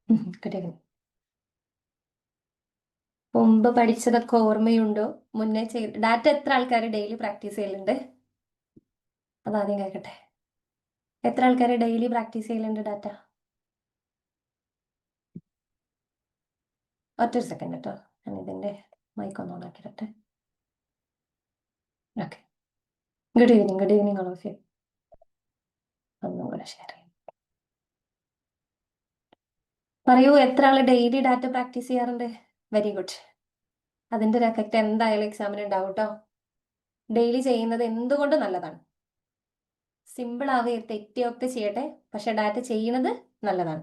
കിട്ടിയിരുന്നു. മുമ്പ് പഠിച്ചതൊക്കെ ഓർമ്മയുണ്ടോ? മുന്നേ ഡാറ്റ എത്ര ആൾക്കാർ ഡെയിലി പ്രാക്ടീസ് ചെയ്യലുണ്ട്? അതാദ്യം കേൾക്കട്ടെ. എത്ര ആൾക്കാർ ഡെയിലി പ്രാക്ടീസ് ചെയ്യലുണ്ട് ഡാറ്റ? ഒറ്റൊരു സെക്കൻഡ് കേട്ടോ, ഞാൻ ഇതിന്റെ മൈക്ക് ഒന്ന് ഓണാക്കിയിട്ടെ. Okay, good evening all of you. ഒന്നും കൂടെ ഷെയർ ചെയ്യാം. പറയൂ, എത്ര ആള് ഡെയിലി ഡാറ്റ പ്രാക്ടീസ് ചെയ്യാറുണ്ട്? Very good. അതിന്റെ ഒരു എഫക്റ്റ് എന്തായാലും എക്സാമിന് ഉണ്ടാവും കേട്ടോ. ഡെയിലി ചെയ്യുന്നത് എന്തുകൊണ്ട് നല്ലതാണ്. സിമ്പിൾ ആവേ, തെറ്റിയൊക്കെ ചെയ്യട്ടെ, പക്ഷെ ഡാറ്റ ചെയ്യുന്നത് നല്ലതാണ്.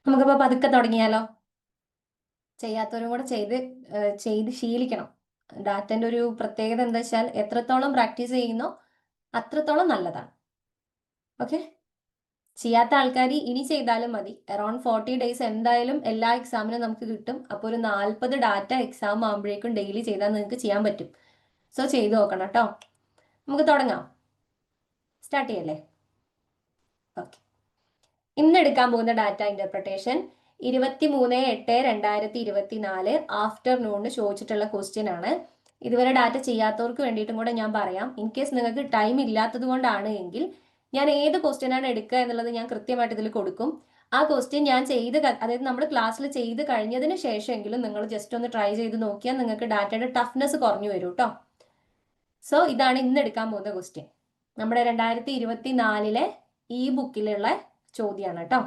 നമുക്കിപ്പോ പതുക്കെ തുടങ്ങിയാലോ? ചെയ്യാത്തവരും കൂടെ ചെയ്ത് ശീലിക്കണം. ഡാറ്റന്റെ ഒരു പ്രത്യേകത എന്താ വെച്ചാൽ എത്രത്തോളം പ്രാക്ടീസ് ചെയ്യുന്നോ അത്രത്തോളം നല്ലതാണ്. ഓക്കെ, ചെയ്യാത്ത ആൾക്കാർ ഇനി ചെയ്താലും മതി. അറൌണ്ട് 40 ഡേയ്സ് എന്തായാലും എല്ലാ എക്സാമിനും നമുക്ക് കിട്ടും. അപ്പോൾ ഒരു 40 ഡാറ്റ എക്സാം ആകുമ്പോഴേക്കും ഡെയിലി ചെയ്താൽ നിങ്ങൾക്ക് ചെയ്യാൻ പറ്റും. സോ ചെയ്തു നോക്കണം കേട്ടോ. നമുക്ക് തുടങ്ങാം. സ്റ്റാർട്ട് ചെയ്യല്ലേ? ഓക്കെ, ഇന്ന് എടുക്കാൻ പോകുന്ന ഡാറ്റ ഇന്റർപ്രിട്ടേഷൻ 23/8/2024 ആഫ്റ്റർനൂണിന് ചോദിച്ചിട്ടുള്ള ക്വസ്റ്റ്യൻ ആണ്. ഇതുവരെ ഡാറ്റ ചെയ്യാത്തവർക്ക് വേണ്ടിയിട്ടും കൂടെ ഞാൻ പറയാം. ഇൻ കേസ് നിങ്ങൾക്ക് ടൈം ഇല്ലാത്തത് കൊണ്ടാണ് എങ്കിൽ ഞാൻ ഏത് ക്വസ്റ്റ്യൻ ആണ് എടുക്കുക എന്നുള്ളത് ഞാൻ കൃത്യമായിട്ട് ഇതിൽ കൊടുക്കും. ആ ക്വസ്റ്റ്യൻ ഞാൻ അതായത് നമ്മൾ ക്ലാസ്സിൽ ചെയ്ത് കഴിഞ്ഞതിന് ശേഷമെങ്കിലും നിങ്ങൾ ജസ്റ്റ് ഒന്ന് ട്രൈ ചെയ്ത് നോക്കിയാൽ നിങ്ങൾക്ക് ഡാറ്റയുടെ ടഫ്നെസ് കുറഞ്ഞു വരും കേട്ടോ. സോ ഇതാണ് ഇന്ന് എടുക്കാൻ പോകുന്ന ക്വസ്റ്റ്യൻ. നമ്മുടെ 2024 ഈ ബുക്കിലുള്ള ചോദ്യമാണ് കേട്ടോ.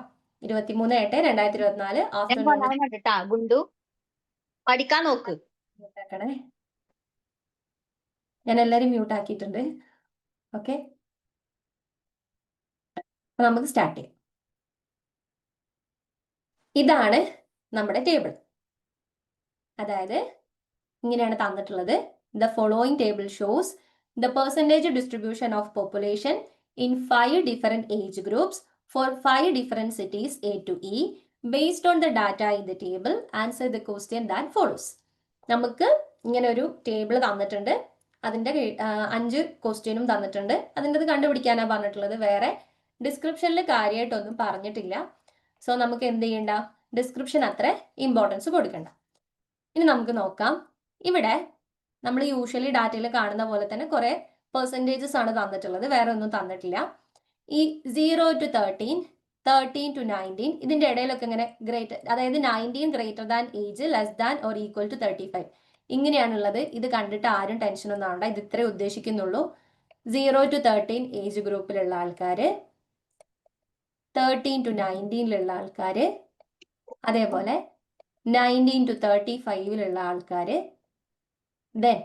23/8/2024 ആഫ്റ്റർനൂൺ. ഗുണ്ടു പഠിക്കാൻ നോക്ക്. ഞാൻ എല്ലാരും മ്യൂട്ട് ആക്കിയിട്ടുണ്ട്. ഓക്കെ, നമുക്ക് സ്റ്റാർട്ട് ചെയ്യാം. ഇതാണ് നമ്മുടെ ടേബിൾ. അതായത് ഇങ്ങനെയാണ് തന്നിട്ടുള്ളത്. The following table shows the percentage distribution of population in 5 different age groups for 5 different cities A to E. Based on the data in the table, answer the question that follows. നമുക്ക് ഇങ്ങനെ ഒരു table തന്നിട്ടുണ്ട്. അതിന്റെ 5 ക്വസ്റ്റ്യനും തന്നിട്ടുണ്ട്. അതിൻ്റെ കണ്ടുപിടിക്കാനാണ് പറഞ്ഞിട്ടുള്ളത്. വേറെ ഡിസ്ക്രിപ്ഷനിൽ കാര്യമായിട്ടൊന്നും പറഞ്ഞിട്ടില്ല. സോ നമുക്ക് എന്ത് ചെയ്യണ്ട, ഡിസ്ക്രിപ്ഷൻ അത്ര ഇമ്പോർട്ടൻസ് കൊടുക്കണ്ട. ഇനി നമുക്ക് നോക്കാം. ഇവിടെ നമ്മൾ യൂഷ്വലി ഡാറ്റയിൽ കാണുന്ന പോലെ തന്നെ കുറെ പെർസെൻറ്റേജസ് ആണ് തന്നിട്ടുള്ളത്. വേറെ ഒന്നും തന്നിട്ടില്ല. ഈ 0 to 13, 13 to 19 ഇതിന്റെ ഇടയിലൊക്കെ ഇങ്ങനെ ഗ്രേറ്റർ, അതായത് 19 greater than age less than or equal to 35 ഇങ്ങനെയാണുള്ളത്. ഇത് കണ്ടിട്ട് ആരും ടെൻഷൻ ഒന്നും ആവണ്ട. ഇത് ഇത്രേ ഉദ്ദേശിക്കുന്നുള്ളൂ. 0 to 13 ഏജ് ഗ്രൂപ്പിലുള്ള ആൾക്കാര്, 13 to 19 ആൾക്കാര്, അതേപോലെ 19 to 35 ആൾക്കാര്, ദെൻ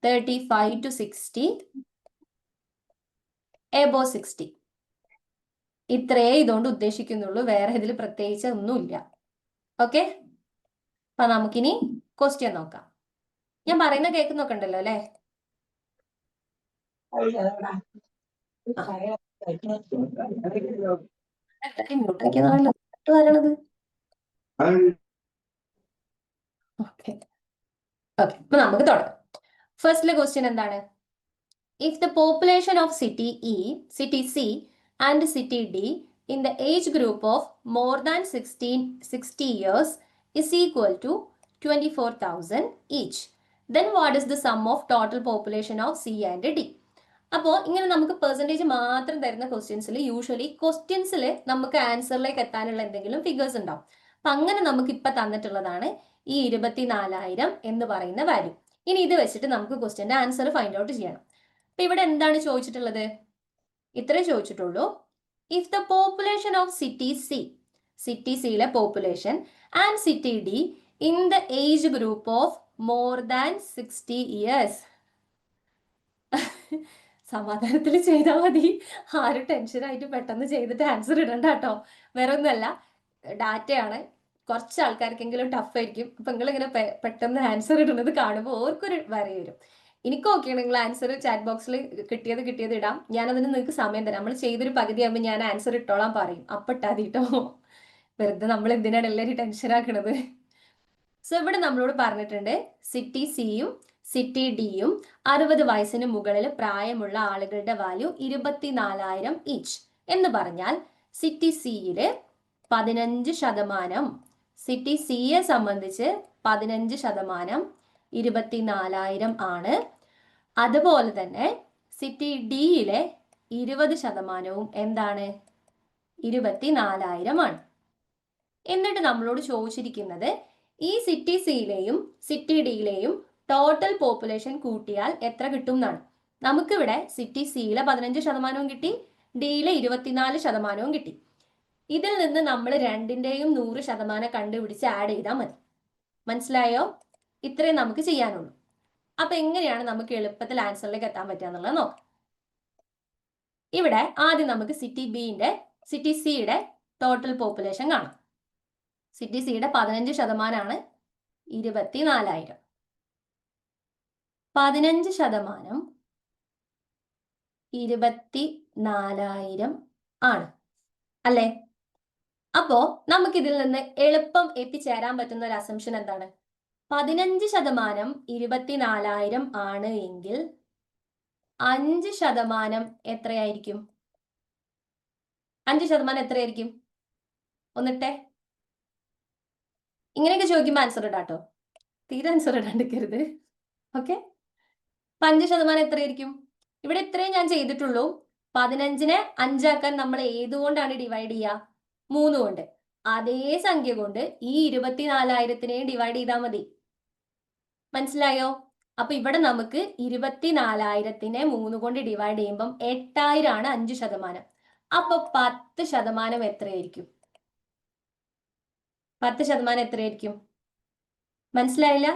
35 to 60, എബോ 60. ഇത്രയേ ഇതുകൊണ്ട് ഉദ്ദേശിക്കുന്നുള്ളൂ. വേറെ ഇതിൽ പ്രത്യേകിച്ച് ഒന്നുമില്ല. ഓക്കെ, അപ്പൊ നമുക്കിനി ക്വസ്റ്റ്യൻ നോക്കാം. ഞാൻ പറയുന്ന കേൾക്കുന്നൊക്കെ ഉണ്ടല്ലോ അല്ലെ? അപ്പൊ നമുക്ക് തുടങ്ങാം. ഫസ്റ്റിലെ ക്വസ്റ്റ്യൻ എന്താണ്? If the population of city C and city D in the age group of more than 60 years is equal to 24,000 each, then what is the sum of total population of C and D? അപ്പോൾ ഇങ്ങനെ നമുക്ക് percentage മാത്രം തരുന്ന ക്വസ്റ്റ്യൻസിൽ usually ക്വസ്റ്റ്യൻസിൽ നമുക്ക് ആൻസറിലേക്ക് എത്താനുള്ള എന്തെങ്കിലും figures ഉണ്ടാവും. അപ്പം അങ്ങനെ നമുക്ക് ഇപ്പം തന്നിട്ടുള്ളതാണ് ഈ 24,000 എന്ന് പറയുന്ന വാല്യൂ. ഇനി ഇത് വെച്ചിട്ട് നമുക്ക് ക്വസ്റ്റ്യൻ്റെ ആൻസർ ഫൈൻഡ് ഔട്ട് ചെയ്യണം. അപ്പൊ ഇവിടെ എന്താണ് ചോദിച്ചിട്ടുള്ളത്? ഇത്രേ ചോദിച്ചിട്ടുള്ളൂ. If the population of city സിയിലെ population and city D in the age group of more than 60 years. സമാധാനത്തിൽ ചെയ്താൽ മതി. ആരും ടെൻഷനായിട്ട് പെട്ടെന്ന് ചെയ്തിട്ട് ആൻസർ ഇടണ്ട കേട്ടോ. വേറെ ഒന്നുമല്ല, ഡാറ്റയാണ്. കുറച്ച് ആൾക്കാർക്കെങ്കിലും ടഫ് ആയിരിക്കും. അപ്പൊ നിങ്ങളിങ്ങനെ പെട്ടെന്ന് ആൻസർ ഇടുന്നത് കാണുമ്പോൾ ഓർക്കൊരു വരി വരും. എനിക്ക് ഓക്കെയാണ്, നിങ്ങൾ ആൻസർ ചാറ്റ് ബോക്സിൽ കിട്ടിയത് ഇടാം. ഞാനതിന് നിങ്ങൾക്ക് സമയം തരാം. നമ്മൾ ചെയ്തൊരു പകുതി ആകുമ്പോൾ ഞാൻ ആൻസർ ഇട്ടോളാൻ പറയും. അപ്പം ഇട്ടാ മതി കേട്ടോ. വെറുതെ നമ്മൾ എന്തിനാണ് എല്ലാവരും ടെൻഷൻ ആക്കണത്? സോ ഇവിടെ നമ്മളോട് പറഞ്ഞിട്ടുണ്ട് സിറ്റി സിയും സിറ്റി ഡിയും 60 വയസ്സിന് മുകളിൽ പ്രായമുള്ള ആളുകളുടെ വാല്യൂ 24,000 ഈച്ച് എന്ന് പറഞ്ഞാൽ സിറ്റി സിയില് 15%. സിറ്റി സിയെ സംബന്ധിച്ച് 15% 24,000 ആണ്. അതുപോലെ തന്നെ സിറ്റി ഡിയിലെ 20% എന്താണ്? 24,000 ആണ്. എന്നിട്ട് നമ്മളോട് ചോദിച്ചിരിക്കുന്നത് ഈ സിറ്റി സിയിലെയും സിറ്റി ഡിയിലെയും ടോട്ടൽ പോപ്പുലേഷൻ കൂട്ടിയാൽ എത്ര കിട്ടും എന്നാണ്. നമുക്കിവിടെ സിറ്റി സിയിലെ 15% കിട്ടി, ഡിയിലെ 24% കിട്ടി. ഇതിൽ നിന്ന് നമ്മൾ രണ്ടിന്റെയും 100% കണ്ടുപിടിച്ച് ആഡ് ചെയ്താൽ മതി. മനസ്സിലായോ? ഇത്രയും നമുക്ക് ചെയ്യാനുള്ളൂ. അപ്പൊ എങ്ങനെയാണ് നമുക്ക് എളുപ്പത്തിൽ ആൻസറിലേക്ക് എത്താൻ പറ്റുക എന്നുള്ളത് നോക്കാം. ഇവിടെ ആദ്യം നമുക്ക് സിറ്റി സിയുടെ ടോട്ടൽ പോപ്പുലേഷൻ കാണാം. സിറ്റി സിയുടെ 15% 24,000. 15% 24,000 ആണ് അല്ലേ? അപ്പോ നമുക്ക് ഇതിൽ നിന്ന് എളുപ്പം എത്തിച്ചേരാൻ പറ്റുന്ന ഒരു അസംഷൻ എന്താണ്? 15% 24,000 ആണ് എങ്കിൽ 5% എത്രയായിരിക്കും? 5% എത്രയായിരിക്കും? ഒന്നിട്ടെ. ഇങ്ങനെയൊക്കെ ചോദിക്കുമ്പോൾ ആൻസർ ഇടാട്ടോ, തീരെ ആൻസർ ഇടാണ്ടിരിക്കരുത്. ഓക്കെ, 5% എത്രയായിരിക്കും? ഇവിടെ ഇത്രയും ഞാൻ ചെയ്തിട്ടുള്ളൂ. 15നെ 5 ആക്കാൻ നമ്മൾ ഏതുകൊണ്ടാണ് ഡിവൈഡ് ചെയ്യുക? 3 കൊണ്ട്. അതേ സംഖ്യ കൊണ്ട് ഈ 24,000നെ ഡിവൈഡ് ചെയ്താൽ മതി. മനസ്സിലായോ? അപ്പൊ ഇവിടെ നമുക്ക് 24,000നെ 3 കൊണ്ട് ഡിവൈഡ് ചെയ്യുമ്പം 8,000 ആണ് 5%. അപ്പൊ 10% എത്രയായിരിക്കും? 10% എത്രയായിരിക്കും? മനസ്സിലായില്ല?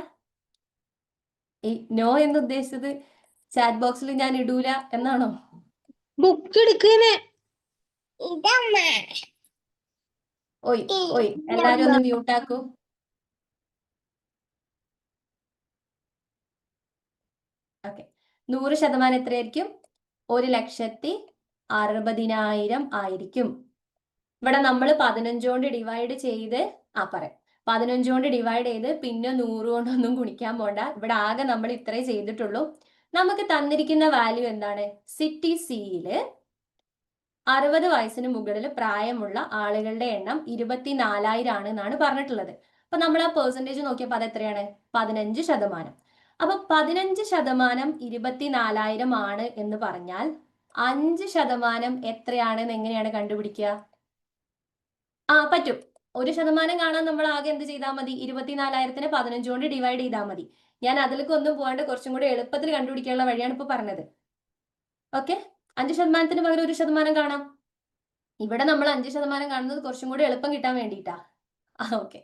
ഈ നോ എന്ന് ഉദ്ദേശിച്ചത് ചാറ്റ് ബോക്സിൽ ഞാൻ ഇടൂല എന്നാണോ? ബുക്ക് എടുക്കണേ. ഓയ് ഓയ്, എല്ലാരും ഒന്ന് മ്യൂട്ട് ആക്കൂ. ഓക്കെ, 100% എത്രയായിരിക്കും? 1,60,60,000 ആയിരിക്കും. ഇവിടെ നമ്മൾ 15 കൊണ്ട് ഡിവൈഡ് ചെയ്ത് പറയാം. 15 കൊണ്ട് ഡിവൈഡ് ചെയ്ത് പിന്നെ 100 കൊണ്ടൊന്നും ഗുണിക്കാൻ പോണ്ട. ഇവിടെ ആകെ നമ്മൾ ഇത്രേ ചെയ്തിട്ടുള്ളൂ. നമുക്ക് തന്നിരിക്കുന്ന വാല്യൂ എന്താണ്? സിറ്റി സിയില് 60 വയസ്സിന് മുകളിൽ പ്രായമുള്ള ആളുകളുടെ എണ്ണം 24,000 ആണ് എന്നാണ് പറഞ്ഞിട്ടുള്ളത്. അപ്പൊ നമ്മൾ ആ പെർസെൻറ്റേജ് നോക്കിയപ്പോൾ അത് എത്രയാണ്? 15%. അപ്പൊ 15% 24,000 ആണ് എന്ന് പറഞ്ഞാൽ 5% എത്രയാണെന്ന് എങ്ങനെയാണ് കണ്ടുപിടിക്കുക? പറ്റും. 1% കാണാൻ നമ്മൾ ആകെ എന്ത് ചെയ്താൽ മതി? 24,000നെ 15 കൊണ്ട് ഡിവൈഡ് ചെയ്താൽ മതി. ഞാൻ അതിലേക്ക് ഒന്നും പോകാണ്ട് കുറച്ചും കൂടി എളുപ്പത്തിൽ കണ്ടുപിടിക്കാനുള്ള വഴിയാണ് ഇപ്പൊ പറഞ്ഞത്. ഓക്കെ, 5%ന് പകരം 1% കാണാം. ഇവിടെ നമ്മൾ 5% കാണുന്നത് കുറച്ചും കൂടി എളുപ്പം കിട്ടാൻ വേണ്ടിയിട്ടാ. ഓക്കെ,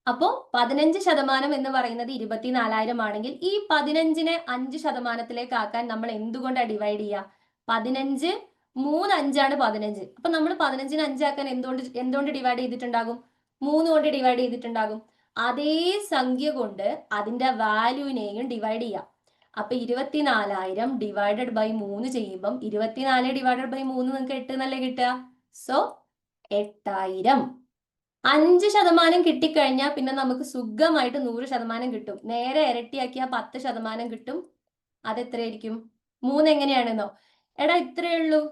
അപ്പോ 15% എന്ന് പറയുന്നത് 24,000 ആണെങ്കിൽ ഈ 15നെ 5%ത്തിലേക്ക് ആക്കാൻ നമ്മൾ എന്തുകൊണ്ടാണ് ഡിവൈഡ് ചെയ്യുക? 15 3 5 ആണ് 15. അപ്പൊ നമ്മൾ 15നെ 5 ആക്കാൻ എന്തുകൊണ്ട് ഡിവൈഡ് ചെയ്തിട്ടുണ്ടാകും? 3 കൊണ്ട് ഡിവൈഡ് ചെയ്തിട്ടുണ്ടാകും. അതേ സംഖ്യ കൊണ്ട് അതിന്റെ വാല്യൂവിനെയും ഡിവൈഡ് ചെയ്യാം. അപ്പൊ 24,000 ഡിവൈഡഡ് ബൈ 3 ചെയ്യുമ്പം 24 ഡിവൈഡഡ് ബൈ 3 നിങ്ങൾക്ക് 8 എന്നല്ലേ കിട്ടുക? സോ 8,000. 5% കിട്ടിക്കഴിഞ്ഞാൽ പിന്നെ നമുക്ക് സുഖമായിട്ട് 100% കിട്ടും. നേരെ ഇരട്ടിയാക്കിയ 10% കിട്ടും. അതെത്രയായിരിക്കും? 3 എങ്ങനെയാണെന്നോ? എടാ ഇത്രയേ ഉള്ളൂ.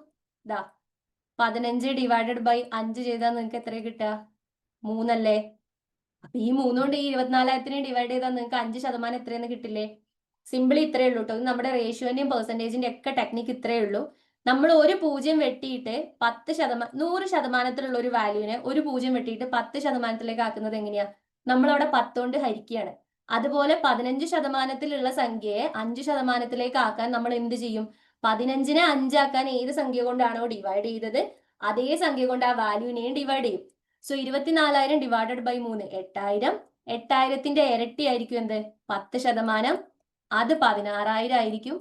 15 ഡിവൈഡഡ് ബൈ 5 ചെയ്താൽ നിങ്ങൾക്ക് എത്ര കിട്ടുക? 3 അല്ലേ? അപ്പൊ ഈ 3 കൊണ്ട് ഈ 24,000നെ ഡിവൈഡ് ചെയ്താൽ നിങ്ങൾക്ക് 5% എത്രയെന്ന് കിട്ടില്ലേ? സിമ്പിളി ഇത്രയേ ഉള്ളൂ കേട്ടോ. നമ്മുടെ റേഷ്യോന്റെയും പെർസെൻറ്റേജിന്റെ ഒക്കെ ടെക്നിക്ക് ഇത്രയേ ഉള്ളൂ. നമ്മൾ ഒരു 0 വെട്ടിയിട്ട് 100%ത്തിലുള്ള ഒരു വാല്യൂവിനെ ഒരു 0 വെട്ടിയിട്ട് 10%ത്തിലേക്ക് ആക്കുന്നത് എങ്ങനെയാ? നമ്മളവിടെ 10 കൊണ്ട് ഹരിക്കുകയാണ്. അതുപോലെ 15%ത്തിലുള്ള സംഖ്യയെ 5%ത്തിലേക്ക് ആക്കാൻ നമ്മൾ എന്ത് ചെയ്യും? 15നെ 5 ആക്കാൻ ഏത് സംഖ്യ കൊണ്ടാണോ ഡിവൈഡ് ചെയ്തത് അതേ സംഖ്യ കൊണ്ട് ആ വാല്യൂവിനെയും ഡിവൈഡ് ചെയ്യും. So 24,000 divided by 3 8,000. 8,000ന്റെ ഇരട്ടി ആയിരിക്കും എന്ത്? 10%. അത് 16,000 ആയിരിക്കും.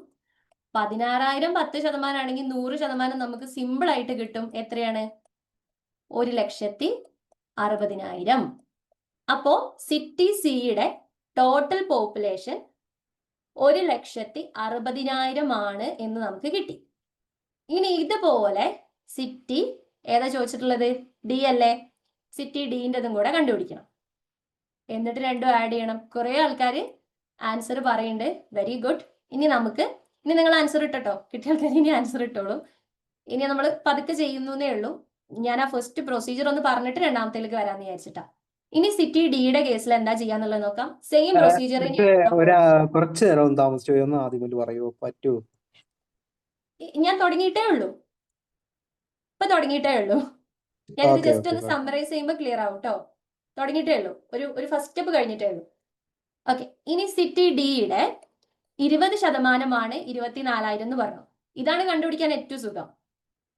16,000 10% ആണെങ്കിൽ 100% നമുക്ക് സിമ്പിൾ ആയിട്ട് കിട്ടും. എത്രയാണ്? 1,60,60,000. അപ്പോ സിറ്റി സിയുടെ ടോട്ടൽ പോപ്പുലേഷൻ 1,60,60,000 ആണ് എന്ന് നമുക്ക് കിട്ടി. ഇനി ഇതുപോലെ സിറ്റി ഏതാ ചോദിച്ചിട്ടുള്ളത്? ഡി അല്ലേ? സിറ്റി ഡിൻ്റെതും കൂടെ കണ്ടുപിടിക്കണം. എന്നിട്ട് രണ്ടും ആഡ് ചെയ്യണം. കുറെ ആൾക്കാർ ആൻസർ പറയുന്നുണ്ട്. Very good. ഇനി നിങ്ങൾ ആൻസർ ഇട്ടോ. കിട്ടിയ ആൾക്കാർ ഇനി ആൻസർ ഇട്ടോളൂ. ഇനി നമ്മൾ പതുക്കെ ചെയ്യുന്നേ ഉള്ളൂ. ഞാൻ ആ ഫസ്റ്റ് പ്രൊസീജിയർ ഒന്ന് പറഞ്ഞിട്ട് രണ്ടാമത്തേലേക്ക് വരാമെന്ന് വിചാരിച്ചിട്ടാ. ഇനി സിറ്റി ഡിയുടെ കേസിൽ എന്താ ചെയ്യാന്നുള്ളത് നോക്കാം. സെയിം പ്രൊസീജിയർ കുറച്ചു നേരം ഒന്ന് താമസിച്ചു ഒന്ന് ആദ്യം ഒന്ന് പറയുമോ? പറ്റുമോ? ഞാൻ തുടങ്ങിയിട്ടേ ഉള്ളൂ. ഇപ്പൊ തുടങ്ങിയിട്ടേ ഉള്ളൂ. ഞാനിത് ഓക്കെ ജസ്റ്റ് ഓക്കെ ഒന്ന് സമ്മറൈസ് ചെയ്യുമ്പോൾ ക്ലിയർ ആവും കേട്ടോ. തുടങ്ങിയിട്ടേ ഉള്ളൂ. ഒരു ഫസ്റ്റ് സ്റ്റെപ്പ് കഴിഞ്ഞിട്ടേ ഉള്ളൂ. ഓക്കെ, ഇനി സിറ്റി ഡിയുടെ 20% 24,000 എന്ന് പറഞ്ഞു. ഇതാണ് കണ്ടുപിടിക്കാൻ ഏറ്റവും സുഖം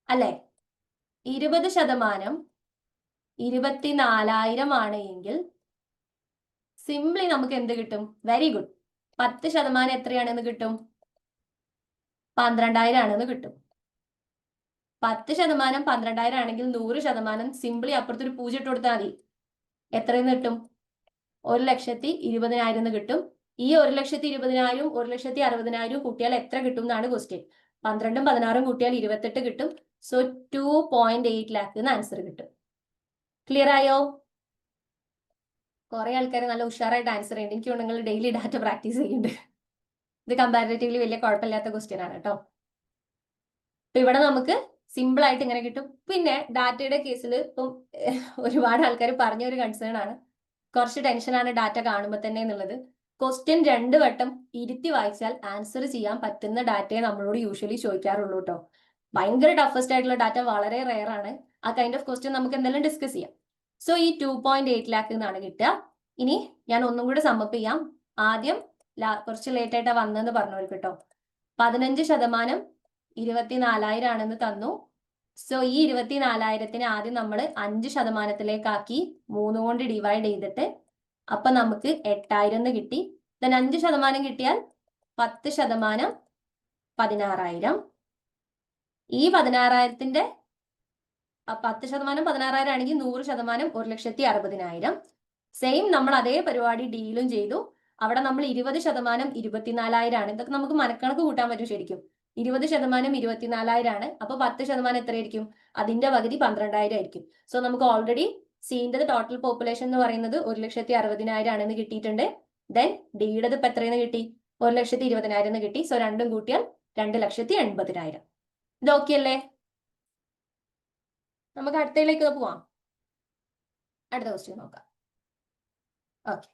അല്ലേ? 20% 24,000 ആണ് എങ്കിൽ സിംപ്ലി നമുക്ക് എന്ത് കിട്ടും? Very good. 10% എത്രയാണെന്ന് കിട്ടും? 12,000 ആണെന്ന് കിട്ടും. 10% 12,000 ആണെങ്കിൽ 100% സിംപ്ലി അപ്പുറത്തൊരു 0 ഇട്ട് കൊടുത്താൽ മതി. എത്രയെന്ന് കിട്ടും? 1,20,000 കിട്ടും. ഈ 1,20,000 1,60,000 കൂട്ടിയാൽ എത്ര കിട്ടും എന്നാണ് ക്വസ്റ്റ്യൻ. 12ഉം 16ഉം കൂട്ടിയാൽ 28 കിട്ടും. സോ 2.8 ലാക്ക് എന്ന് ആൻസർ കിട്ടും. ക്ലിയർ ആയോ? കുറെ ആൾക്കാർ നല്ല ഉഷാറായിട്ട് ആൻസർ ചെയ്യുന്നുണ്ട്. എനിക്ക് നിങ്ങൾ ഡെയിലി ഡാറ്റ പ്രാക്ടീസ് ചെയ്യുന്നുണ്ട്. ഇത് കമ്പാരിറ്റീവ്ലി വലിയ കുഴപ്പമില്ലാത്ത ക്വസ്റ്റ്യൻ ആണ് കേട്ടോ. അപ്പൊ ഇവിടെ നമുക്ക് സിമ്പിൾ ആയിട്ട് ഇങ്ങനെ കിട്ടും. പിന്നെ ഡാറ്റയുടെ കേസിൽ ഇപ്പം ഒരുപാട് ആൾക്കാർ പറഞ്ഞ ഒരു കൺസേൺ ആണ്, കുറച്ച് ടെൻഷനാണ് ഡാറ്റ കാണുമ്പോൾ തന്നെ എന്നുള്ളത്. ക്വസ്റ്റ്യൻ 2 വട്ടം ഇരുത്തി വായിച്ചാൽ ആൻസർ ചെയ്യാൻ പറ്റുന്ന ഡാറ്റയെ നമ്മളോട് യൂഷ്വലി ചോദിക്കാറുള്ളൂ കേട്ടോ. ഭയങ്കര ടഫസ്റ്റ് ആയിട്ടുള്ള ഡാറ്റ വളരെ റെയർ ആണ്. ആ കൈൻഡ് ഓഫ് ക്വസ്റ്റ്യൻ നമുക്ക് എന്തായാലും ഡിസ്കസ് ചെയ്യാം. സോ ഈ 2.8 ലാക്ക് എന്നാണ് കിട്ടുക. ഇനി ഞാൻ ഒന്നും കൂടെ സമ്മപ്പ് ചെയ്യാം. ആദ്യം കുറച്ച് ലേറ്റ് ആയിട്ടാ വന്നതെന്ന് പറഞ്ഞവർക്ക് കേട്ടോ. 15% 24,000 ആണെന്ന് തന്നു. സോ ഈ 24,000 ആദ്യം നമ്മൾ 5%-ലേക്കാക്കി 3 കൊണ്ട് ഡിവൈഡ് ചെയ്തിട്ട് അപ്പൊ നമുക്ക് 8,000 എന്ന് കിട്ടി. ദെൻ 5% കിട്ടിയാൽ 10% 16,000. ഈ 16,000ന്റെ 10% 16,000 ആണെങ്കിൽ 100% 1,60,000. സെയിം നമ്മൾ അതേ പരിപാടി ഡിയിലും ചെയ്തു. അവിടെ നമ്മൾ 20% 24,000 ആണ്. ഇതൊക്കെ നമുക്ക് മനക്കണക്ക് കൂട്ടാൻ പറ്റും ശരിക്കും. 20% 24,000 ആണ്. അപ്പൊ 10% എത്രയായിരിക്കും? അതിന്റെ പകുതി 12,000 ആയിരിക്കും. സോ നമുക്ക് ഓൾറെഡി സീൻ്റെ ടോട്ടൽ പോപ്പുലേഷൻ എന്ന് പറയുന്നത് 1,60,000 ആണെന്ന് കിട്ടിയിട്ടുണ്ട്. ദെൻ ഡിയുടേത് ഇപ്പൊ എത്രയെന്ന് കിട്ടി? 1,20,000 എന്ന് കിട്ടി. സോ രണ്ടും കൂട്ടിയാൽ 2,80,000. ഇത് ഓക്കെ അല്ലേ? നമുക്ക് അടുത്തയിലേക്ക് പോവാം. അടുത്ത ക്വസ്റ്റ്യൻ നോക്കാം. ഓക്കെ,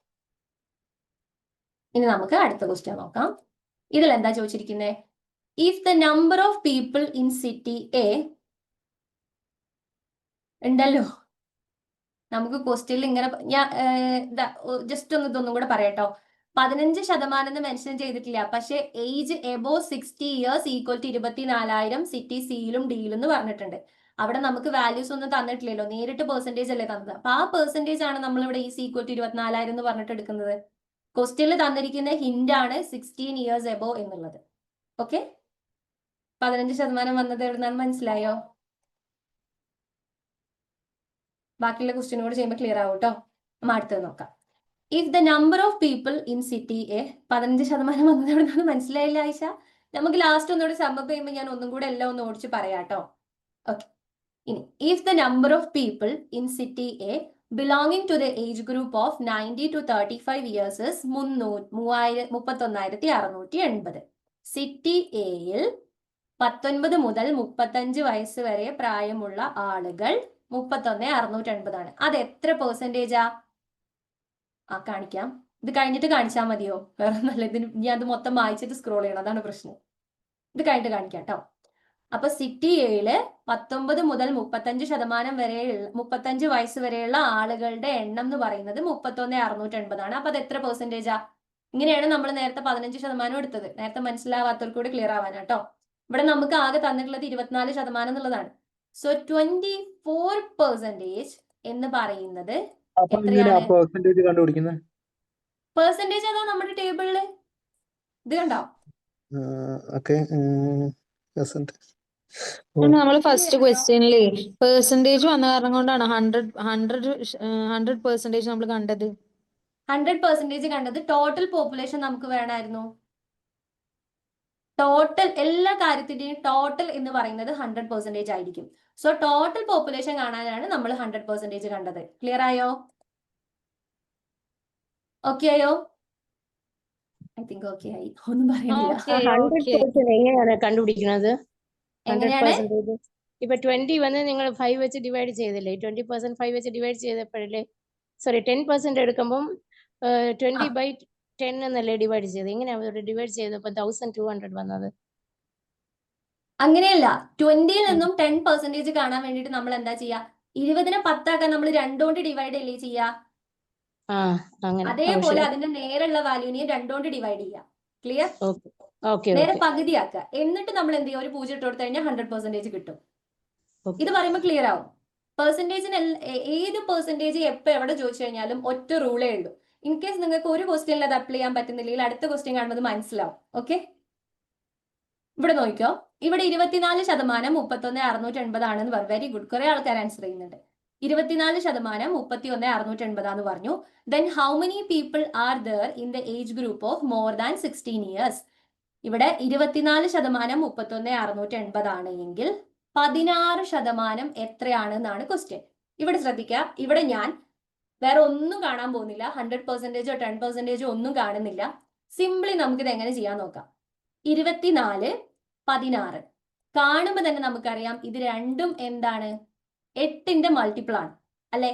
ഇനി നമുക്ക് അടുത്ത ക്വസ്റ്റ്യൻ നോക്കാം. ഇതിൽ എന്താ ചോദിച്ചിരിക്കുന്നത്? If the number of people in city A ഉണ്ടല്ലോ, നമുക്ക് ക്വസ്റ്റ്യനിൽ ഇങ്ങനെ ഞാൻ ജസ്റ്റ് ഒന്ന് ഇതൊന്നും കൂടെ പറയാട്ടോ. 15% എന്ന് മെൻഷൻ ചെയ്തിട്ടില്ല, പക്ഷെ age above 60 years equal to 24,000 city സിയിലും ഡിയിലും എന്ന് പറഞ്ഞിട്ടുണ്ട്. അവിടെ നമുക്ക് വാല്യൂസ് ഒന്നും തന്നിട്ടില്ലല്ലോ, നേരിട്ട് പെർസെന്റേജ് അല്ലേ തന്നത്. അപ്പൊ ആ പെർസെന്റേജ് ആണ് നമ്മൾ ഇവിടെ ഈസ് ഈക്വൽ ടു 24,000 എന്ന് പറഞ്ഞിട്ട് എടുക്കുന്നത്. ക്വസ്റ്റ്യനിൽ തന്നിരിക്കുന്ന ഹിന്റ് ആണ് 16 ഇയേഴ്സ് എബോ എന്നുള്ളത്. ഓക്കെ, 15% വന്നത് എവിടുന്നാന്ന് മനസ്സിലായോ? ബാക്കിയുള്ള ക്വസ്റ്റ്യൻ കൂടെ ചെയ്യുമ്പോൾ ക്ലിയർ ആവും കേട്ടോ. നമ്മൾ അടുത്തത് നോക്കാം. If the number of people in city A 15% വന്നത് എവിടുന്നാന്ന് മനസ്സിലായില്ല ആയിഷ? നമുക്ക് ലാസ്റ്റ് ഒന്നുകൂടെ സമ്മപ്പ് ചെയ്യുമ്പോൾ ഞാൻ ഒന്നും കൂടെ എല്ലാം ഒന്ന് ഓടിച്ച് പറയാം കേട്ടോ. ഓക്കെ, ഇനി if the number of people in city A belonging to the age group of 90 to 35 years is 31,680. City എയിൽ 19 മുതൽ 35 വയസ്സ് വരെ പ്രായമുള്ള ആളുകൾ 31,680 ആണ്. അത് എത്ര പെർസെന്റേജാ? കാണിക്കാം. ഇത് കഴിഞ്ഞിട്ട് കാണിച്ചാൽ മതിയോ? വേറെ നല്ല ഇതിന് ഞാൻ അത് മൊത്തം വായിച്ചിട്ട് സ്ക്രോൾ ചെയ്യണം, അതാണ് പ്രശ്നം. ഇത് കഴിഞ്ഞിട്ട് കാണിക്കാം കേട്ടോ. അപ്പൊ സിറ്റി എയില് 19 മുതൽ 35% വരെയുള്ള 35 വയസ്സ് വരെയുള്ള ആളുകളുടെ എണ്ണം എന്ന് പറയുന്നത് 31,680 ആണ്. അപ്പൊ അത് എത്ര പെർസെന്റേജാ? ഇങ്ങനെയാണ് നമ്മൾ നേരത്തെ 15% എടുത്തത്. നേരത്തെ മനസ്സിലാവാത്തവർക്ക് കൂടി ക്ലിയർ ആവാനാട്ടോ. ഇവിടെ നമുക്ക് ആകെ തന്നിട്ടുള്ളത് 24% എന്നുള്ളതാണ്. സോ 24% എന്ന് പറയുന്നത് എത്രയാണ്? പെർസെന്റേജ് അതാ നമ്മുടെ ടേബിളില് ഇത് കണ്ടോ? നമ്മൾ ഫസ്റ്റ് ക്വസ്റ്റ്യനില് പെർസെന്റേജ് വന്ന കാരണം കൊണ്ടാണ് 100% നമ്മൾ കണ്ടത്. 100% കണ്ടത്. ടോട്ടൽ പോപ്പുലേഷൻ നമുക്ക് വേണമായിരുന്നു. ടോട്ടൽ എല്ലാ കാര്യത്തിന്റെയും ടോട്ടൽ എന്ന് പറയുന്നത് 100% ആയിരിക്കും. സോ ടോട്ടൽ പോപ്പുലേഷൻ കാണാനാണ് നമ്മൾ 100% കണ്ടത്. ക്ലിയർ ആയോ? ഓക്കെ ആയോ? ഐ തിങ്ക് ഓക്കെ ആയി. ഒന്നും പറയുന്നില്ല. എങ്ങനെയാണ് കണ്ടുപിടിക്കുന്നത്? എങ്ങനെയാണ്? ഇപ്പൊ 20 വന്ന് നിങ്ങൾ 5 വെച്ച് ഡിവൈഡ് ചെയ്തില്ലേ, 20% 5 വെച്ച് ഡിവൈഡ് ചെയ്തപ്പോഴല്ലേ, സോറി 10% എടുക്കുമ്പം 20/10 എന്നല്ലേ ഡിവൈഡ് ചെയ്തത്? എങ്ങനെയാ ഡിവൈഡ് ചെയ്തപ്പോ 1200 വന്നത്? അങ്ങനെയല്ല, 20യിൽ നിന്നും 10% കാണാൻ വേണ്ടിയിട്ട് നമ്മൾ എന്താ ചെയ്യാ? 20നെ 10 ആക്കാൻ നമ്മൾ 2 കൊണ്ട് ഡിവൈഡ് അല്ലേ ചെയ്യാ? ആ അങ്ങനെ. അതേപോലെ അതിന്റെ നേരെയുള്ള വാല്യൂവിനെ 2 കൊണ്ട് ഡിവൈഡ് ചെയ്യാം. ക്ലിയർ? ഓക്കെ നേരെ പകുതിയാക്കുക. എന്നിട്ട് നമ്മൾ എന്ത് ചെയ്യുക? ഒരു 0 ഇട്ട് കൊടുത്തു കഴിഞ്ഞാൽ 100% കിട്ടും. ഇത് പറയുമ്പോൾ ക്ലിയർ ആവും. പെർസെന്റേജിന് ഏത് പെർസെന്റേജ് എപ്പോ എവിടെ ചോദിച്ചു കഴിഞ്ഞാലും ഒറ്റ റൂളേ ഉള്ളൂ. ഇൻ കേസ് നിങ്ങൾക്ക് ഒരു ക്വസ്റ്റ്യനിൽ അത് അപ്ലൈ ചെയ്യാൻ പറ്റുന്നില്ലെങ്കിൽ അടുത്ത ക്വസ്റ്റ്യൻ കാണുമ്പോൾ മനസ്സിലാവും. ഓക്കെ, ഇവിടെ നോക്കിക്കോ. ഇവിടെ 24% 31,680 ആണെന്ന് പറഞ്ഞു. വെരി ഗുഡ്, കുറെ ആൾക്കാർ ആൻസർ ചെയ്യുന്നുണ്ട്. 24% 31,680 പറഞ്ഞു. Then how many people are there in the age group of more than 16 years? ഇവിടെ 24% 31,680 ആണ് എങ്കിൽ 16% എത്രയാണ് എന്നാണ് ക്വസ്റ്റ്യൻ. ഇവിടെ ശ്രദ്ധിക്കുക, ഇവിടെ ഞാൻ വേറെ ഒന്നും കാണാൻ പോകുന്നില്ല. 100%ഓ 10%ഓ ഒന്നും കാണുന്നില്ല. സിംപ്ലി നമുക്കിത് എങ്ങനെ ചെയ്യാൻ നോക്കാം. 24, 16 കാണുമ്പോൾ തന്നെ നമുക്കറിയാം ഇത് രണ്ടും എന്താണ്? 8ന്റെ മൾട്ടിപ്പിൾ ആണ് അല്ലെ?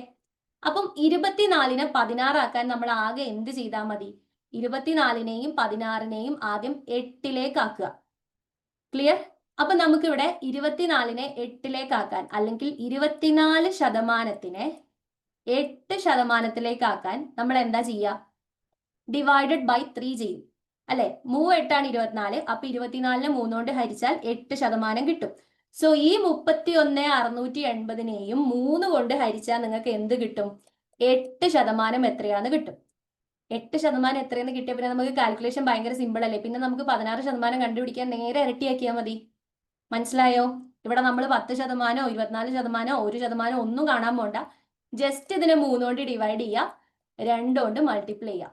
അപ്പം 24നെ 16 ആക്കാൻ നമ്മൾ ആകെ എന്ത് ചെയ്താൽ മതി? 24നെയും 16നെയും ആദ്യം 8ലേക്ക് ആക്കുക. ക്ലിയർ? അപ്പൊ നമുക്കിവിടെ 24നെ 8ലേക്ക് ആക്കാൻ, അല്ലെങ്കിൽ 24%നെ 8% ആക്കാൻ നമ്മൾ എന്താ ചെയ്യുക? ഡിവൈഡഡ് ബൈ 3 ചെയ്യും അല്ലെ? 3 8 24. അപ്പൊ 24നെ 3 കൊണ്ട് ഹരിച്ചാൽ 8% കിട്ടും. സോ ഈ 31,680നെയും 3 കൊണ്ട് ഹരിച്ചാൽ നിങ്ങൾക്ക് എന്ത് കിട്ടും? 8% എത്രയാന്ന് കിട്ടും. 8% എത്രയെന്ന് കിട്ടിയ പിന്നെ നമുക്ക് കാൽക്കുലേഷൻ ഭയങ്കര സിമ്പിൾ അല്ലേ? പിന്നെ നമുക്ക് 16% കണ്ടുപിടിക്കാൻ നേരെ ഇരട്ടിയാക്കിയാൽ മതി. മനസ്സിലായോ? ഇവിടെ നമ്മൾ 10%, 24%, 1% ഒന്നും കാണാൻ പോണ്ട. ജസ്റ്റ് ഇതിനെ 3 കൊണ്ട് ഡിവൈഡ് ചെയ്യുക, 2 കൊണ്ട് മൾട്ടിപ്ലൈ ചെയ്യുക.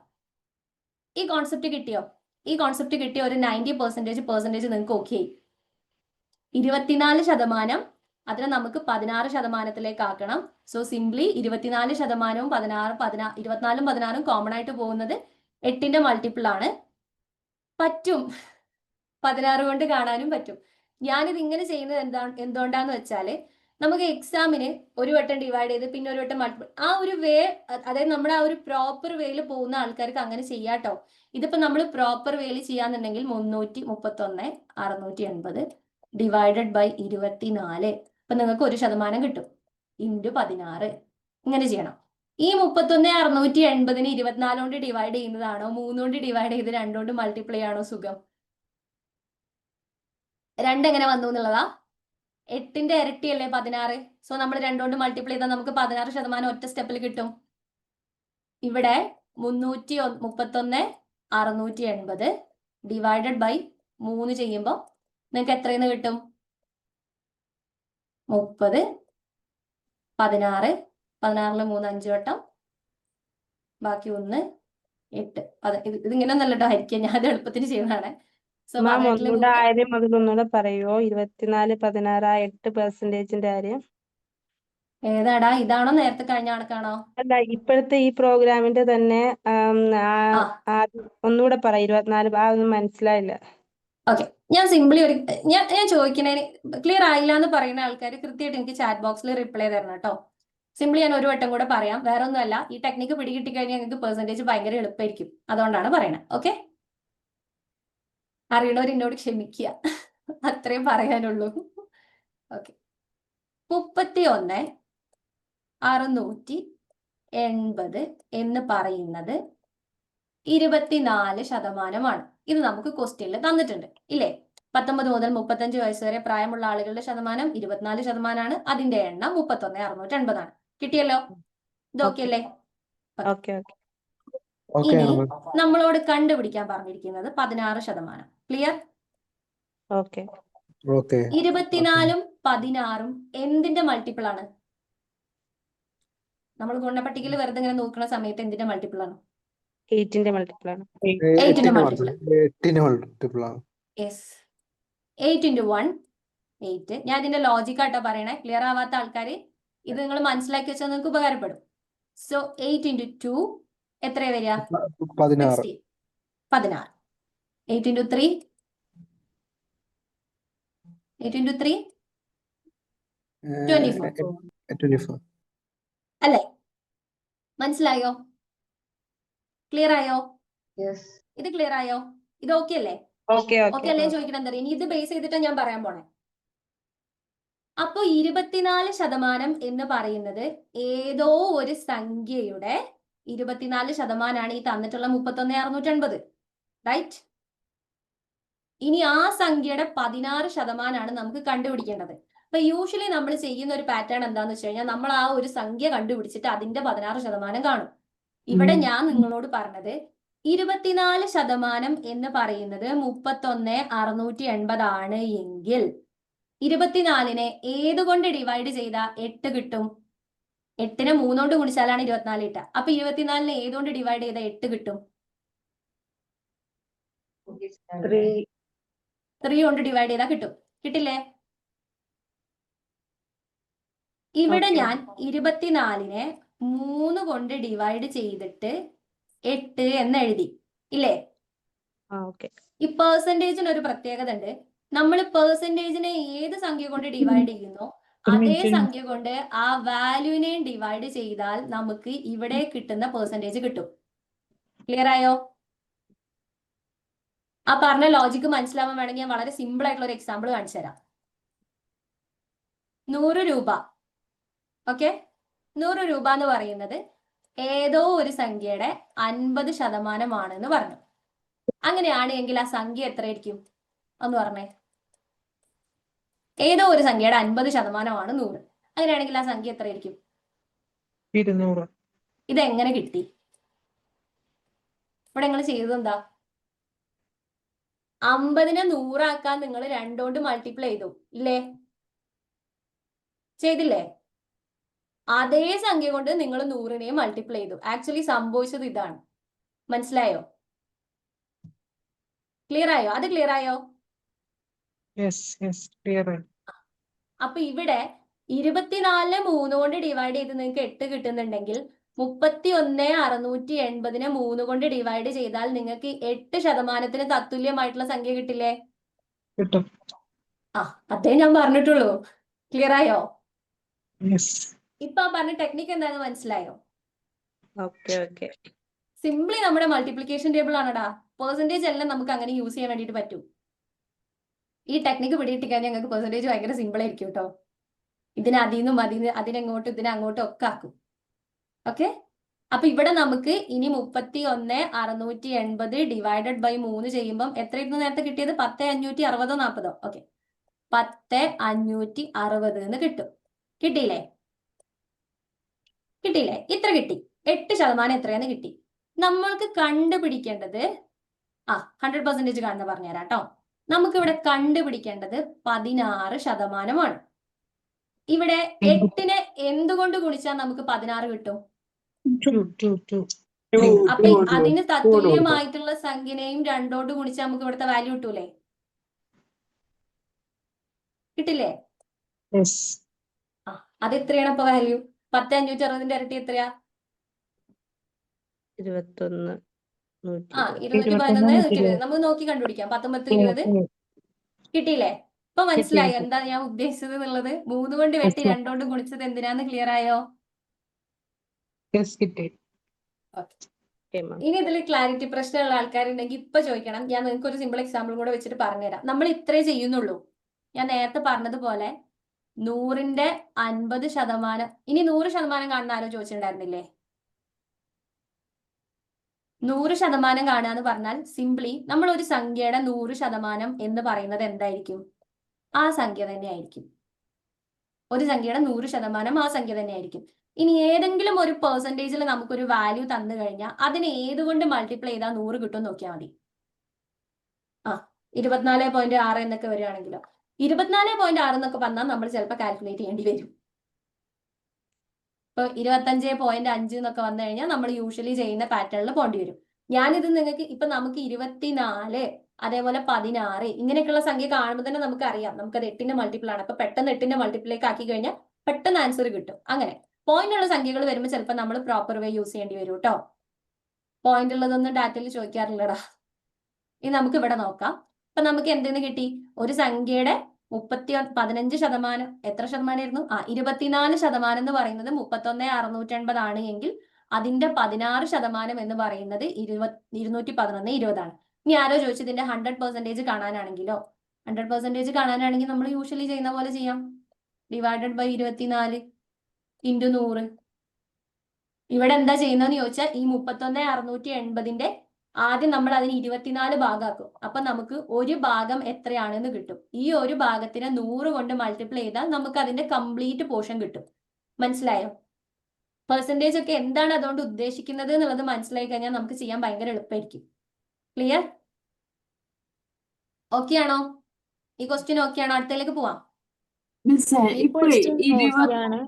ഈ കോൺസെപ്റ്റ് കിട്ടിയോ? ഈ കോൺസെപ്റ്റ് കിട്ടിയ ഒരു 90% നിങ്ങൾക്ക് ഓക്കെ. 24% അതിനെ നമുക്ക് 16%ലേക്ക് ആക്കണം. സോ സിംപ്ലി 24%വും 24ും 16ും കോമൺ ആയിട്ട് പോകുന്നത് 8ന്റെ മൾട്ടിപ്പിൾ ആണ്. പറ്റും, 16 കൊണ്ട് കാണാനും പറ്റും. ഞാനിത് ഇങ്ങനെ ചെയ്യുന്നത് എന്തുകൊണ്ടാന്ന് വെച്ചാല് നമുക്ക് എക്സാമിന് ഒരു വട്ടം ഡിവൈഡ് ചെയ്ത് പിന്നെ ഒരു വട്ടം മൾട്ടിപ്പിൾ, ആ ഒരു വേ, അതായത് നമ്മുടെ ആ ഒരു പ്രോപ്പർ വേയിൽ പോകുന്ന ആൾക്കാർക്ക് അങ്ങനെ ചെയ്യാട്ടോ. ഇതിപ്പോ നമ്മൾ പ്രോപ്പർ വേയിൽ ചെയ്യാന്നുണ്ടെങ്കിൽ 331,680 ഡിവൈഡഡ് ബൈ 24. അപ്പൊ നിങ്ങൾക്ക് 1% കിട്ടും. ഇൻറ്റു 16 ഇങ്ങനെ ചെയ്യണം. ഈ 31,680നെ 24 കൊണ്ട് ഡിവൈഡ് ചെയ്യുന്നതാണോ 3 കൊണ്ട് ഡിവൈഡ് ചെയ്ത് 2 കൊണ്ട് മൾട്ടിപ്ലൈ ആണോ സുഖം? 2 എങ്ങനെ വന്നു എന്നുള്ളതാ? 8ന്റെ ഇരട്ടിയല്ലേ 16. സോ നമ്മൾ 2 കൊണ്ട് മൾട്ടിപ്ലൈ ചെയ്താൽ നമുക്ക് 16% ഒറ്റ സ്റ്റെപ്പിൽ കിട്ടും. ഇവിടെ 331,680 ഡിവൈഡഡ് ബൈ 3 ചെയ്യുമ്പോൾ നിങ്ങൾക്ക് എത്രയെന്ന് കിട്ടും? 30, 16, 16ൽ 3 5 വട്ടം, ബാക്കി 1 8. അതെ, ഇതിങ്ങനെ ഒന്നല്ലോ ഹരിക്കുക, ഞാൻ അത് എളുപ്പത്തിന് ചെയ്യുന്നതാണ്. സോ മാം ഒന്നുകൂടെ ആദ്യം മുതൽ ഒന്നുകൂടെ പറയുമോ? 24, 16 8%ന്റെ കാര്യം ഏതാടാ? ഇതാണോ നേരത്തെ കഴിഞ്ഞ കണക്കാണോ? അല്ല, ഇപ്പോഴത്തെ ഈ പ്രോഗ്രാമിന്റെ തന്നെ ഒന്നുകൂടെ പറ. 24 ഒന്നും മനസ്സിലായില്ല. ഓക്കെ, ഞാൻ സിംപിളി ഞാൻ ചോദിക്കുന്നതിന് ക്ലിയർ ആയില്ല എന്ന് പറയുന്ന ആൾക്കാർ കൃത്യമായിട്ട് എനിക്ക് ചാറ്റ് ബോക്സിൽ റിപ്ലൈ തരണം കേട്ടോ. സിംപിളി ഞാൻ ഒരു വട്ടം കൂടെ പറയാം. വേറെ ഒന്നുമല്ല, ഈ ടെക്നിക്ക് പിടികിട്ടി കഴിഞ്ഞാൽ നിങ്ങൾക്ക് പെർസെന്റേജ് ഭയങ്കര എളുപ്പമായിരിക്കും. അതുകൊണ്ടാണ് പറയണത്. ഓക്കെ, അറിയണവർ എന്നോട് ക്ഷമിക്കുക, അത്രയും പറയാനുള്ളൂ. ഓക്കെ, 31,680 എന്ന് പറയുന്നത് 24%. ഇത് നമുക്ക് ക്വസ്റ്റ്യനിൽ തന്നിട്ടുണ്ട് ഇല്ലേ? 19 മുതൽ 35 വയസ്സ് വരെ പ്രായമുള്ള ആളുകളുടെ ശതമാനം 24%. അതിന്റെ എണ്ണം 31,680 ആണ്. കിട്ടിയല്ലോ? ഇത് ഓക്കെ അല്ലേ? ഇനി നമ്മളോട് കണ്ടുപിടിക്കാൻ പറഞ്ഞിരിക്കുന്നത് 16%. ക്ലിയർ? 24ഉം 16ഉം എന്തിന്റെ മൾട്ടിപ്പിൾ ആണ്? നമ്മൾ ഗുണപട്ടികയിൽ വെറുതെ ഇങ്ങനെ നോക്കുന്ന സമയത്ത് എന്തിന്റെ മൾട്ടിപ്പിൾ ആണ്? 8ന്റെ മൾട്ടിപ്പിൾ ആണ്. 8ന്റെ മൾട്ടിപ്പിൾ. 8ന്റെ മൾട്ടിപ്പിൾ ആണ്. യെസ്, 8 × 1 8. ഞാൻ ഇതിന്റെ ലോജിക് ആയിട്ടോ പറയണേ. ക്ലിയർ ആവാത്ത ആൾക്കാർ ഇത് നിങ്ങൾ മനസ്സിലാക്കി വെച്ചാൽ നിങ്ങൾക്ക് ഉപകാരപ്പെടും. സോ 8 × 2 എത്രയാ വരിക? 16. 16. 8 × 3 8 × 3 24 24. അല്ലേ? മനസ്സിലായോ? ക്ലിയർ ആയോ? ഇത് ക്ലിയർ ആയോ? ഇത് ഓക്കെ അല്ലേ? ഓക്കെ ഓക്കെ ഓക്കെ അല്ലേ ചോദിക്കണം എന്താ ഇനി ഇത് ബേസ് ചെയ്തിട്ടാണ് ഞാൻ പറയാൻ പോണേ. അപ്പൊ 24% എന്ന് പറയുന്നത് ഏതോ ഒരു സംഖ്യയുടെ 24%ആണ് ഈ തന്നിട്ടുള്ള 31,680, റൈറ്റ്? ഇനി ആ സംഖ്യയുടെ 16% നമുക്ക് കണ്ടുപിടിക്കേണ്ടത്. അപ്പൊ യൂഷ്വലി നമ്മൾ ചെയ്യുന്ന ഒരു പാറ്റേൺ എന്താന്ന് വെച്ച് കഴിഞ്ഞാൽ നമ്മൾ ആ ഒരു സംഖ്യ കണ്ടുപിടിച്ചിട്ട് അതിന്റെ 16% കാണും. ഇവിടെ ഞാൻ നിങ്ങളോട് പറഞ്ഞത് 24% എന്ന് പറയുന്നത് 31,680 ആണ് എങ്കിൽ 24നെ ഏതുകൊണ്ട് ഡിവൈഡ് ചെയ്താൽ 8 കിട്ടും? 8നെ 3 കൊണ്ട് ഗുണിച്ചാലാണ് 24 കിട്ടുക. അപ്പൊ 24നെ ഏതുകൊണ്ട് ഡിവൈഡ് ചെയ്താൽ 8 കിട്ടും? 3 കൊണ്ട് ഡിവൈഡ് ചെയ്താൽ കിട്ടും. കിട്ടില്ലേ? ഇവിടെ Okay. ഞാൻ 24നെ 3 കൊണ്ട് ഡിവൈഡ് ചെയ്തിട്ട് 8 എന്ന് എഴുതി ഇല്ലേ? ഓക്കെ. ഈ പെർസെന്റേജിന് ഒരു പ്രത്യേകത ഉണ്ട്. നമ്മൾ പെർസെന്റേജിനെ ഏത് സംഖ്യ കൊണ്ട് ഡിവൈഡ് ചെയ്യുന്നോ അതേ സംഖ്യ കൊണ്ട് ആ വാല്യൂവിനെയും ഡിവൈഡ് ചെയ്താൽ നമുക്ക് ഇവിടെ കിട്ടുന്ന പെർസെന്റേജ് കിട്ടും. ക്ലിയർ ആയോ? ആ പറഞ്ഞ ലോജിക്ക് മനസ്സിലാവാൻ വേണമെങ്കിൽ ഞാൻ വളരെ സിമ്പിൾ ആയിട്ടുള്ള ഒരു എക്സാമ്പിൾ കാണിച്ചു തരാം. 100 രൂപ. ഓക്കെ, 100 രൂപ എന്ന് പറയുന്നത് ഏതോ ഒരു സംഖ്യയുടെ 50% ആണെന്ന് പറഞ്ഞു. അങ്ങനെയാണെങ്കിൽ ആ സംഖ്യ എത്രയായിരിക്കും എന്ന് പറഞ്ഞേ? ഏതോ ഒരു സംഖ്യയുടെ 50% ആണ് 100. അങ്ങനെയാണെങ്കിൽ ആ സംഖ്യ എത്രയായിരിക്കും? 200. ഇതെങ്ങനെ കിട്ടി? ഇവിടെ നിങ്ങൾ ചെയ്തത് എന്താ? 50നെ 100 ആക്കാൻ നിങ്ങൾ 2 കൊണ്ട് മൾട്ടിപ്ലൈ ചെയ്തു ഇല്ലേ? ചെയ്തില്ലേ? അതേ സംഖ്യ കൊണ്ട് നിങ്ങൾ 100നെ മൾട്ടിപ്ലൈ ചെയ്തു. ആക്ച്വലി സംഭവിച്ചത് ഇതാണ്. മനസ്സിലായോ? ക്ലിയർ ആയോ? അത് ക്ലിയർ ആയോ? Clear. അപ്പൊ ഇവിടെ 24നെ 3 കൊണ്ട് ഡിവൈഡ് ചെയ്ത് നിങ്ങൾക്ക് 8 കിട്ടുന്നുണ്ടെങ്കിൽ 31,680നെ 3 കൊണ്ട് ഡിവൈഡ് ചെയ്താൽ നിങ്ങൾക്ക് 8% തത്തുല്യമായിട്ടുള്ള സംഖ്യ കിട്ടില്ലേ? കിട്ടും. ആ, അതേ ഞാൻ പറഞ്ഞിട്ടുള്ളൂ. ക്ലിയർ ആയോ? Yes. ഇപ്പൊ ആ പറഞ്ഞ ടെക്നിക്ക് എന്താണെന്ന് മനസ്സിലായോ? Okay okay. സിംപ്ലി നമ്മുടെ മൾട്ടിപ്ലിക്കേഷൻ ടേബിൾ ആണടാ. പെർസെന്റേജ് എല്ലാം നമുക്ക് അങ്ങനെ യൂസ് ചെയ്യാൻ വേണ്ടിയിട്ട് പറ്റും. ഈ ടെക്നിക്ക് പിടിയിട്ട് കഴിഞ്ഞാൽ ഞങ്ങൾക്ക് പെർസെന്റേജ് ഭയങ്കര സിമ്പിൾ ആയിരിക്കും കേട്ടോ. ഇതിനതിന്നും അതിനങ്ങോട്ടും ഇതിനങ്ങോട്ടും ഒക്കെ ആക്കും. ഓക്കെ, അപ്പൊ ഇവിടെ നമുക്ക് ഇനി 31,680 ഡിവൈഡഡ് ബൈ 3 ചെയ്യുമ്പോൾ എത്രയായിരുന്നു നേരത്തെ കിട്ടിയത്? 10,560 40. ഓക്കെ, 10,560 എന്ന് കിട്ടും. കിട്ടിയില്ലേ? കിട്ടിയില്ലേ? ഇത്ര കിട്ടി. 8% എത്രയാന്ന് കിട്ടി. നമ്മൾക്ക് കണ്ടുപിടിക്കേണ്ടത് 100% കാണുന്ന പറഞ്ഞുതരാം കേട്ടോ. നമുക്ക് ഇവിടെ കണ്ടുപിടിക്കേണ്ടത് 16%. ഇവിടെ 8നെ എന്തുകൊണ്ട് ഗുണിച്ചാൽ നമുക്ക് 16 കിട്ടും? അപ്പൊ അതിന് തത്തുല്യമായിട്ടുള്ള സംഖ്യനെയും 2 കൊണ്ട് ഗുണിച്ചാൽ നമുക്ക് ഇവിടുത്തെ വാല്യൂ കിട്ടൂലേ? കിട്ടില്ലേ? അത് എത്രയാണ് അപ്പൊ വാല്യൂ? 10,560ന്റെ ഇരട്ടി എത്രയാ? 21. 211 120. നമുക്ക് നോക്കി കണ്ടുപിടിക്കാം. 19 20 കിട്ടിയില്ലേ? ഇപ്പൊ മനസ്സിലായി എന്താ ഞാൻ ഉദ്ദേശിച്ചത് എന്നുള്ളത്? 3 കൊണ്ട് വെട്ടി 2 കൊണ്ട് ഗുണിച്ചത് എന്തിനാന്ന് ക്ലിയർ ആയോ? ഇനി ഇതിൽ ക്ലാരിറ്റി പ്രശ്നമുള്ള ആൾക്കാരുണ്ടെങ്കിൽ ഇപ്പൊ ചോദിക്കണം. ഞാൻ നിങ്ങൾക്ക് ഒരു സിമ്പിൾ എക്സാമ്പിൾ കൂടെ വെച്ചിട്ട് പറഞ്ഞുതരാം. നമ്മൾ ഇത്രേ ചെയ്യുന്നുള്ളൂ. ഞാൻ നേരത്തെ പറഞ്ഞതുപോലെ 100ന്റെ 50%. ഇനി 100% കാണുന്ന ആരോ ചോദിച്ചിട്ടുണ്ടായിരുന്നില്ലേ? 100% കാണുക എന്ന് പറഞ്ഞാൽ സിംപ്ലി നമ്മൾ ഒരു സംഖ്യയുടെ 100% എന്ന് പറയുന്നത് എന്തായിരിക്കും? ആ സംഖ്യ തന്നെയായിരിക്കും. ഒരു സംഖ്യയുടെ 100% ആ സംഖ്യ തന്നെയായിരിക്കും. ഇനി ഏതെങ്കിലും ഒരു പെർസെന്റേജിൽ നമുക്കൊരു വാല്യൂ തന്നു കഴിഞ്ഞാൽ അതിനെ ഏതുകൊണ്ട് മൾട്ടിപ്ലൈ ചെയ്താൽ 100 കിട്ടും നോക്കിയാൽ മതി. 24.6 എന്നൊക്കെ വരികയാണെങ്കിലോ 24.6 എന്നൊക്കെ പറഞ്ഞാൽ നമ്മൾ ചിലപ്പോൾ കാൽക്കുലേറ്റ് ചെയ്യേണ്ടി വരും. ഇപ്പൊ 25.5 എന്നൊക്കെ വന്നു കഴിഞ്ഞാൽ നമ്മൾ യൂഷ്വലി ചെയ്യുന്ന പാറ്റേണിൽ പോകേണ്ടി വരും. ഞാനിത് നിങ്ങൾക്ക് ഇപ്പൊ നമുക്ക് 24 അതേപോലെ 16 ഇങ്ങനെയൊക്കെയുള്ള സംഖ്യ കാണുമ്പോൾ തന്നെ നമുക്ക് അറിയാം നമുക്കത് 8ന്റെ മൾട്ടിപ്പിൾ ആണ്. അപ്പൊ പെട്ടെന്ന് 8ന്റെ മൾട്ടിപ്പിളിലേക്ക് ആക്കി കഴിഞ്ഞാൽ പെട്ടെന്ന് ആൻസർ കിട്ടും. അങ്ങനെ പോയിന്റ് ഉള്ള സംഖ്യകൾ വരുമ്പോൾ ചിലപ്പോൾ നമ്മൾ പ്രോപ്പർ വേ യൂസ് ചെയ്യേണ്ടി വരും കേട്ടോ. പോയിന്റ് ഉള്ളതൊന്നും ഡാറ്റയിൽ ചോദിക്കാറില്ലടാ. ഇനി നമുക്ക് ഇവിടെ നോക്കാം. അപ്പൊ നമുക്ക് എന്തെന്ന് കിട്ടി? ഒരു സംഖ്യയുടെ 15%, എത്ര ശതമാനമായിരുന്നു? 24% എന്ന് പറയുന്നത് 31,680 ആണ് എങ്കിൽ അതിന്റെ 16% എന്ന് പറയുന്നത് 211 ഇനി ആരോ ചോദിച്ചു ഇതിന്റെ 100% കാണാനാണെങ്കിലോ? 100% കാണാനാണെങ്കിൽ നമ്മൾ യൂഷ്വലി ചെയ്യുന്ന പോലെ ചെയ്യാം. Divided by 24 into 100. ഇവിടെ എന്താ ചെയ്യുന്നതെന്ന് ചോദിച്ചാൽ ഈ 31,680 ആദ്യം നമ്മൾ അതിന് 24 ഭാഗമാക്കും. അപ്പൊ നമുക്ക് ഒരു ഭാഗം എത്രയാണെന്ന് കിട്ടും. ഈ ഒരു ഭാഗത്തിനെ 100 കൊണ്ട് മൾട്ടിപ്ലൈ ചെയ്താൽ നമുക്ക് അതിന്റെ കംപ്ലീറ്റ് പോർഷൻ കിട്ടും. മനസ്സിലായോ? പെർസെൻറ്റേജ് ഒക്കെ എന്താണ് അതുകൊണ്ട് ഉദ്ദേശിക്കുന്നത് എന്നുള്ളത് മനസ്സിലായി കഴിഞ്ഞാൽ നമുക്ക് ചെയ്യാൻ ഭയങ്കര എളുപ്പമായിരിക്കും. ക്ലിയർ? ഓക്കെ ആണോ? ഈ ക്വസ്റ്റ്യൻ ഓക്കെ ആണോ? അടുത്തതിലേക്ക് പോവാം. മിസ്സേ ഈ ഇപ്പഴേ ക്വസ്റ്റ്യൻ ഓക്കെയാണ്.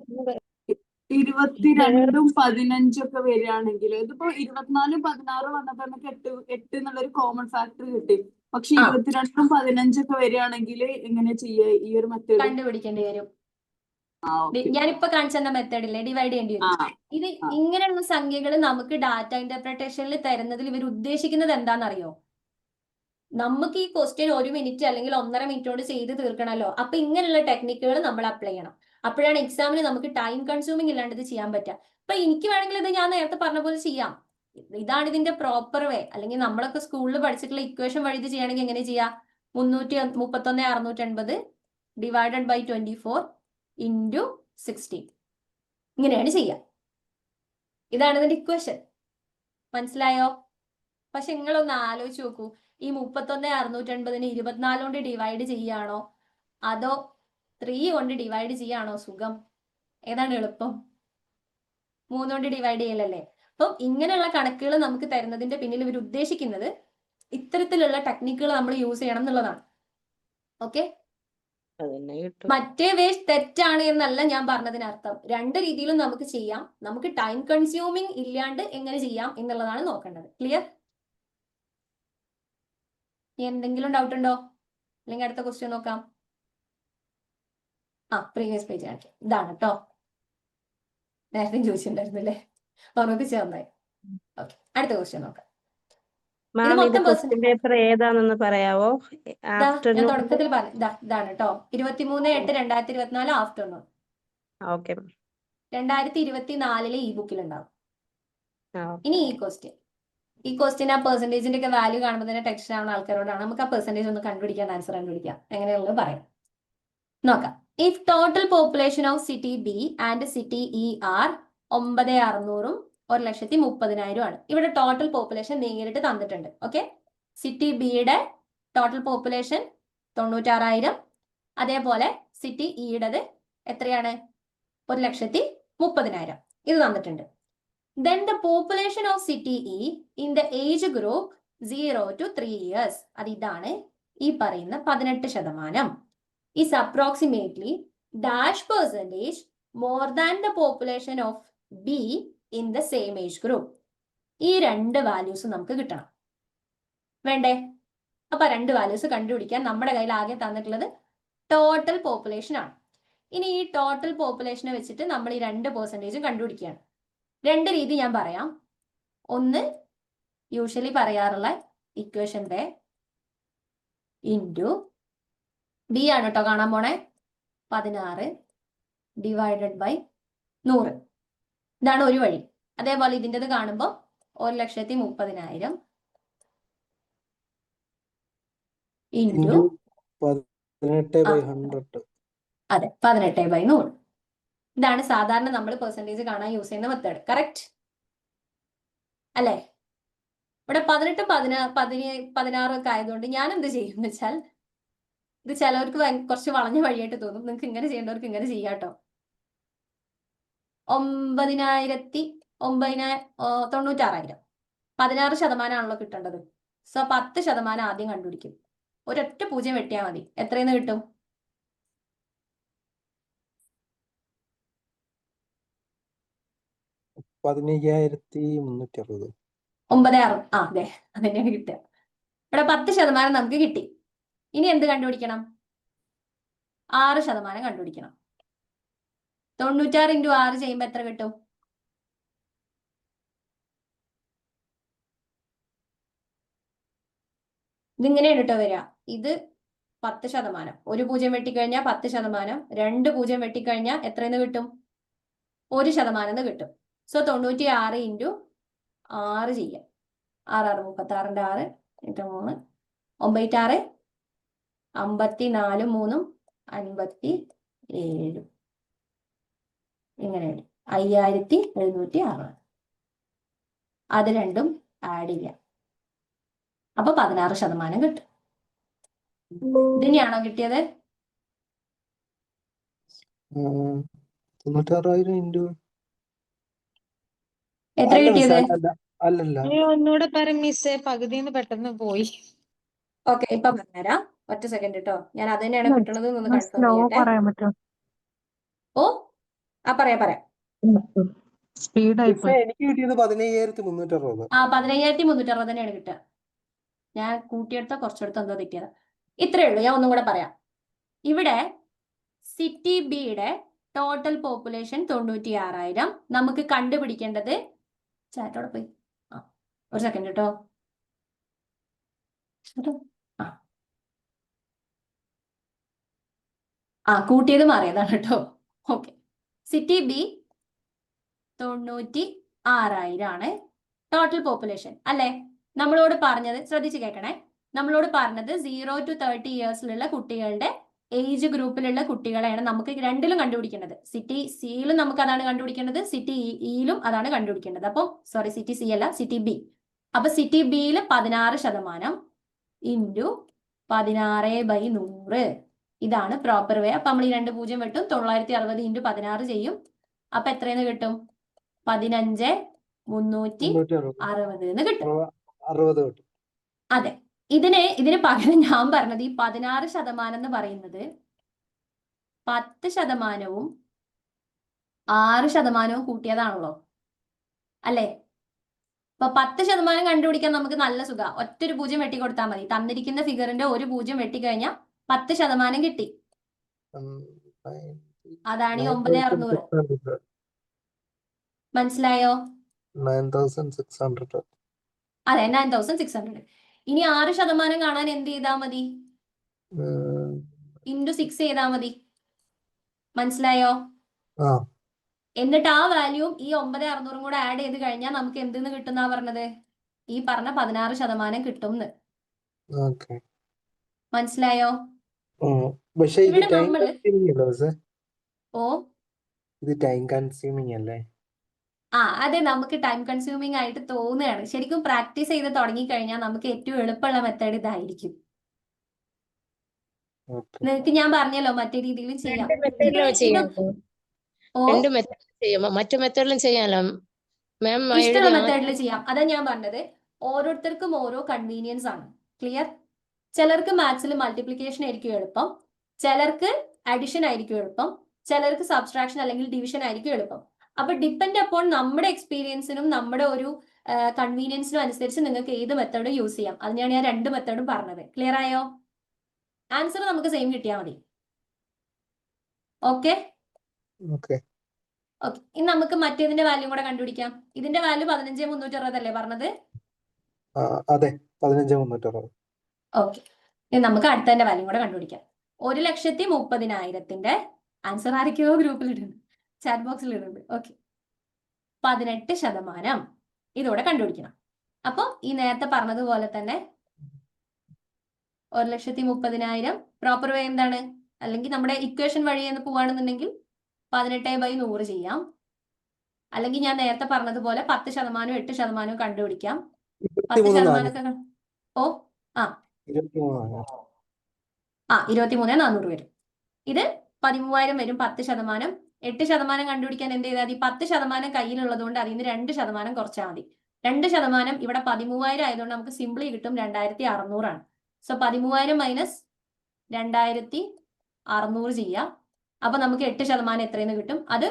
22 15 ഒക്കെ വരികയാണെങ്കിൽ ഇതിപ്പോ 24 16 വന്നപ്പോ നമുക്ക് 8 എന്നുള്ളൊരു കോമൺ ഫാക്ടർ കിട്ടി. പക്ഷെ 22 15 ഒക്കെ വരികയാണെങ്കിൽ എങ്ങനെ ചെയ്യാ ഈ ഒരു മെത്തേഡ്? കണ്ടുപിടിക്കേണ്ടി വരും. ഓക്കെ. ഞാനിപ്പോ കാണിച്ച മെത്തേഡില്ലേ, ഡിവൈഡ് ചെയ്യേണ്ടി വരും. ഇത് ഇങ്ങനെയുള്ള സംഖ്യകൾ നമുക്ക് ഡാറ്റ ഇന്റർപ്രിട്ടേഷനിൽ തരുന്നതിൽ ഇവർ ഉദ്ദേശിക്കുന്നത് എന്താണെന്നറിയോ? നമുക്ക് ഈ ക്വസ്റ്റ്യൻ 1 മിനിറ്റ് അല്ലെങ്കിൽ 1.5 മിനിറ്റ് കൊണ്ട് ചെയ്ത് തീർക്കണമല്ലോ. അപ്പൊ ഇങ്ങനെയുള്ള ടെക്നിക്കുകൾ നമ്മൾ അപ്ലൈ ചെയ്യണം. അപ്പോഴാണ് എക്സാമിന് നമുക്ക് ടൈം കൺസ്യൂമിംഗ് ഇല്ലാണ്ട് ഇത് ചെയ്യാൻ പറ്റുക. അപ്പൊ എനിക്ക് വേണമെങ്കിൽ ഇത് ഞാൻ നേരത്തെ പറഞ്ഞ പോലെ ചെയ്യാം. ഇതാണ് ഇതിന്റെ പ്രോപ്പർ വേ. അല്ലെങ്കിൽ നമ്മളൊക്കെ സ്കൂളിൽ പഠിച്ചിട്ടുള്ള ഇക്വേഷൻ വഴി ഇത് ചെയ്യണമെങ്കിൽ എങ്ങനെ ചെയ്യാം? 331,680 ഡിവൈഡഡ് ബൈ 24 ഇൻറ്റു 16 ഇങ്ങനെയാണ് ചെയ്യുക. ഇതാണ് ഇതിന്റെ ഇക്വേഷൻ. മനസ്സിലായോ? പക്ഷെ നിങ്ങളൊന്ന് ആലോചിച്ച് നോക്കൂ, ഈ 31,680 24 കൊണ്ട് ഡിവൈഡ് ചെയ്യാണോ അതോ 3 കൊണ്ട് ഡിവൈഡ് ചെയ്യാണോ സുഖം? ഏതാണ് എളുപ്പം? 3 കൊണ്ട് ഡിവൈഡ് ചെയ്യലല്ലേ. അപ്പം ഇങ്ങനെയുള്ള കണക്കുകൾ നമുക്ക് തരുന്നതിന്റെ പിന്നിൽ ഇവർ ഉദ്ദേശിക്കുന്നത് ഇത്തരത്തിലുള്ള ടെക്നിക്കുകൾ നമ്മൾ യൂസ് ചെയ്യണം എന്നുള്ളതാണ്. ഓക്കെ? മറ്റേ വേ തെറ്റാണ് എന്നല്ല ഞാൻ പറഞ്ഞതിനർത്ഥം. രണ്ട് രീതിയിലും നമുക്ക് ചെയ്യാം. നമുക്ക് ടൈം കൺസ്യൂമിംഗ് ഇല്ലാണ്ട് എങ്ങനെ ചെയ്യാം എന്നുള്ളതാണ് നോക്കേണ്ടത്. ക്ലിയർ? എന്തെങ്കിലും ഡൗട്ട് ഉണ്ടോ? അല്ലെങ്കിൽ അടുത്ത ക്വസ്റ്റ്യൻ നോക്കാം. പ്രീവിയസ് പേജ് കാണിക്കാം. ഇതാണ് കേട്ടോ. നേരത്തെ ചോദിച്ചിട്ടുണ്ടായിരുന്നല്ലേ? ഓർമ്മിപ്പിച്ച് നന്നായി. ഓക്കെ, അടുത്ത ക്വസ്റ്റ്യൻ നോക്കാം. മാം ഇത് മൊത്തം ക്വസ്റ്റ്യൻ പേപ്പർ ഏതാണെന്ന് പറയാവോ? ഞാൻ ആഫ്റ്റർനൂൺ. തുടക്കത്തിൽ പറഞ്ഞു. ഇതാണ് കേട്ടോ, 23/8/2024 ആഫ്റ്റർനൂൺ. ഓക്കെ. 2024 ഈ ബുക്കിൽ ഉണ്ടാവും. ഇനി ഈ ക്വസ്റ്റ്യൻ ആ പെർസെന്റേജിന്റെ ഒക്കെ വാല്യൂ കാണുമ്പോൾ തന്നെ ടെൻഷൻ ആവുന്ന ആൾക്കാരോടാണ്. നമുക്ക് ആ പെർസെന്റേജ് ഒന്ന് കണ്ടുപിടിക്കാൻ, ആൻസർ കണ്ടുപിടിക്കാം. എങ്ങനെയുള്ളത് പറയാം. നോക്കാം. If total population of city B and city E are 9,600 1,30,000 ആണ്. ഇവിടെ ടോട്ടൽ പോപ്പുലേഷൻ നേരിട്ട് തന്നിട്ടുണ്ട്. ഓക്കെ, സിറ്റി ബിയുടെ ടോട്ടൽ പോപ്പുലേഷൻ 96,000. അതേപോലെ സിറ്റി ഇയുടേത് എത്രയാണ്? 1,30,000. ഇത് തന്നിട്ടുണ്ട്. Then the population of city E in the age group 0 to 3 years, അത് ഇതാണ് ഈ പറയുന്ന 18%, is approximately dash percentage more than the population of B in the same age group. ഈ രണ്ട് വാല്യൂസ് നമുക്ക് കിട്ടണം. വേണ്ടേ? അപ്പൊ രണ്ട് വാല്യൂസ് കണ്ടുപിടിക്കാൻ നമ്മുടെ കയ്യിൽ ആകെ തന്നിട്ടുള്ളത് ടോട്ടൽ പോപ്പുലേഷൻ ആണ്. ഇനി ഈ ടോട്ടൽ പോപ്പുലേഷനെ വെച്ചിട്ട് നമ്മൾ ഈ 2% കണ്ടുപിടിക്കുകയാണ്. രണ്ട് രീതി ഞാൻ പറയാം. ഒന്ന് യൂഷ്വലി പറയാറുള്ള ഇക്വേഷൻ വേ ഇൻറ്റു ബി ആണ് കേട്ടോ കാണാൻ പോണേ. 16 ഡിവൈഡഡ് ബൈ 100. ഇതാണ് ഒരു വഴി. അതേപോലെ ഇതിൻ്റെത് കാണുമ്പോൾ 1,30,000 ഇൻറ്റു 18/100. അതെ, 18/100. ഇതാണ് സാധാരണ നമ്മൾ പെർസെൻറ്റേജ് കാണാൻ യൂസ് ചെയ്യുന്ന മെത്തേഡ്. കറക്റ്റ് അല്ലേ? ഇവിടെ 18 16 ഒക്കെ ആയതുകൊണ്ട് ഞാൻ എന്ത് ചെയ്യും എന്ന് വെച്ചാൽ, ഇത് ചിലവർക്ക് കുറച്ച് വളഞ്ഞ വഴിയായിട്ട് തോന്നും. നിങ്ങൾക്ക് ഇങ്ങനെ ചെയ്യേണ്ടവർക്ക് ഇങ്ങനെ ചെയ്യാട്ടോ. 96,000 16% കിട്ടേണ്ടത്. സോ 10% ആദ്യം കണ്ടുപിടിക്കും. ഒരൊറ്റ 0 വെട്ടിയാൽ മതി. എത്രയെന്ന് കിട്ടും? 15,360. 9,600. അതെ, അതന്നെയാണ് കിട്ടുക. ഇവിടെ 10% നമുക്ക് കിട്ടി. ഇനി എന്ത് കണ്ടുപിടിക്കണം? 6% കണ്ടുപിടിക്കണം. 96 ഇൻറ്റു 6 ചെയ്യുമ്പോൾ എത്ര കിട്ടും? ഇതിങ്ങനെയാണ് കേട്ടോ വരിക. ഇത് 10%. ഒരു 0 വെട്ടിക്കഴിഞ്ഞാൽ 10%. 2 0 വെട്ടിക്കഴിഞ്ഞാൽ എത്രയെന്ന് കിട്ടും? 1% എന്ന് കിട്ടും. സോ 96 ഇൻറ്റു 6 ചെയ്യാം. 6 6 36ന്റെ 6 ഇൻറ്റു 3 9 6 54 3 57 ഇങ്ങനെ 5760. അത് രണ്ടും ആഡ് ചെയ്യാം. അപ്പൊ 16% കിട്ടും. ഇതിനെയാണോ കിട്ടിയത്? 96,000 ഇൻറ്റു എത്ര അല്ല മിസ് കിട്ടിയത്? അല്ലല്ല ഒന്നുകൂടെ പറ മിസ്സേ, പകുതിന്ന് പെട്ടെന്ന് പോയി. ഓക്കെ, ഇപ്പൊ പറഞ്ഞുതരാം. ഒറ്റ സെക്കൻഡ് കേട്ടോ. ഞാൻ അത് തന്നെയാണ് കിട്ടണത് എന്ന് കൺഫേം സ്ലോ ചെയ്യട്ടെ. പറയാൻ പറ്റുമോ? ഓ പറയാം. സ്പീഡായി മിസ്സേ പോയി. എനിക്ക് കിട്ടിയത് 15,360. 15,360 തന്നെയാണ് കിട്ടുക. ഞാൻ കൂട്ടിയെടുത്ത കുറച്ചെടുത്ത് എന്തോ തെറ്റിയത്. ഇത്രയേ ഉള്ളൂ. ഞാൻ ഒന്നും കൂടെ പറയാം. ഇവിടെ സിറ്റി ബിയുടെ ടോട്ടൽ പോപ്പുലേഷൻ 96,000. നമുക്ക് കണ്ടുപിടിക്കേണ്ടത് ചാറ്റോടെ പോയി. ഒരു സെക്കൻഡ് കേട്ടോ. കൂട്ടിയത് മാറിയതാണ് കേട്ടോ. ഓക്കെ, സിറ്റി ബി 96,000 ആണ് ടോട്ടൽ പോപ്പുലേഷൻ അല്ലെ? നമ്മളോട് പറഞ്ഞത് ശ്രദ്ധിച്ച് കേൾക്കണേ. നമ്മളോട് പറഞ്ഞത് 0 to 30 ഇയേഴ്സിലുള്ള കുട്ടികളുടെ ഏജ് ഗ്രൂപ്പിലുള്ള കുട്ടികളെയാണ് നമുക്ക് രണ്ടിലും കണ്ടുപിടിക്കേണ്ടത്. സിറ്റി സിയിലും നമുക്ക് അതാണ് കണ്ടുപിടിക്കേണ്ടത്, സിറ്റി ഇയിലും അതാണ് കണ്ടുപിടിക്കേണ്ടത്. അപ്പം സോറി, സിറ്റി സി അല്ല, സിറ്റി ബി. അപ്പൊ സിറ്റി ബിയിൽ 16% ഇൻറ്റു 16/100. ഇതാണ് പ്രോപ്പർ വേ. അപ്പൊ നമ്മൾ ഈ 2 0 വെട്ടും. 960 ഇൻറ്റു 16 ചെയ്യും. അപ്പൊ എത്രയെന്ന് കിട്ടും? 15,360 എന്ന് കിട്ടും. 60 കിട്ടും. അതെ, ഇതിന് പകരം ഞാൻ പറഞ്ഞത് ഈ 16% എന്ന് പറയുന്നത് 10%വും 6%വും കൂട്ടിയതാണല്ലോ അല്ലേ? അപ്പൊ 10% കണ്ടുപിടിക്കാൻ നമുക്ക് നല്ല സുഖ. ഒറ്റൊരു 0 വെട്ടിക്കൊടുത്താൽ മതി. തന്നിരിക്കുന്ന ഫിഗറിന്റെ ഒരു 0 വെട്ടിക്കഴിഞ്ഞാൽ 10% കിട്ടി. അതാണ് ഈ 9,600. മനസ്സിലായോ? 9,600. അതെ, 9,600. ഇനി 6% കാണാൻ എന്ത് ചെയ്താൽ മതി? ഇൻറ്റു 6 ചെയ്താൽ മതി. മനസ്സിലായോ? എന്നിട്ട് ആ വാല്യൂവും ഈ 9,600 കൂടെ ആഡ് ചെയ്ത് കഴിഞ്ഞാൽ നമുക്ക് എന്തെന്ന് കിട്ടുന്നാ പറഞ്ഞത്? ഈ പറഞ്ഞ 16% കിട്ടും. മനസ്സിലായോ? പക്ഷേ ഇത് ഇവിടെ ടൈം നമ്മള് കൺസ്യൂമിംഗ് അല്ലേ മിസ്സേ? ഇത് ടൈം കൺസ്യൂമിംഗ് അല്ലേ? അതെ, നമുക്ക് ടൈം കൺസ്യൂമിംഗ് ആയിട്ട് തോന്നുകയാണ്. ശരിക്കും പ്രാക്ടീസ് ചെയ്ത് തുടങ്ങിക്കഴിഞ്ഞാൽ നമുക്ക് ഏറ്റവും എളുപ്പമുള്ള മെത്തേഡ് ഇതായിരിക്കും. നിങ്ങൾക്ക് ഞാൻ പറഞ്ഞല്ലോ മറ്റേ രീതിയിലും ചെയ്യാം. രണ്ട് മെത്തേഡിലും ചെയ്യാമോ? ഓ, രണ്ട് മെത്തേഡിലും ചെയ്യാമോ? മറ്റു മെത്തേഡിലും ചെയ്യാലോ മാം? ഇഷ്ടമുള്ള മെത്തേഡിൽ ചെയ്യാം. അതാ ഞാൻ പറഞ്ഞത്. ഓരോരുത്തർക്കും ഓരോ കൺവീനിയൻസ് ആണ്. ക്ലിയർ? ചിലർക്ക് മാത്സിൽ മൾട്ടിപ്ലിക്കേഷൻ ആയിരിക്കും എളുപ്പം, ചിലർക്ക് അഡിഷൻ ആയിരിക്കും എളുപ്പം, ചിലർക്ക് സബ്സ്ട്രാക്ഷൻ അല്ലെങ്കിൽ ഡിവിഷൻ ആയിരിക്കും എളുപ്പം. അപ്പൊ ഡിപ്പെൻഡ് അപ്പോൺ നമ്മുടെ എക്സ്പീരിയൻസിനും നമ്മുടെ ഒരു കൺവീനിയൻസിനും അനുസരിച്ച് നിങ്ങൾക്ക് ഏത് മെത്തേഡ് യൂസ് ചെയ്യാം. അതിനാണ് ഞാൻ 2 മെത്തേഡും പറഞ്ഞത്. ക്ലിയർ ആയോ? ആൻസർ നമുക്ക് സെയിം കിട്ടിയാൽ മതി. ഓക്കെ, ഇനി നമുക്ക് മറ്റേതിന്റെ വാല്യൂ കൂടെ കണ്ടുപിടിക്കാം. ഇതിന്റെ വാല്യൂ 15,360 അല്ലേ പറഞ്ഞത്? അതെ, 15,360. ഓക്കെ, ഇനി നമുക്ക് അടുത്തതിന്റെ വാല്യൂ കൂടെ കണ്ടുപിടിക്കാം. 1,30,30,000 ആൻസർ ആരൊക്കെയോ ഗ്രൂപ്പിൽ ഇടുന്നുണ്ട്, ചാറ്റ് ബോക്സിൽ ഇടുന്നുണ്ട്. ഓക്കെ, 18% ഇതോടെ കണ്ടുപിടിക്കണം. അപ്പൊ ഈ നേരത്തെ പറഞ്ഞതുപോലെ തന്നെ 1,30,30,000 പ്രോപ്പർ വേ എന്താണ്? അല്ലെങ്കിൽ നമ്മുടെ ഇക്വേഷൻ വഴി എന്ന് പോവാണെന്നുണ്ടെങ്കിൽ 18/100 ചെയ്യാം. അല്ലെങ്കിൽ ഞാൻ നേരത്തെ പറഞ്ഞതുപോലെ 10%, 8% കണ്ടുപിടിക്കാം. 10% ഓ 23,400 വരും. ഇത് 13,000 വരും. 10%, 8% കണ്ടുപിടിക്കാൻ എന്ത് ചെയ്താൽ മതി? 10% കയ്യിലുള്ളത് കൊണ്ട് അതിൽ നിന്ന് 2% കുറച്ചാൽ മതി. 2% ഇവിടെ 13,000 ആയതുകൊണ്ട് നമുക്ക് സിംപ്ലി കിട്ടും 2,600 ആണ്. സോ 13,000 മൈനസ് 2,600 ചെയ്യാം. അപ്പൊ നമുക്ക് 8% എത്രയെന്ന് കിട്ടും? അത്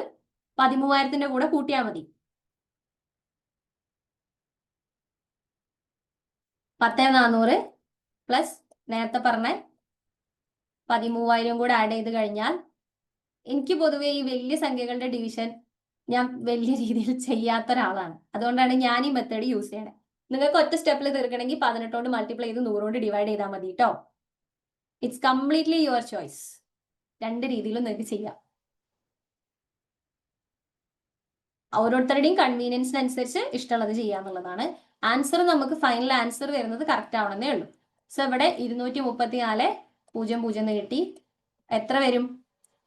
13,000ന്റെ കൂടെ കൂട്ടിയാൽ മതി. 10,400 പ്ലസ് നേരത്തെ പറഞ്ഞ 13,000 കൂടെ ആഡ് ചെയ്ത് കഴിഞ്ഞാൽ, എനിക്ക് പൊതുവെ ഈ വലിയ സംഖ്യകളുടെ ഡിവിഷൻ ഞാൻ വലിയ രീതിയിൽ ചെയ്യാത്ത ഒരാളാണ്. അതുകൊണ്ടാണ് ഞാൻ ഈ മെത്തേഡ് യൂസ് ചെയ്യണത്. നിങ്ങൾക്ക് ഒറ്റ സ്റ്റെപ്പിൽ തീർക്കണമെങ്കിൽ 18 കൊണ്ട് മൾട്ടിപ്ലൈ ചെയ്ത് 100 കൊണ്ട് ഡിവൈഡ് ചെയ്താൽ മതി കേട്ടോ. It's completely your choice. രണ്ട് രീതിയിലും നിങ്ങൾക്ക് ചെയ്യാം. ഓരോരുത്തരുടെയും കൺവീനിയൻസിനനുസരിച്ച് ഇഷ്ടമുള്ളത് ചെയ്യാന്നുള്ളതാണ്. ആൻസർ നമുക്ക് ഫൈനൽ ആൻസർ വരുന്നത് കറക്റ്റ് ആവണമെന്നേ ഉള്ളൂ. സോ ഇവിടെ 234.00 കിട്ടി. എത്ര വരും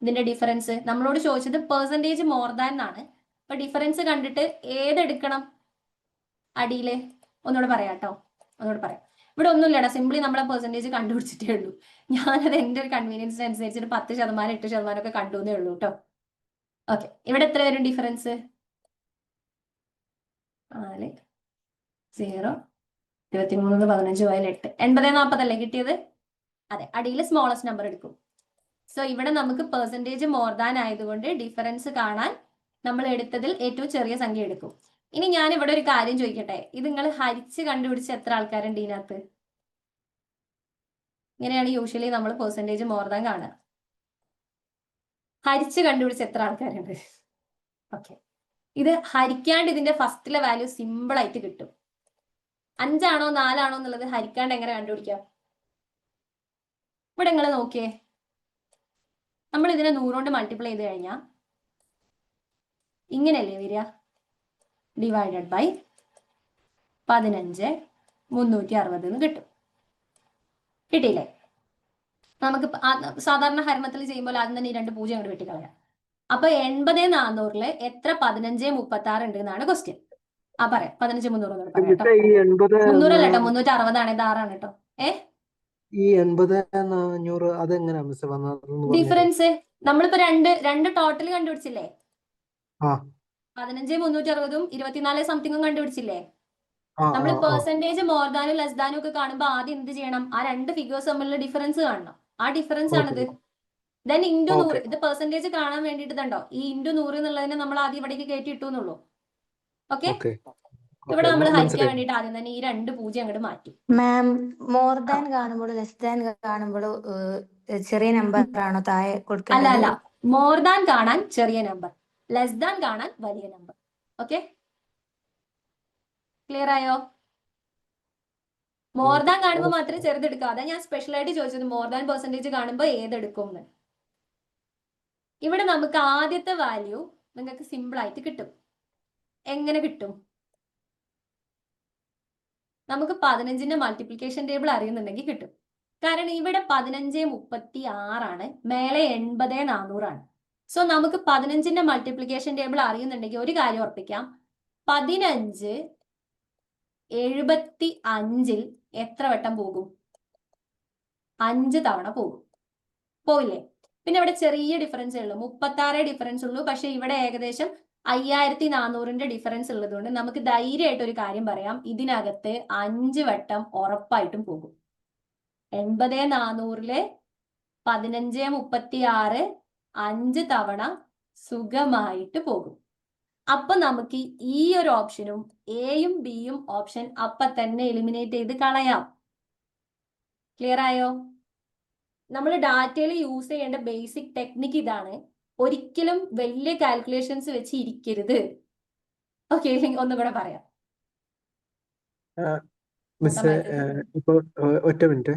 ഇതിന്റെ ഡിഫറൻസ്? നമ്മളോട് ചോദിച്ചത് പെർസെൻറ്റേജ് മോർ ദാൻ എന്നാണ്. അപ്പൊ ഡിഫറൻസ് കണ്ടിട്ട് ഏതെടുക്കണം? അടിയിലെ ഒന്നുകൂടെ പറയാം കേട്ടോ, ഒന്നുകൂടെ പറയാം. ഇവിടെ ഒന്നുമില്ലടാ, സിംപ്ലി നമ്മളെ പെർസെൻറ്റേജ് കണ്ടുപിടിച്ചിട്ടേ ഉള്ളൂ. ഞാനത് എൻ്റെ ഒരു കൺവീനിയൻസിനനുസരിച്ചിട്ട് 10%, 8% ഒക്കെ കണ്ടുവന്നേ ഉള്ളൂ കേട്ടോ. ഓക്കെ, ഇവിടെ എത്ര വരും ഡിഫറൻസ്? 4, 0, 23, 15, 8, 80, 40 കിട്ടിയത്. അതെ, അടിയിൽ സ്മോളസ്റ്റ് നമ്പർ എടുക്കും. സോ ഇവിടെ നമുക്ക് പെർസെൻറ്റേജ് മോർ ദാൻ ആയതുകൊണ്ട് ഡിഫറൻസ് കാണാൻ നമ്മൾ എടുത്തതിൽ ഏറ്റവും ചെറിയ സംഖ്യ എടുക്കും. ഇനി ഞാൻ ഇവിടെ ഒരു കാര്യം ചോദിക്കട്ടെ, ഇത് നിങ്ങൾ ഹരിച്ച് കണ്ടുപിടിച്ച എത്ര ആൾക്കാരുണ്ട് ഇതിനകത്ത്? ഇങ്ങനെയാണ് യൂഷ്വലി നമ്മൾ പെർസെൻറ്റേജ് മോർ ദാൻ കാണുക. ഹരിച്ച് കണ്ടുപിടിച്ച എത്ര ആൾക്കാരുണ്ട്? ഓക്കെ, ഇത് ഹരിക്കാണ്ട് ഇതിന്റെ ഫസ്റ്റിലെ വാല്യൂ സിമ്പിൾ ആയിട്ട് കിട്ടും. 5 ആണോ 4 ആണോ എന്നുള്ളത് ഹരിക്കാണ്ട് എങ്ങനെ കണ്ടുപിടിക്കാം? ഇവിടെ നിങ്ങൾ നോക്കിയേ, നമ്മൾ ഇതിനെ 100 കൊണ്ട് മൾട്ടിപ്ലൈ ചെയ്ത് കഴിഞ്ഞാൽ ഇങ്ങനെയല്ലേ വരിക? ഡിവൈഡഡ് ബൈ 15,360 എന്ന് കിട്ടും. കിട്ടിയില്ലേ? നമുക്ക് സാധാരണ ഹരണത്തിൽ ചെയ്യുമ്പോൾ ആദ്യം തന്നെ ഈ 2 0 അങ്ങോട്ട് വെട്ടിക്കളയാം. അപ്പൊ 80,400 എത്ര 15,36 ഉണ്ട് എന്നാണ് ക്വസ്റ്റ്യൻ. ആ പറയാം, 15,300 പറയാം കേട്ടോ. 300 അല്ല കേട്ടോ, 360 ആണ്, ഇത് 6 ആണ് കേട്ടോ. ഈ 80,400 അതെങ്ങനെയാ മിസ് വന്നത്? ഡിഫറൻസ് നമ്മളിപ്പോ രണ്ട് ടോട്ടൽ കണ്ടുപിടിച്ചില്ലേ? ആ 15,360 24 സംതിങ്ങും കണ്ടുപിടിച്ചില്ലേ? ആ നമ്മൾ ആ ആ പെർസെന്റേജ് മോർ ദാനും ലെസ് ദാനും ഒക്കെ കാണുമ്പോൾ ആദ്യം എന്ത് ചെയ്യണം? ആ രണ്ട് ഫിഗേഴ്സ് തമ്മിലുള്ള ഡിഫറൻസ് കാണണം. ആ ഡിഫറൻസ് ആണിത്. Then into 100. ഇത് പെർസെന്റേജ് കാണാൻ വേണ്ടിയിട്ട് ഇതുണ്ടോ, ഈ ഇൻറ്റു 100 എന്നുള്ളതിനെ നമ്മൾ ആദ്യം ഇവിടേക്ക് കയറ്റി ഇട്ടു എന്നുള്ളൂ. ഓക്കെ, ഓക്കെ ഇവിടെ നമ്മൾ ഹരിക്കാൻ മനസ്സിലായി. വേണ്ടിയിട്ട് ആദ്യം തന്നെ ഈ 2 0 അങ്ങോട്ട് മാറ്റി. മാം, മോർ ദാൻ കാണുമ്പോൾ ലെസ് ദാൻ കാണുമ്പോൾ ചെറിയ നമ്പർ ആണോ താഴെ അല്ല കൊടുക്കേണ്ടത്? അല്ല, മോർ ദാൻ കാണാൻ ചെറിയ നമ്പർ, ലെസ് ദാൻ കാണാൻ വലിയ നമ്പർ. ഓക്കെ, ക്ലിയർ ആയോ? മോർ ദാൻ കാണുമ്പോൾ മാത്രമേ ചെറുതെടുക്കുക. അതാ ഞാൻ സ്പെഷ്യൽ ആയിട്ട് ചോദിച്ചത്, മോർ ദാൻ പെർസെന്റേജ് കാണുമ്പോൾ ഏതെടുക്കും എന്ന്. ഇവിടെ നമുക്ക് ആദ്യത്തെ വാല്യൂ നിങ്ങൾക്ക് സിമ്പിൾ ആയിട്ട് കിട്ടും. എങ്ങനെ കിട്ടും? നമുക്ക് 15ന്റെ മൾട്ടിപ്ലിക്കേഷൻ ടേബിൾ അറിയുന്നുണ്ടെങ്കിൽ കിട്ടും. കാരണം ഇവിടെ 15,36 ആണ്, മേലെ 80,400 ആണ്. സോ നമുക്ക് 15ന്റെ മൾട്ടിപ്ലിക്കേഷൻ ടേബിൾ അറിയുന്നുണ്ടെങ്കിൽ ഒരു കാര്യം ഉറപ്പിക്കാം, 15 75-ൽ എത്ര വട്ടം പോകും? 5 തവണ പോകും. പോയില്ലേ? പിന്നെ ഇവിടെ ചെറിയ ഡിഫറൻസ് ഉള്ളൂ, 36 ഡിഫറൻസ് ഉള്ളൂ. പക്ഷെ ഇവിടെ ഏകദേശം 5,400ന്റെ ഡിഫറൻസ് ഉള്ളതുകൊണ്ട് നമുക്ക് ധൈര്യമായിട്ട് ഒരു കാര്യം പറയാം, ഇതിനകത്ത് 5 വട്ടം ഉറപ്പായിട്ടും പോകും. 80,400-ലെ 15,36 5 തവണ സുഖമായിട്ട് പോകും. അപ്പൊ നമുക്ക് ഈ ഒരു ഓപ്ഷനും എയും ബിയും ഓപ്ഷൻ അപ്പൊ തന്നെ എലിമിനേറ്റ് ചെയ്ത് കളയാം. ക്ലിയർ ആയോ? നമ്മൾ ഡാറ്റയിൽ യൂസ് ചെയ്യേണ്ട ബേസിക് ടെക്നിക്ക് ഇതാണ്. ഒരിക്കലും വലിയ കാൽക്കുലേഷൻസ് വെച്ച് ഇരിക്കരുത്. ഓക്കെ, ഒന്നും കൂടെ പറയാം. മിസ് ഇപ്പൊ ഒറ്റ മിനിറ്റ്.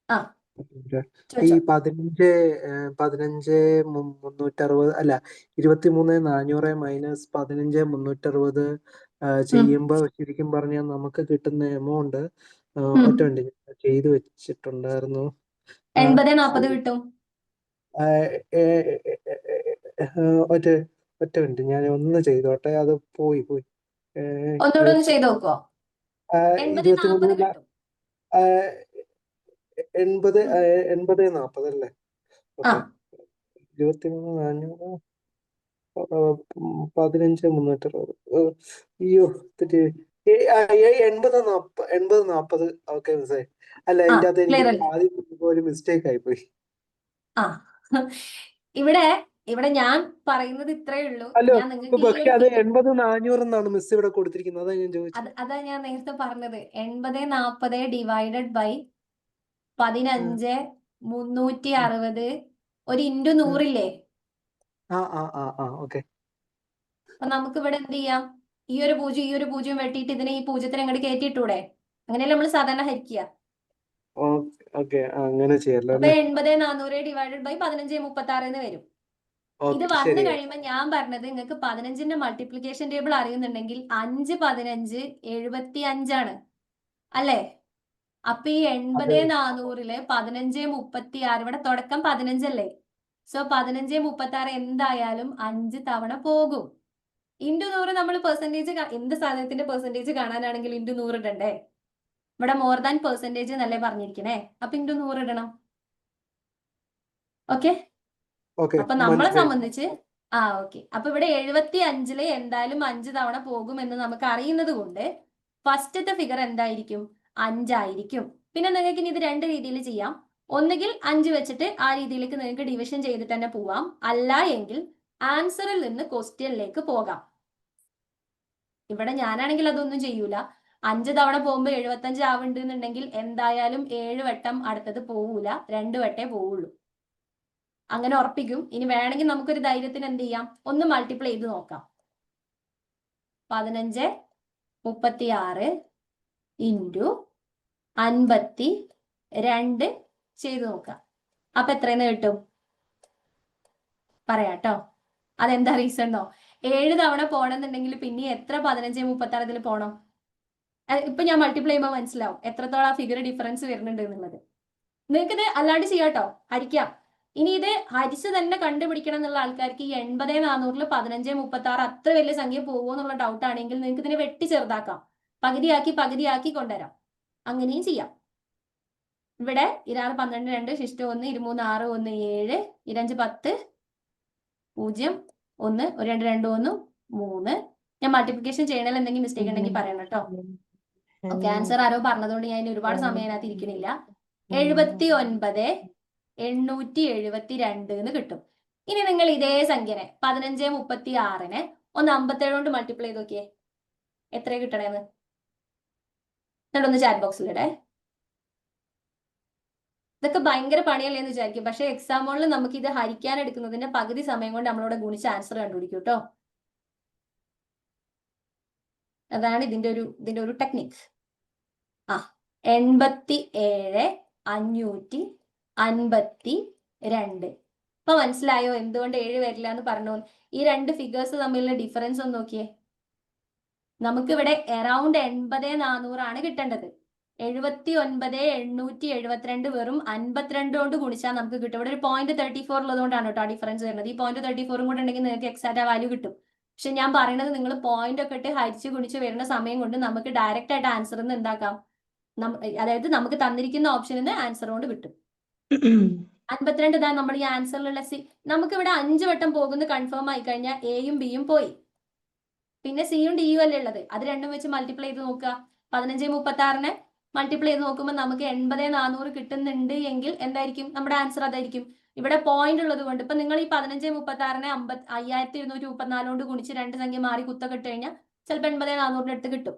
ആ, ഈ ചോദിച്ചോ. 15,360 അല്ല 23,400 മൈനസ് 15,360 ചെയ്യുമ്പോ ശരിക്കും പറഞ്ഞാൽ നമുക്ക് കിട്ടുന്ന എമൗണ്ട് ഒറ്റ മിനിറ്റ് ചെയ്തു വെച്ചിട്ടുണ്ടായിരുന്നു. 80-40 കിട്ടും. ഒറ്റ മിനിറ്റ്, ഞാൻ ഒന്ന് ചെയ്തോട്ടെ. അത് പോയി ഒന്നുകൂടെ ഒന്ന് ചെയ്ത് നോക്കുവോ? 80-40 കിട്ടും. 80-40 അല്ലേ? ആ, ഓക്കെ, 23,400 15,360. അയ്യോ, 80-40. ഓക്കെ മിസ്സേ, അല്ല ആ, എൻ്റെ അത് ക്ലിയർ എനിക്ക് അല്ലേ? ആദ്യം ഒരു മിസ്റ്റേക്ക് ആയിപ്പോയി. ആ, ഇവിടെ ഞാൻ പറയുന്നത് ഇത്രേ ഉള്ളൂ. അല്ലോ, ഞാൻ നിങ്ങൾക്ക് ഈ പക്ഷെ ഒരു അത് 80-400 എന്നാണ് മിസ് ഇവിടെ കൊടുത്തിരിക്കുന്നത്. അതാ ഞാൻ ചോദിച്ചത്. അതാ ഞാൻ നേരത്തെ പറഞ്ഞത്. 80-40 ഡിവൈഡഡ് ബൈ 15,360 ഒരു ഇൻറ്റു 100 ഇല്ലേ? ഓക്കെ. അപ്പൊ നമുക്ക് ഇവിടെ എന്ത് ചെയ്യാം? ഈ ഒരു 0 വെട്ടിയിട്ട് ഇതിനെ ഈ 0-നെ അങ്ങോട്ട് കയറ്റിയിട്ടൂടെ? അങ്ങനെയല്ലേ നമ്മൾ സാധാരണ ഹരിക്കുക. ഓക്കെ അങ്ങനെ ചെയ്യല്ലോ അപ്പൊ അല്ലേ? 80,400 ഡിവൈഡഡ് ബൈ 15,36 എന്ന് വരും. ഇത് ഓക്കെ വന്നു ശരി. കഴിയുമ്പോൾ ഞാൻ പറഞ്ഞത് നിങ്ങൾക്ക് 15ന്റെ മൾട്ടിപ്ലിക്കേഷൻ ടേബിൾ അറിയുന്നുണ്ടെങ്കിൽ 5 15 75 അല്ലേ? അപ്പൊ ഈ അതെ 80,400 15,36 ഇവിടെ തുടക്കം 15 അല്ലേ? സോ 15,36 എന്തായാലും 5 തവണ പോകും. ഇൻറ്റു 100 നമ്മൾ പെർസെന്റേജ് എന്ത് സാധനത്തിന്റെ പെർസെന്റേജ് കാണാനാണെങ്കിൽ ഇൻറ്റു 100 ഇടണ്ടേ? ഇവിടെ മോർ ദാൻ പെർസെന്റേജ് എന്നല്ലേ പറഞ്ഞിരിക്കണേ? അപ്പൊ ഇൻറ്റു 100 ഇടണം. ഓക്കെ, ഓക്കെ അപ്പൊ നമ്മളെ മനസ്സിലായി. സംബന്ധിച്ച് ഓക്കെ. അപ്പൊ ഇവിടെ 75 എന്തായാലും 5 തവണ പോകുമെന്ന് നമുക്ക് അറിയുന്നത് കൊണ്ട് ഫസ്റ്റത്തെ ഫിഗർ എന്തായിരിക്കും? 5 ആയിരിക്കും. പിന്നെ നിങ്ങൾക്ക് ഇനി ഇത് രണ്ട് രീതിയിൽ ചെയ്യാം. ഒന്നുകിൽ 5 വെച്ചിട്ട് ആ രീതിയിലേക്ക് നിങ്ങൾക്ക് ഡിവിഷൻ ചെയ്തിട്ട് തന്നെ പോവാം. അല്ല എങ്കിൽ ആൻസറിൽ നിന്ന് ക്വസ്റ്റ്യനിലേക്ക് പോകാം. ഇവിടെ ഞാനാണെങ്കിൽ അതൊന്നും ചെയ്യൂല. 5 തവണ പോകുമ്പോൾ 75 ആവുന്നുണ്ടെങ്കിൽ എന്തായാലും 7 വട്ടം അടുത്തത് പോവൂല, 2 വട്ടേ പോവുള്ളൂ. അങ്ങനെ ഉറപ്പിക്കും. ഇനി വേണമെങ്കിൽ നമുക്കൊരു ധൈര്യത്തിന് എന്ത് ചെയ്യാം, ഒന്ന് മൾട്ടിപ്ലൈ ചെയ്ത് നോക്കാം. 15 36 ഇൻറ്റു 52 ചെയ്ത് നോക്കാം. അപ്പൊ എത്രയെന്ന് കിട്ടും പറയാട്ടോ. അതെന്താ റീസൺ എന്നോ? 7 തവണ പോകണമെന്നുണ്ടെങ്കിൽ പിന്നെ എത്ര 15 36 ഇതിൽ പോണം? ഇപ്പൊ ഞാൻ മൾട്ടിപ്ലൈ ചെയ്യുമ്പോൾ മനസ്സിലാവും എത്രത്തോളം ആ ഫിഗർ ഡിഫറൻസ് വരുന്നുണ്ട് എന്നുള്ളത്. നിങ്ങൾക്ക് ഇത് അല്ലാണ്ട് ചെയ്യാട്ടോ, ഹരിക്കാം. ഇനി ഇത് ഹരിച്ച് തന്നെ കണ്ടുപിടിക്കണം എന്നുള്ള ആൾക്കാർക്ക് ഈ 80,400 15,36 അത്ര വലിയ സംഖ്യ പോകുമോ എന്നുള്ള ഡൗട്ട് ആണെങ്കിൽ നിങ്ങൾക്ക് ഇതിനെ വെട്ടി ചെറുതാക്കാം, പകുതിയാക്കി കൊണ്ടുവരാം. അങ്ങനെയും ചെയ്യാം. ഇവിടെ 26 12 2 ശിഷ്ടം 1 23 6 1 7 25 10 0 1 1 2 2 1 3. ഞാൻ മൾട്ടിപ്ലിക്കേഷൻ ചെയ്യണതിൽ എന്തെങ്കിലും മിസ്റ്റേക്ക് ഉണ്ടെങ്കിൽ പറയണം കേട്ടോ. ഓക്കെ, ആൻസർ ആരോ പറഞ്ഞതുകൊണ്ട് ഞാൻ ഒരുപാട് സമയം അതിനകത്ത് ഇരിക്കണില്ല. 79,872 എന്ന് കിട്ടും. ഇനി നിങ്ങൾ ഇതേ സംഖ്യനെ 15,36 ഒന്ന് 57 കൊണ്ട് മൾട്ടിപ്ലൈ ചെയ്ത് നോക്കിയേ, എത്രയാ കിട്ടണേന്ന് എന്നിട്ടൊന്ന് ചാറ്റ് ബോക്സിൽ ഇടേ. ഇതൊക്കെ ഭയങ്കര പണിയല്ലേ എന്ന് വിചാരിക്കും. പക്ഷെ എക്സാം ഹോളിൽ നമുക്ക് ഇത് ഹരിക്കാൻ എടുക്കുന്നതിന്റെ പകുതി സമയം കൊണ്ട് നമ്മളോട് ഗുണിച്ച് ആൻസർ കണ്ടുപിടിക്കും കേട്ടോ. അതാണ് ഇതിന്റെ ഒരു ടെക്നിക്. 87,552. ഇപ്പൊ മനസ്സിലായോ എന്തുകൊണ്ട് 7 വരില്ല എന്ന് പറഞ്ഞു? ഈ രണ്ട് ഫിഗേഴ്സ് തമ്മിലുള്ള ഡിഫറൻസ് ഒന്ന് നോക്കിയേ. നമുക്കിവിടെ അറൌണ്ട് 80,400 ആണ് കിട്ടേണ്ടത്. 79,872 വെറും 52 കൊണ്ട് ഗുണിച്ചാൽ നമുക്ക് കിട്ടും. ഇവിടെ ഒരു 0.34 ഉള്ളതുകൊണ്ടാണ് കേട്ടോ ആ ഡിഫറൻസ് വരുന്നത്. ഈ 0.34 കൂടെ ഉണ്ടെങ്കിൽ നിങ്ങൾക്ക് എക്സാക്റ്റ് വാല്യൂ കിട്ടും. പക്ഷെ ഞാൻ പറയുന്നത് നിങ്ങൾ പോയിന്റ് ഒക്കെ ഇട്ട് ഹരിച്ച് ഗുണിച്ച് വരുന്ന സമയം കൊണ്ട് നമുക്ക് ഡയറക്റ്റ് ആയിട്ട് ആൻസർ നിന്ന് എന്താക്കാം, അതായത് നമുക്ക് തന്നിരിക്കുന്ന ഓപ്ഷനിൽ നിന്ന് ആൻസർ കൊണ്ട് കിട്ടും. 52 ഇതാ നമ്മൾ ഈ ആൻസറിലുള്ള നമുക്ക് ഇവിടെ 5 വട്ടം പോകുന്ന കൺഫേം ആയി കഴിഞ്ഞാൽ എയും ബിയും പോയി. പിന്നെ സിയും ഡിയും അല്ലേ ഉള്ളത്. അത് രണ്ടും വെച്ച് മൾട്ടിപ്ലൈ ചെയ്ത് നോക്കുക. 15,36 മൾട്ടിപ്ലൈ ചെയ്ത് നോക്കുമ്പോൾ നമുക്ക് 80,400 കിട്ടുന്നുണ്ട് എങ്കിൽ എന്തായിരിക്കും നമ്മുടെ ആൻസർ? അതായിരിക്കും. ഇവിടെ പോയിന്റ് ഉള്ളത് കൊണ്ട് ഇപ്പൊ നിങ്ങൾ ഈ 15,36 5,234 കൊണ്ട് ഗുണിച്ച് രണ്ട് സംഖ്യ മാറി കുത്തൊക്കെ ഇട്ട് കഴിഞ്ഞാൽ ചിലപ്പോൾ 80,400 അടുത്ത് കിട്ടും.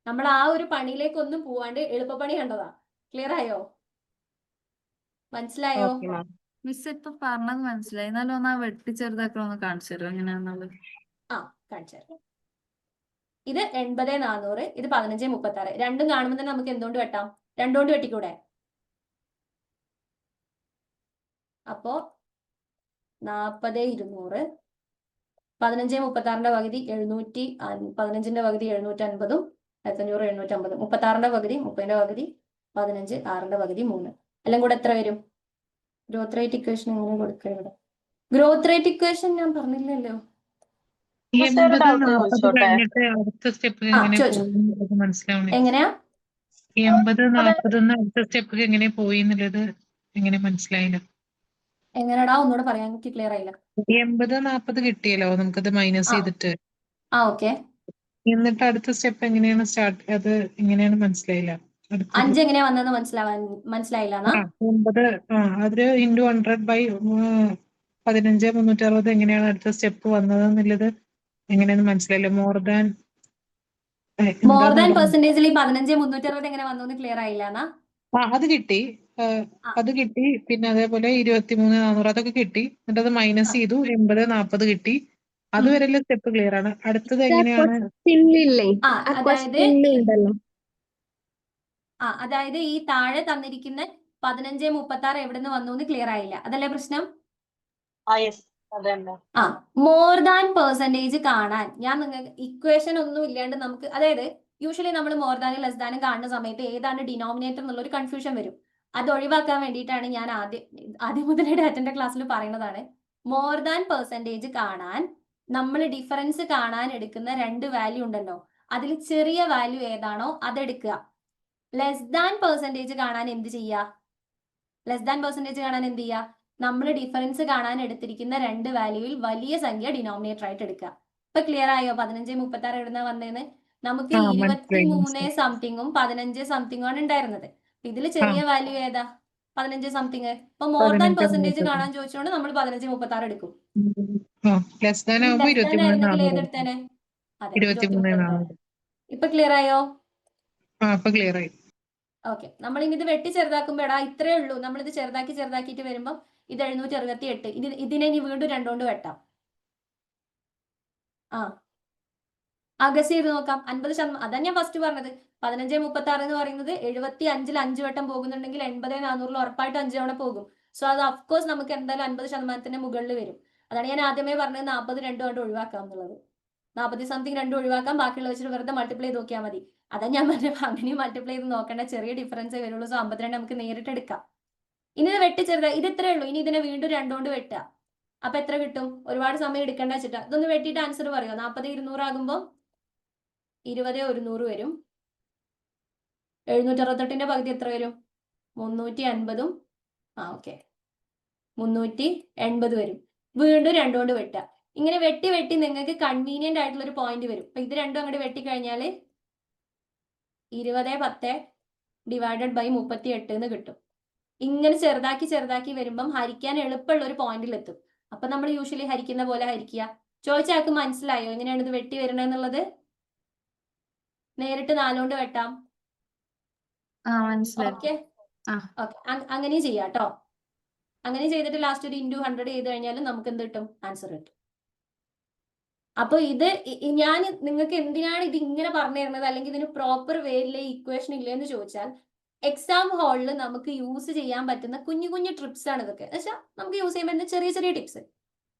നമ്മൾ ആ ഒരു പണിയിലേക്ക് ഒന്നും പോവാണ്ട് എളുപ്പപ്പണി കണ്ടതാ. ക്ലിയർ ആയോ? മനസ്സിലായോ? മിസ് ഇപ്പൊ പറഞ്ഞത് മനസ്സിലായി. എന്നാലും ഒന്ന് വെട്ടി ചെറുതാക്കണമെന്ന് കാണിച്ചു തരും എങ്ങനെയാന്നുള്ളത്. കാണിച്ചു തരാം. ഇത് 80,400, ഇത് 15,36. രണ്ടും കാണുമ്പോൾ തന്നെ നമുക്ക് എന്തുകൊണ്ട് വെട്ടാം? രണ്ടുകൊണ്ട് വെട്ടിക്കൂടെ? അപ്പോ 40,200 15,36 പകുതി 700, 15ന്റെ പകുതി 750, 1500 750, 36 പകുതി 30ന്റെ പകുതി 15, 6ന്റെ പകുതി 3. എല്ലാം കൂടെ എത്ര വരും? ഗ്രോത്ത് റേറ്റ് ഇക്വേഷൻ എങ്ങനെ കൊടുക്കുക? ഇവിടെ ഗ്രോത്ത് റേറ്റ് ഇക്വേഷൻ ഞാൻ പറഞ്ഞില്ലല്ലോ. അടുത്ത സ്റ്റെപ്പ് എങ്ങനെയാ? 80-40 അടുത്ത സ്റ്റെപ്പ് എങ്ങനെ പോയി എന്നുള്ളത് എങ്ങനെ മനസ്സിലായില്ല? എങ്ങനെയാടാ ഒന്നുകൂടെ പറയാൻ എനിക്ക് ക്ലിയർ ആയില്ല. 80-40 കിട്ടിയല്ലോ നമുക്കത് മൈനസ് ചെയ്തിട്ട്. ഓക്കെ. എന്നിട്ട് അടുത്ത സ്റ്റെപ്പ് എങ്ങനെയാണ് സ്റ്റാർട്ട്? അത് എങ്ങനെയാണ് മനസ്സിലായില്ല. 5 എങ്ങനെയാ വന്നതെന്ന് മനസ്സിലായില്ല. 80 അതില് ഇൻറ്റു 100/15,360 എങ്ങനെയാണ് അടുത്ത സ്റ്റെപ്പ് വന്നത് എന്നുള്ളത് എങ്ങനെയാന്ന് മനസ്സിലായില്ല. മോർ ദാൻ പെർസെന്റേജിൽ ഈ 15,360 എങ്ങനെ വന്നു ക്ലിയർ ആയില്ല. അത് കിട്ടി. പിന്നെ അതേപോലെ 23,400 അതൊക്കെ കിട്ടി. എന്നിട്ട് അത് മൈനസ് ചെയ്തു. 80-40 കിട്ടി. അതുവരെയുള്ള സ്റ്റെപ്പ് ക്ലിയർ ആണ്. അടുത്തത് എങ്ങനെയാണ്? അതായത് അതായത് ഈ താഴെ തന്നിരിക്കുന്ന 15-36 എവിടെ നിന്ന് വന്നു എന്ന് ക്ലിയർ ആയില്ല, അതല്ലേ പ്രശ്നം? മോർ ദാൻ പെർസെന്റേജ് കാണാൻ ഞാൻ നിങ്ങൾക്ക് ഇക്വേഷൻ ഒന്നും ഇല്ലാണ്ട് നമുക്ക്, അതായത് യൂഷ്വലി നമ്മൾ മോർ ദാനും ലെസ് ദാനും കാണുന്ന സമയത്ത് ഏതാണ് ഡിനോമിനേറ്റർ എന്നുള്ള ഒരു കൺഫ്യൂഷൻ വരും. അത് ഒഴിവാക്കാൻ വേണ്ടിയിട്ടാണ് ഞാൻ ആദ്യം മുതലേ ഡാറ്റന്റെ ക്ലാസ്സിൽ പറയുന്നതാണ്. മോർ ദാൻ പെർസെന്റേജ് കാണാൻ നമ്മൾ ഡിഫറൻസ് കാണാൻ എടുക്കുന്ന 2 വാല്യൂ ഉണ്ടല്ലോ, അതിൽ ചെറിയ വാല്യൂ ഏതാണോ അതെടുക്കുക. ലെസ് ദാൻ പെർസെന്റേജ് കാണാൻ എന്ത് ചെയ്യുക? നമ്മൾ ഡിഫറൻസ് കാണാൻ എടുത്തിരിക്കുന്ന 2 വാല്യൂവിൽ വലിയ സംഖ്യ ഡിനോമിനേറ്റർ ആയിട്ട് എടുക്കുക. ഇപ്പൊ ക്ലിയർ ആയോ? 15-36 എവിടുന്ന വന്നേന്ന്? നമുക്ക് 23 സംതിങ്ങും 15 സംതിങ്ങും ആണ് ഉണ്ടായിരുന്നത്. ഇതിൽ ചെറിയ വാല്യൂ ഏതാ? 15 സംതിങ്. ഇപ്പൊ മോർ ദാൻ പെർസെന്റേജ് കാണാൻ ചോദിച്ചുകൊണ്ട് നമ്മൾ 15-36 എടുക്കും. ലെസ് ദാൻ ആവുമ്പോ 23-400. ഏതെടുത്തേനെ? അതെ, 23-400. ഇപ്പൊ ക്ലിയർ ആയോ? ഇപ്പൊ ക്ലിയർ ആയി. ഓക്കെ, നമ്മൾ ഇനി ഇത് വെട്ടി ചെറുതാക്കുമ്പോ എടാ ഇത്രേ ഉള്ളൂ, നമ്മൾ ഇത് ചെറുതാക്കിയിട്ട് വരുമ്പോൾ ഇത് 768. ഇതിനെ ഇനി വീണ്ടും 2 കൊണ്ട് വെട്ടാം. അഗസ് ചെയ്ത് നോക്കാം. 50%. അതാ ഞാൻ ഫസ്റ്റ് പറഞ്ഞത്. 15-36 എന്ന് പറയുന്നത് 75-ൽ 5 വട്ടം പോകുന്നുണ്ടെങ്കിൽ 80-400 ഉറപ്പായിട്ട് 5 തവണ പോകും. സോ അത് അഫ്കോഴ്സ് നമുക്ക് എന്തായാലും 50% മുകളിൽ വരും. അതാണ് ഞാൻ ആദ്യമേ പറഞ്ഞത് 40 2 കൊണ്ട് ഒഴിവാക്കാം എന്നുള്ളത്. 40 സംതിങ് 2 ഒഴിവാക്കാം, ബാക്കിയുള്ള വെച്ചിട്ട് വെറുതെ മൾട്ടിപ്ലൈ ചെയ്ത് നോക്കിയാൽ മതി. അതാ ഞാൻ പറഞ്ഞത് അങ്ങനെയും മൾട്ടിപ്ലൈ ചെയ്ത് നോക്കേണ്ട, ചെറിയ ഡിഫറൻസേ വരുള്ളൂ. സോ 52 നമുക്ക് നേരിട്ട് എടുക്കാം. ഇനി ഇത് വെട്ടി ചെറുതാ, ഇത് ഇത്രേ ഉള്ളൂ. ഇനി ഇതിനെ വീണ്ടും 2 കൊണ്ട് വെട്ടുക. അപ്പൊ എത്ര കിട്ടും? ഒരുപാട് സമയം എടുക്കേണ്ട വെച്ചിട്ടാ. ഇതൊന്ന് വെട്ടിയിട്ട് ആൻസർ പറയുമോ? 40-200 ആകുമ്പോൾ 20-100 വരും. 768ന്റെ പകുതി എത്ര വരും? 350. ഓക്കെ, 380 വരും. വീണ്ടും 2 കൊണ്ട് വെട്ടുക. ഇങ്ങനെ വെട്ടി നിങ്ങൾക്ക് കൺവീനിയന്റ് ആയിട്ടുള്ള ഒരു പോയിന്റ് വരും. അപ്പൊ ഇത് രണ്ടും അങ്ങോട്ട് വെട്ടിക്കഴിഞ്ഞാൽ 2010 ഡിവൈഡഡ് ബൈ 38 എന്ന് കിട്ടും. ഇങ്ങനെ ചെറുതാക്കി വരുമ്പം ഹരിക്കാൻ എളുപ്പമുള്ള ഒരു പോയിന്റിൽ എത്തും. അപ്പൊ നമ്മൾ യൂഷ്വലി ഹരിക്കുന്ന പോലെ ഹരിക്കുക. ചോദിച്ച ആൾക്ക് മനസ്സിലായോ എങ്ങനെയാണ് ഇത് വെട്ടി വരണമെന്നുള്ളത്? നേരിട്ട് 4 കൊണ്ട് വെട്ടാം. ഓക്കെ, അങ്ങനെ ചെയ്യാം കേട്ടോ. അങ്ങനെ ചെയ്തിട്ട് ലാസ്റ്റ് ഒരു *100 ചെയ്ത് കഴിഞ്ഞാലും നമുക്ക് എന്ത് കിട്ടും? ആൻസർ കിട്ടും. അപ്പൊ ഇത് ഞാൻ നിങ്ങൾക്ക് എന്തിനാണ് ഇത് ഇങ്ങനെ പറഞ്ഞു തരുന്നത്, അല്ലെങ്കിൽ ഇതിന് പ്രോപ്പർ വേയിലെ ഇക്വേഷൻ ഇല്ലേ എന്ന് ചോദിച്ചാൽ, എക്സാം ഹാളിൽ നമുക്ക് യൂസ് ചെയ്യാൻ പറ്റുന്ന കുഞ്ഞു ട്രിപ്സ് ആണ് ഇതൊക്കെ. എന്ന് വെച്ചാൽ നമുക്ക് യൂസ് ചെയ്യാൻ പറ്റുന്ന ചെറിയ ടിപ്സ്.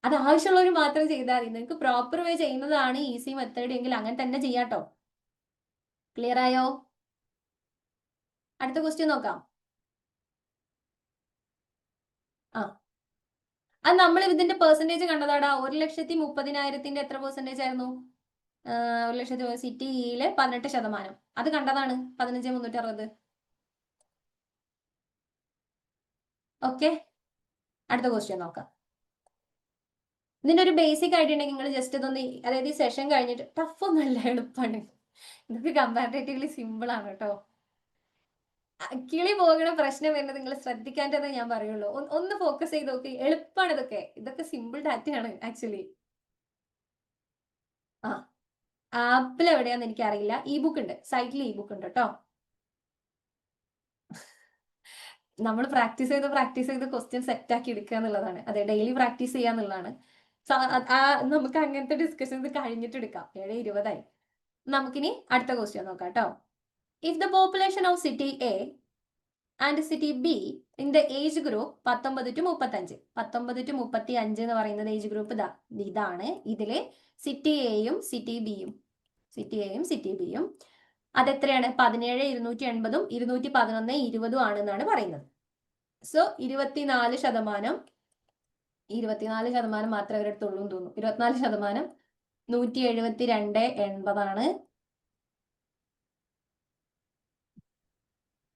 അത് ആവശ്യമുള്ളവർ മാത്രം ചെയ്താൽ മതി. നിങ്ങൾക്ക് പ്രോപ്പർ വേ ചെയ്യുന്നതാണ് ഈസി മെത്തേഡ് എങ്കിൽ അങ്ങനെ തന്നെ ചെയ്യാട്ടോ. ക്ലിയർ ആയോ? അടുത്ത ക്വസ്റ്റ്യൻ നോക്കാം. അത് നമ്മൾ ഇതിന്റെ പെർസെന്റേജ് കണ്ടതാടാ. 1,30,30,000 എത്ര പെർസെന്റേജ് ആയിരുന്നു? 1,00,000 സിറ്റിയില് 18%. അത് കണ്ടതാണ് 15,360. ഓക്കെ, അടുത്ത ക്വസ്റ്റ്യൻ നോക്കാം. ഇതിന്റെ ഒരു ബേസിക് ഐഡിയ ഉണ്ടെങ്കിൽ നിങ്ങൾ ജസ്റ്റ് ഇതൊന്ന്, അതായത് ഈ സെഷൻ കഴിഞ്ഞിട്ട്, ടഫ് ഒന്നുമല്ല, എളുപ്പമാണ്. ഇതൊക്കെ കമ്പാരിറ്റീവ്ലി സിമ്പിൾ ആണ് കേട്ടോ. കിളി പോകുന്ന പ്രശ്നം വരുന്നത് നിങ്ങൾ ശ്രദ്ധിക്കാണ്ടതേ ഞാൻ പറയുള്ളൂ. ഒന്ന് ഫോക്കസ് ചെയ്ത് നോക്കി, എളുപ്പമാണ് ഇതൊക്കെ സിമ്പിൾ ഡാറ്റയാണ് ആക്ച്വലി. ആപ്പിൽ എവിടെയാന്ന് എനിക്കറിയില്ല. ഇ ബുക്ക് ഉണ്ട്, സൈറ്റിൽ ഇ ബുക്ക് ഉണ്ട് കേട്ടോ. നമ്മൾ പ്രാക്ടീസ് ചെയ്ത് ക്വസ്റ്റ്യൻ സെറ്റ് ആക്കി എടുക്കുക എന്നുള്ളതാണ്. അതെ, ഡെയിലി പ്രാക്ടീസ് ചെയ്യുക എന്നുള്ളതാണ്. നമുക്ക് അങ്ങനത്തെ ഡിസ്കഷൻസ് കഴിഞ്ഞിട്ട് എടുക്കാം. 7:20 നമുക്കിനി അടുത്ത ക്വസ്റ്റ്യൻ നോക്കാം കേട്ടോ. If the population of city A and city be in the age group 19 to 35, 19 to 35 എന്ന് പറയുന്നത് ഏജ് ഗ്രൂപ്പ് ഇതാണ്. ഇതില് സിറ്റി എയും സിറ്റി ബിയും അതെത്രയാണ്? 17,280 211 20 ആണെന്നാണ് പറയുന്നത്. സോ 24% മാത്രമേ അവരെടുത്തുള്ളൂ എന്ന് തോന്നുന്നു. 24% 172.80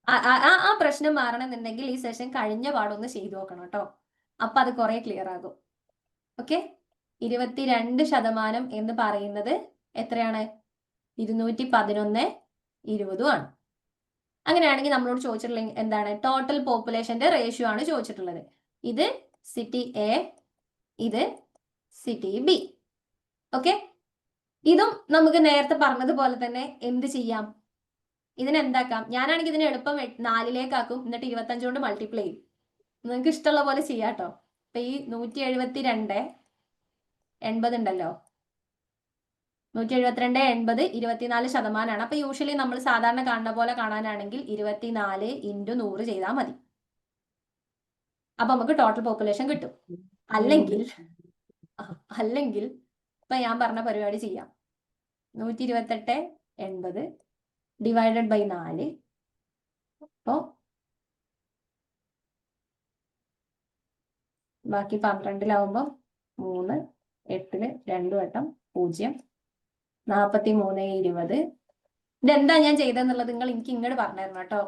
ആ പ്രശ്നം മാറണമെന്നുണ്ടെങ്കിൽ ഈ സെഷൻ കഴിഞ്ഞ പാടൊന്ന് ചെയ്തു നോക്കണം കേട്ടോ. അപ്പൊ അത് കുറെ ക്ലിയർ ആകും. ഓക്കെ, 22% എന്ന് പറയുന്നത് എത്രയാണ്? 211.20 ആണ്. അങ്ങനെയാണെങ്കിൽ നമ്മളോട് ചോദിച്ചിട്ടുള്ള എന്താണ്? ടോട്ടൽ പോപ്പുലേഷന്റെ റേഷ്യോ ആണ് ചോദിച്ചിട്ടുള്ളത്. ഇത് സിറ്റി എ, ഇത് സിറ്റി ബി. ഓക്കെ, ഇതും നമുക്ക് നേരത്തെ പറഞ്ഞതുപോലെ തന്നെ എന്ത് ചെയ്യാം? ഇതിനെന്താക്കാം? ഞാനാണെങ്കിൽ ഇതിനെ എളുപ്പം 4 എന്നിട്ട് 25 കൊണ്ട് മൾട്ടിപ്ലൈ ചെയ്യും. നിങ്ങൾക്ക് ഇഷ്ടമുള്ള പോലെ ചെയ്യാട്ടോ. അപ്പൊ ഈ 172.80 ഉണ്ടല്ലോ, 172, 80, 24%. അപ്പൊ യൂഷ്വലി നമ്മൾ സാധാരണ കാണുന്ന പോലെ കാണാനാണെങ്കിൽ 24 × 100 ചെയ്താൽ മതി. അപ്പൊ നമുക്ക് ടോട്ടൽ പോപ്പുലേഷൻ കിട്ടും. അല്ലെങ്കിൽ ഇപ്പൊ ഞാൻ പറഞ്ഞ പരിപാടി ചെയ്യാം. 128, 80 ഡിവൈഡഡ് ബൈ 4. അപ്പോ ബാക്കി 12-ലാവുമ്പോ 3, 8-ല് 2 വട്ടം 0, 43, 20. ഇതെന്താ ഞാൻ ചെയ്തെന്നുള്ളത് നിങ്ങൾ എനിക്ക് ഇങ്ങോട്ട് പറഞ്ഞു തരണം കേട്ടോ.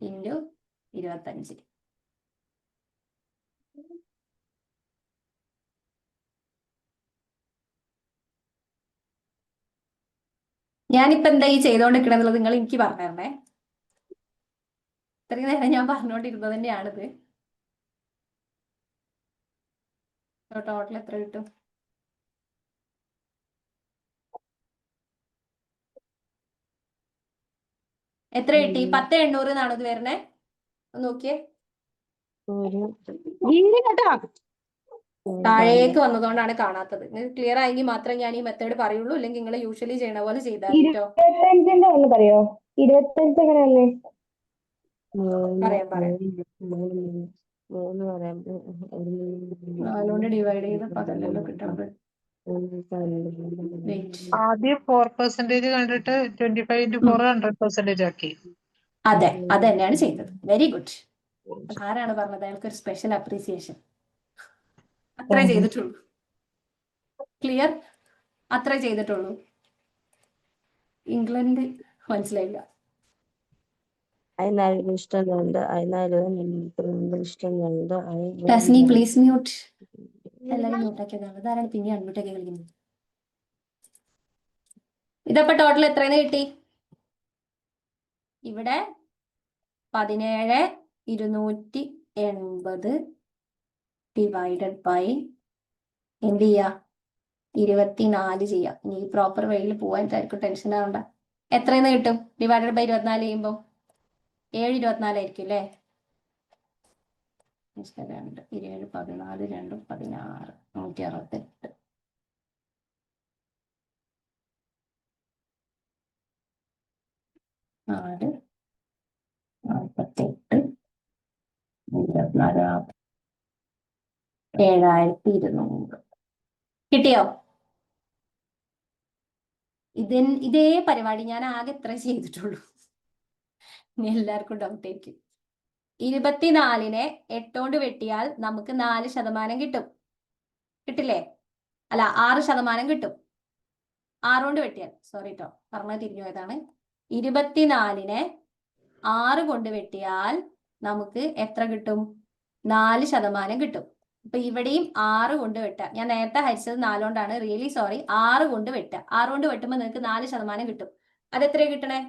× 25. ഞാനിപ്പോ എന്താ ഈ ചെയ്തോണ്ടിരിക്കണെന്നുള്ളത് നിങ്ങൾ എനിക്ക് പറഞ്ഞു തരണേ. ഇത്രയും നേരം ഞാൻ പറഞ്ഞുകൊണ്ടിരുന്നത് തന്നെയാണിത്. ടോട്ടൽ എത്ര കിട്ടും? എത്ര കിട്ടി? 10,800 എന്നാണ് ഇത് വരുന്നേ. ഒന്ന് നോക്കിയേ. താഴേക്ക് വന്നതുകൊണ്ടാണ് കാണാത്തത്. നിങ്ങൾക്ക് ക്ലിയർ ആയെങ്കിൽ മാത്രമേ ഞാൻ ഈ മെത്തേഡ് പറയുള്ളൂ. അല്ലെങ്കിൽ നിങ്ങൾ യൂഷ്വലി ചെയ്യണ പോലെ ചെയ്താൽ കേട്ടോ. 25 ഒന്ന് പറയോ? 25 എങ്ങനെയല്ലേ? പറയാം. 4 കൊണ്ട് ഡിവൈഡ് ചെയ്തപ്പോ അതല്ലല്ലോ കിട്ടണത്. ആദ്യം 4% കണ്ടിട്ട് 25 × 4 100% ആക്കി. അതെ, അത് തന്നെയാണ് ചെയ്തത്. Very good. ആരാണ് പറഞ്ഞത്? അയാൾക്ക് ഒരു സ്പെഷ്യൽ അപ്രീസിയേഷൻ. അത്രേ ചെയ്തിട്ടുള്ളൂ. ക്ലിയർ? അത്രേ ചെയ്തിട്ടുള്ളൂ. ഇംഗ്ലണ്ട് മനസ്സിലായില്ല. ടസ്നി പ്ലീസ് മ്യൂട്ട്. എല്ലാവരും മ്യൂട്ടാക്കിയതാണ്. അതാരാണ് പിന്നെ അൺമ്യൂട്ടാക്കി കളിക്കുന്നത്? ഇതപ്പോ ടോട്ടൽ എത്രയെന്ന് കിട്ടി? ഇവിടെ 17,280 ഡിവൈഡഡ് ബൈ എന്ത് ചെയ്യാ? 24 ചെയ്യാം. ഇനി ഈ പ്രോപ്പർ വഴിയിൽ പോകാനായിരിക്കും ടെൻഷൻ ആവണ്ട. എത്രയെന്ന് കിട്ടും? ഡിവൈഡഡ് ബൈ 24 ചെയ്യുമ്പോൾ 7/24 ആയിരിക്കും അല്ലേ? 2, 7, 14, 2, 16, 168. നാല് 48, 24, 7,200. കിട്ടിയോ? ഇതേ പരിപാടി ഞാൻ ആകെ ഇത്ര ചെയ്തിട്ടുള്ളൂ. ഇനി എല്ലാവർക്കും ഡൗട്ട് ആയിരിക്കും. 24-നെ 8 കൊണ്ട് വെട്ടിയാൽ നമുക്ക് 4% കിട്ടും. കിട്ടില്ലേ? അല്ല, 6% കിട്ടും. 6 കൊണ്ട് വെട്ടിയാൽ, സോറി കേട്ടോ, പറഞ്ഞത് തിരിഞ്ഞു പോയതാണ്. 24-നെ 6 കൊണ്ട് വെട്ടിയാൽ നമുക്ക് എത്ര കിട്ടും? 4% കിട്ടും. അപ്പൊ ഇവിടെയും 6 കൊണ്ട് വെട്ടുക. ഞാൻ നേരത്തെ ഹരിച്ചത് 4 കൊണ്ടാണ്. Really sorry. 6 കൊണ്ട് വെട്ടുക. 6 കൊണ്ട് വെട്ടുമ്പോൾ നിങ്ങൾക്ക് 4% കിട്ടും. അതെത്രയാ കിട്ടണേ?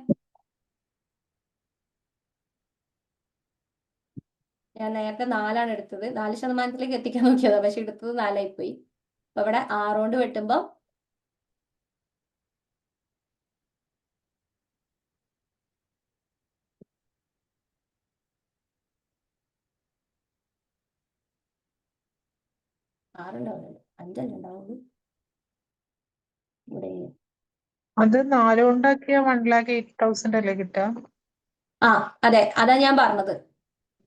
ഞാൻ നേരത്തെ 4 എടുത്തത്. 4%-ലേക്ക് എത്തിക്കാൻ നോക്കിയതാ, പക്ഷെ എടുത്തത് 4 പോയി. അപ്പൊ ഇവിടെ 6 കൊണ്ട് വെട്ടുമ്പോ ആറുണ്ടാവുന്നുണ്ട്, 5 ഉണ്ടാവുള്ളൂ. ഇവിടെ അത് 4 കൊണ്ടാക്കിയ 1,08,000 അല്ലേ കിട്ടുക? ആ അതെ, അതാ ഞാൻ പറഞ്ഞത്.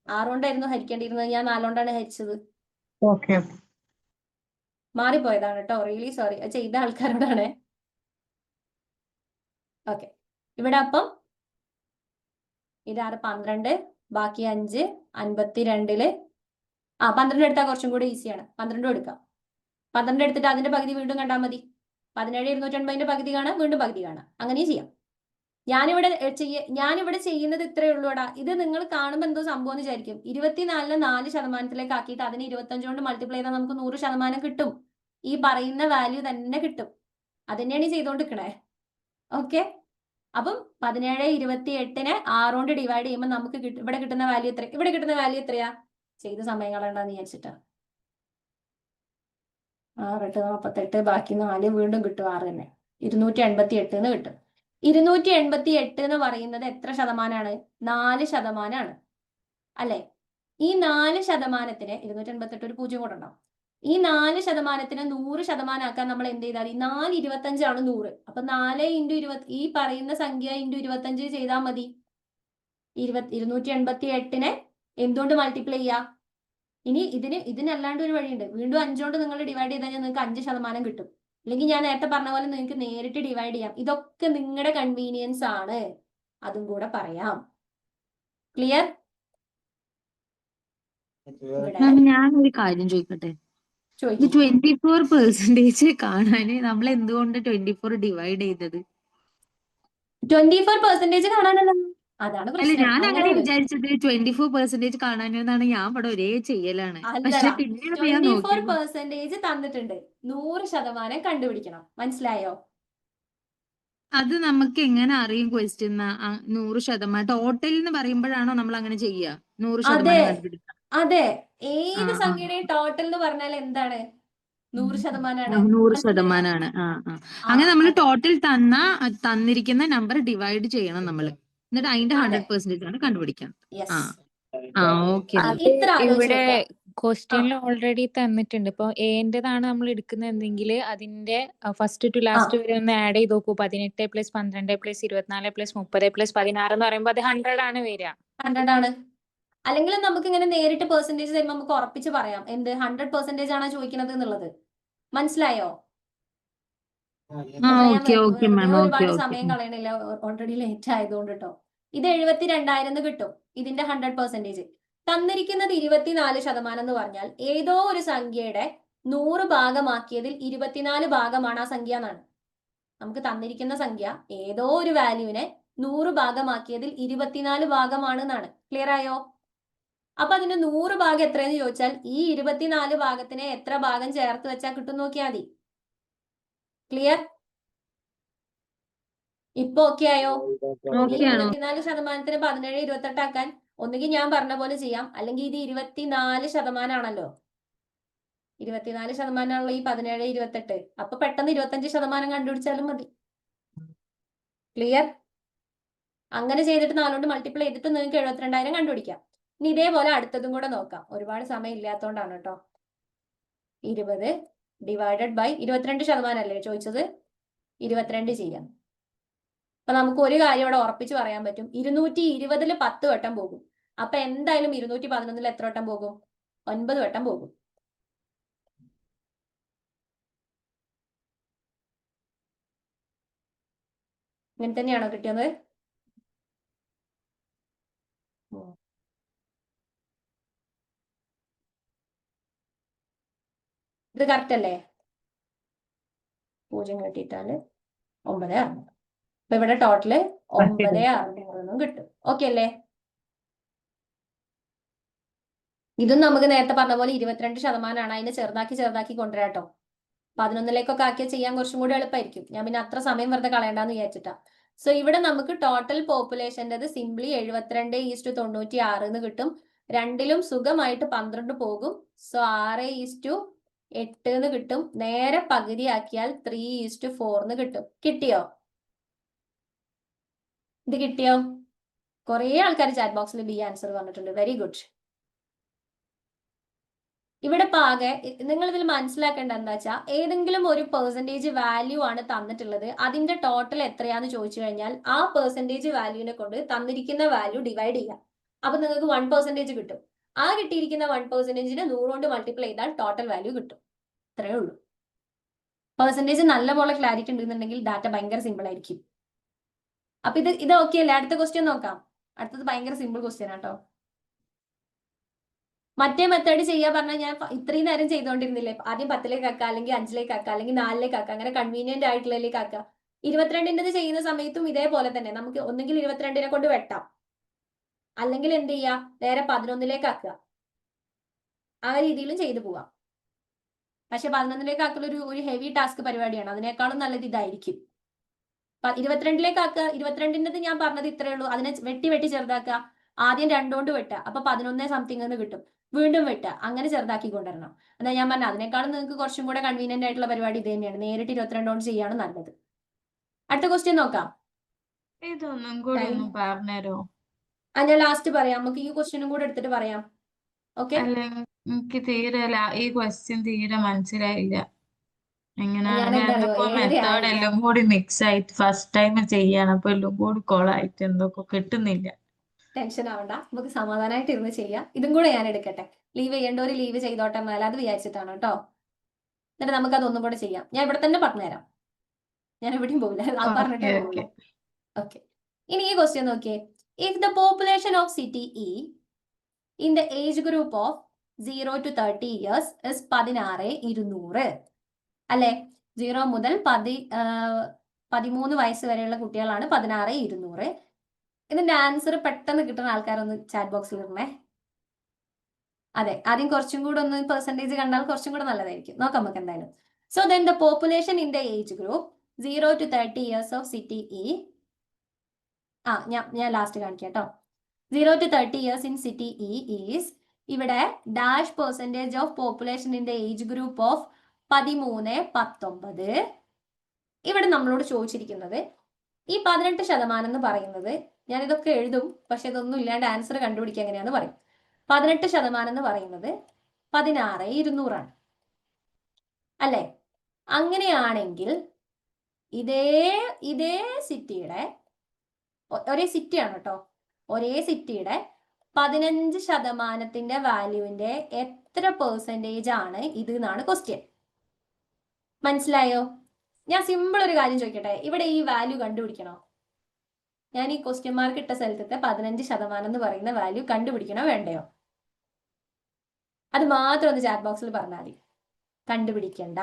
6 കൊണ്ടായിരുന്നു ഹരിക്കേണ്ടിയിരുന്നത്. ഞാൻ 4 കൊണ്ടാണ് ഹരിച്ചത്. ഓക്കെ. മാറിപ്പോയതാണ് കേട്ടോ. Really sorry. ചെയ്ത ആൾക്കാരോടാണ്. ഓക്കെ. ഇവിടെ അപ്പം ഇതാറ് 12, ബാക്കി 5, 52-ല് 12 എടുത്താൽ കുറച്ചും കൂടി ഈസിയാണ്. 12 എടുക്കാം. 12 എടുത്തിട്ട് അതിന്റെ പകുതി വീണ്ടും കണ്ടാൽ മതി. 17,280-ന്റെ പകുതി കാണാം, വീണ്ടും പകുതി കാണാം. അങ്ങനെയും ചെയ്യാം. ഞാനിവിടെ ചെയ്യുന്നത് ഇത്രയേ ഉള്ളൂ. ഇത് നിങ്ങൾ കാണുമ്പോൾ എന്തോ സംഭവം എന്ന് വിചാരിക്കും. 24-നെ 4%-ലേക്ക് ആക്കിയിട്ട് അതിന് 25 കൊണ്ട് മൾട്ടിപ്ലൈ ചെയ്താൽ നമുക്ക് 100% കിട്ടും. ഈ പറയുന്ന വാല്യൂ തന്നെ കിട്ടും. അതന്നെയാണ് ഈ ചെയ്തോണ്ടിരിക്കണേ. ഓക്കെ. അപ്പം 17,280-നെ 6 കൊണ്ട് ഡിവൈഡ് ചെയ്യുമ്പോൾ നമുക്ക് ഇവിടെ കിട്ടുന്ന വാല്യൂ എത്ര? ഇവിടെ കിട്ടുന്ന വാല്യൂ എത്രയാ? ചെയ്ത സമയം കളയണ്ടെന്ന് വിചാരിച്ചിട്ടാ. 6, 8, 48, ബാക്കി 4 വീണ്ടും കിട്ടും. 6 തന്നെ. 288 എന്ന് കിട്ടും. 288 എന്ന് പറയുന്നത് എത്ര ശതമാനമാണ്? 4% അല്ലെ? ഈ 4%-ന് 288 ഒരു 0 കൂടെ ഉണ്ടാവും. ഈ 4% 100% ആക്കാൻ നമ്മൾ എന്ത് ചെയ്താൽ 425 100. അപ്പൊ 4 × 20 ഈ പറയുന്ന സംഖ്യ × 25 ചെയ്താൽ മതി. 288 എന്തുകൊണ്ട് മൾട്ടിപ്ലൈ ചെയ്യാം? ഇനി ഇതിനല്ലാണ്ട് ഒരു വഴിയുണ്ട്. വീണ്ടും 5 കൊണ്ട് നിങ്ങൾ ഡിവൈഡ് ചെയ്ത് കഴിഞ്ഞാൽ നിങ്ങൾക്ക് 5% കിട്ടും. അല്ലെങ്കിൽ ഞാൻ നേരത്തെ പറഞ്ഞ പോലെ നിങ്ങൾക്ക് നേരിട്ട് ഡിവൈഡ് ചെയ്യാം. ഇതൊക്കെ നിങ്ങളുടെ കൺവീനിയൻസ് ആണ്. അതും കൂടെ പറയാം. ക്ലിയർ? മാം ഞാനൊരു കാര്യം ചോദിക്കട്ടെ. ഇത് ചോദിക്കും. 24% കാണാന് നമ്മൾ എന്തുകൊണ്ട് 24 ഡിവൈഡ് ചെയ്തത്? 24% കാണാനല്ല. അതാണ് അല്ല പ്രശ്നം. ഞാൻ അങ്ങനെ അങ്ങനെയുള്ളൂ. വിചാരിച്ചത് 24% കാണാനെന്നാണ്. ഞാൻ ഇവിടെ ഒരേ ചെയ്യലാണ്. പക്ഷെ അല്ലടാ, പിന്നീട് ഞാൻ നോക്കിയപ്പോ 24% തന്നിട്ടുണ്ട്. 100% കണ്ടുപിടിക്കണം. മനസ്സിലായോ? അത് നമുക്ക് എങ്ങനെ അറിയും ക്വസ്റ്റ്യൻ 100%? ടോട്ടൽ എന്ന് പറയുമ്പോഴാണോ നമ്മൾ അങ്ങനെ ചെയ്യുക? 100% കണ്ടുപിടിക്കുക. അതെ, ഏത് ആ. സംഖ്യയുടെയും ടോട്ടൽ എന്ന് പറഞ്ഞാൽ എന്താണ്? 100%. 100%. അങ്ങനെ നമ്മൾ ടോട്ടൽ തന്നിരിക്കുന്ന നമ്പർ ഡിവൈഡ് ചെയ്യണം നമ്മൾ. എന്നിട്ട് അതിന്റെ 100% ആണ് കണ്ടുപിടിക്കാം. ഓക്കെ. ഇത്ര ഇവിടെ ആലോചിച്ച് ക്വസ്റ്റ്യനിൽ ഓൾറെഡി തന്നിട്ടുണ്ട്. ഇപ്പൊ എന്റേതാണ് നമ്മൾ എടുക്കുന്നതെങ്കിൽ അതിന്റെ ഫസ്റ്റ് ടു ലാസ്റ്റ് വരെ ഒന്ന് ആഡ് ചെയ്ത് നോക്കൂ. 18 + 12 + 24 + 30 + 16 എന്ന് പറയുമ്പോൾ അത് 100 ആണ് വരിക. 100 ആണ്. അല്ലെങ്കിൽ നമുക്ക് ഇങ്ങനെ നേരിട്ട് പെർസെന്റേജ് തരുമ്പോൾ നമുക്ക് ഉറപ്പിച്ച് പറയാം എന്ത് 100% ആണോ ചോദിക്കുന്നത് എന്നുള്ളത്. മനസ്സിലായോ? ഒരുപാട് സമയം കളയണില്ല, ഓൾറെഡി ലേറ്റ് ആയതുകൊണ്ട് കേട്ടോ. ഇത് 72,000 കിട്ടും. ഇതിന്റെ 100%. തന്നിരിക്കുന്നത് 24% എന്ന് പറഞ്ഞാൽ ഏതോ ഒരു സംഖ്യയുടെ 100 ഭാഗമാക്കിയതിൽ 24 ഭാഗമാണ് ആ സംഖ്യ എന്നാണ്. നമുക്ക് തന്നിരിക്കുന്ന സംഖ്യ ഏതോ ഒരു വാല്യൂവിനെ 100 ഭാഗമാക്കിയതിൽ 24 ഭാഗമാണ് എന്നാണ്. ക്ലിയർ ആയോ? അപ്പൊ അതിന്റെ 100 ഭാഗം എത്രയെന്ന് ചോദിച്ചാൽ ഈ 24 ഭാഗത്തിനെ എത്ര ഭാഗം ചേർത്ത് വെച്ചാൽ കിട്ടും നോക്കിയാൽ മതി. ക്ലിയർ? ഇപ്പൊ ഓക്കെ ആയോ? 24% 17 28 ആക്കാൻ ഒന്നുകിൽ ഞാൻ പറഞ്ഞ പോലെ ചെയ്യാം, അല്ലെങ്കിൽ ഇത് 24% ആണല്ലോ. 24% ആണല്ലോ ഈ 17 28. അപ്പൊ പെട്ടെന്ന് 25% കണ്ടുപിടിച്ചാലും മതി. ക്ലിയർ? അങ്ങനെ ചെയ്തിട്ട് 4 കൊണ്ട് മൾട്ടിപ്ലൈ ചെയ്തിട്ട് നിങ്ങൾക്ക് 72,000 കണ്ടുപിടിക്കാം. ഇനി ഇതേപോലെ അടുത്തതും കൂടെ നോക്കാം. ഒരുപാട് സമയം ഇല്ലാത്തോണ്ടാണ് കേട്ടോ. 20 ഡിവൈഡഡ് ബൈ 22% അല്ലേ ചോദിച്ചത്? 22 ചെയ്യാം. അപ്പൊ നമുക്ക് ഒരു കാര്യം ഇവിടെ ഉറപ്പിച്ച് പറയാൻ പറ്റും. 220 10 വട്ടം പോകും. അപ്പൊ എന്തായാലും 211 എത്ര വട്ടം പോകും? 9 വട്ടം പോകും. ഇങ്ങനെ തന്നെയാണോ കിട്ടിയത്? ഇത് കറക്റ്റ് അല്ലേ? 0 കിട്ടിയിട്ടാല് 9,600. അപ്പൊ ഇവിടെ ടോട്ടല് 9,600 കിട്ടും. ഓക്കെ അല്ലേ? ഇതും നമുക്ക് നേരത്തെ പറഞ്ഞ പോലെ 22% അതിനെ ചെറുതാക്കി കൊണ്ടുവരാം കേട്ടോ. 11 ആക്കിയാൽ ചെയ്യാൻ കുറച്ചും കൂടി എളുപ്പമായിരിക്കും. ഞാൻ പിന്നെ അത്ര സമയം വെറുതെ കളയണ്ടെന്ന് വിചാരിച്ചിട്ടാ. സോ ഇവിടെ നമുക്ക് ടോട്ടൽ പോപ്പുലേഷൻ്റെത് സിംപ്ലി 72:96 എന്ന് കിട്ടും. രണ്ടിലും സുഖമായിട്ട് 12 പോകും. സോ 6:8 എന്ന് കിട്ടും. നേരെ പകുതിയാക്കിയാൽ 3:4 എന്ന് കിട്ടും. കിട്ടിയോ? ഇത് കിട്ടിയോ? കുറേ ആൾക്കാർ ചാറ്റ് ബോക്സിൽ ബി ആൻസർ പറഞ്ഞിട്ടുണ്ട്. Very good. ഇവിടെ പാകെ നിങ്ങൾ ഇതിൽ മനസ്സിലാക്കേണ്ട എന്താ വെച്ചാൽ ഏതെങ്കിലും ഒരു പെർസെന്റേജ് വാല്യൂ ആണ് തന്നിട്ടുള്ളത്. അതിന്റെ ടോട്ടൽ എത്രയാന്ന് ചോദിച്ചു കഴിഞ്ഞാൽ ആ പെർസെന്റേജ് വാല്യൂവിനെ കൊണ്ട് തന്നിരിക്കുന്ന വാല്യൂ ഡിവൈഡ് ചെയ്യാം. അപ്പൊ നിങ്ങൾക്ക് 1% കിട്ടും. ആ കിട്ടിയിരിക്കുന്ന 1%നെ 100 കൊണ്ട് മൾട്ടിപ്ലൈ ചെയ്താൽ ടോട്ടൽ വാല്യൂ കിട്ടും. അത്രേ ഉള്ളൂ. പെർസെന്റേജ് നല്ലപോലെ ക്ലാരിറ്റി ഉണ്ടെന്നുണ്ടെങ്കിൽ ഡാറ്റ ഭയങ്കര സിമ്പിൾ ആയിരിക്കും. അപ്പൊ ഇത് ഓക്കെ അല്ലേ? അടുത്ത ക്വസ്റ്റ്യൻ നോക്കാം. അടുത്തത് ഭയങ്കര സിമ്പിൾ ക്വസ്റ്റ്യൻ ആട്ടോ. മറ്റേ മെത്തേഡ് ചെയ്യാൻ പറഞ്ഞാൽ ഞാൻ ഇത്രയും നേരം ചെയ്തുകൊണ്ടിരുന്നില്ലേ? ആദ്യം 10ലേക്ക് ആക്കുക, അല്ലെങ്കിൽ 5ലേക്ക് ആക്കുക, അല്ലെങ്കിൽ 4ലേക്ക് ആക്കുക, അങ്ങനെ കൺവീനിയന്റ് ആയിട്ടുള്ളതിലേക്ക് ആക്കുക. 22ന്റെ ചെയ്യുന്ന സമയത്തും ഇതേപോലെ തന്നെ നമുക്ക് ഒന്നുകിൽ 22നെ കൊണ്ട് വെട്ടാം, അല്ലെങ്കിൽ എന്ത് ചെയ്യാം, നേരെ 11ലേക്ക് ആക്കുക. ആ രീതിയിലും ചെയ്തു പോവാം. പക്ഷെ 11ലേക്ക് ആക്കൽ ഒരു ഹെവി ടാസ്ക് പരിപാടിയാണ്. അതിനേക്കാളും നല്ലത് ഇതായിരിക്കും. 22ലേക്ക് ആക്കുക. 22ന്റെ ഞാൻ പറഞ്ഞത് ഇത്രയേ ഉള്ളൂ. അതിനെ വെട്ടി ചെറുതാക്കുക. ആദ്യം 2 കൊണ്ട് വെട്ടുക. അപ്പൊ 11 സംതിങ് എന്ന് കിട്ടും. വീണ്ടും വെട്ടുക. അങ്ങനെ ചെറുതാക്കി കൊണ്ടുവരണം. എന്നാ ഞാൻ പറഞ്ഞ അതിനേക്കാളും നിങ്ങൾക്ക് കുറച്ചും കൂടെ കൺവീനിയന്റ് ആയിട്ടുള്ള പരിപാടി ഇത് തന്നെയാണ്. നേരിട്ട് 22 കൊണ്ട് ചെയ്യാണ് നല്ലത്. അടുത്ത ക്വസ്റ്റ്യൻ നോക്കാം. ഇതൊന്നും കൂടി ഒന്ന് പറഞ്ഞുതരോ? ഞാൻ ലാസ്റ്റ് പറയാം. നമുക്ക് ഈ ക്വസ്റ്റ്യനും കൂടെ എടുത്തിട്ട് പറയാം. ഓക്കെ, അല്ല എനിക്ക് തീരെ ഈ ക്വസ്റ്റ്യൻ തീരെ മനസ്സിലായില്ല. എങ്ങനെയാണ് ഞാൻ മാം എന്താ അറിയോ, ഇപ്പൊ 7:30 മെത്തേഡ് ആയില്ല. എല്ലാം കൂടി മിക്സ് ആയിട്ട് ഫസ്റ്റ് ടൈം ചെയ്യാണ്, അപ്പൊ എല്ലാം കൂടി കോളായിട്ട് എന്തൊക്കെ കിട്ടുന്നില്ല. ടെൻഷൻ ആവണ്ട, നമുക്ക് സമാധാനമായിട്ട് ഇരുന്ന് ചെയ്യാം. ഇതും കൂടെ ഞാൻ എടുക്കട്ടെ. ലീവ് ചെയ്യേണ്ടവര് ലീവ് ചെയ്തോട്ടെ എന്നാൽ അത് വിചാരിച്ചിട്ടാണ് കേട്ടോ. എന്നിട്ട് നമുക്ക് അതൊന്നും കൂടെ ചെയ്യാം. ഞാൻ ഇവിടെ തന്നെ പറഞ്ഞുതരാം, ഞാൻ എവിടെയും പോകില്ല, അത് പറഞ്ഞിട്ടേ ഓക്കെ പോകുള്ളൂ. ഓക്കെ. ഓക്കെ, ഇനി ഈ ക്വസ്റ്റ്യൻ നോക്കിയേ. If the population of city E in the age group of 0 to 30 years is 16,200 അല്ലെ? 0 മുതൽ 13 വയസ്സ് വരെയുള്ള കുട്ടികളാണ് 16,200. ഇതിന്റെ ആൻസർ പെട്ടെന്ന് കിട്ടുന്ന ആൾക്കാരൊന്ന് ചാറ്റ് ബോക്സിൽ ഇടണേ. അതെ, ആദ്യം കുറച്ചും കൂടെ ഒന്ന് പെർസെന്റേജ് കണ്ടാൽ കുറച്ചും കൂടെ നല്ലതായിരിക്കും. നോക്കാം നമുക്ക് എന്തായാലും. So then the population in the age group 0 to 30 years of city E, ഞാൻ ലാസ്റ്റ് കാണിക്കാം കേട്ടോ. 0 to 30 years in city E is, ഇവിടെ dash percentage of population in the age group of 13-19. ഇവിടെ നമ്മളോട് ചോദിച്ചിരിക്കുന്നത് ഈ 18% എന്ന് പറയുന്നത്, ഞാൻ ഇതൊക്കെ എഴുതും പക്ഷെ ഇതൊന്നും ഇല്ലാണ്ട് ആൻസർ കണ്ടുപിടിക്കുക എങ്ങനെയാന്ന് പറയും. 18% എന്ന് പറയുന്നത് 16,200 അല്ലെ? അങ്ങനെയാണെങ്കിൽ ഇതേ സിറ്റിയുടെ, ഒരേ സിറ്റിയാണ് കേട്ടോ, ഒരേ സിറ്റിയുടെ 15% വാല്യൂവിന്റെ എത്ര പെർസെന്റേജ് ആണ് ഇത് എന്നാണ് ക്വസ്റ്റ്യൻ. മനസ്സിലായോ? ഞാൻ സിമ്പിൾ ഒരു കാര്യം ചോദിക്കട്ടെ, ഇവിടെ ഈ വാല്യൂ കണ്ടുപിടിക്കണോ? ഞാൻ ഈ ക്വസ്റ്റ്യൻ മാർക്ക് ഇട്ട സ്ഥലത്തെ 15% എന്ന് പറയുന്ന വാല്യൂ കണ്ടുപിടിക്കണോ വേണ്ടയോ? അത് മാത്രം ഒന്ന് ചാറ്റ് ബോക്സിൽ പറഞ്ഞാൽ മതി. കണ്ടുപിടിക്കണ്ട.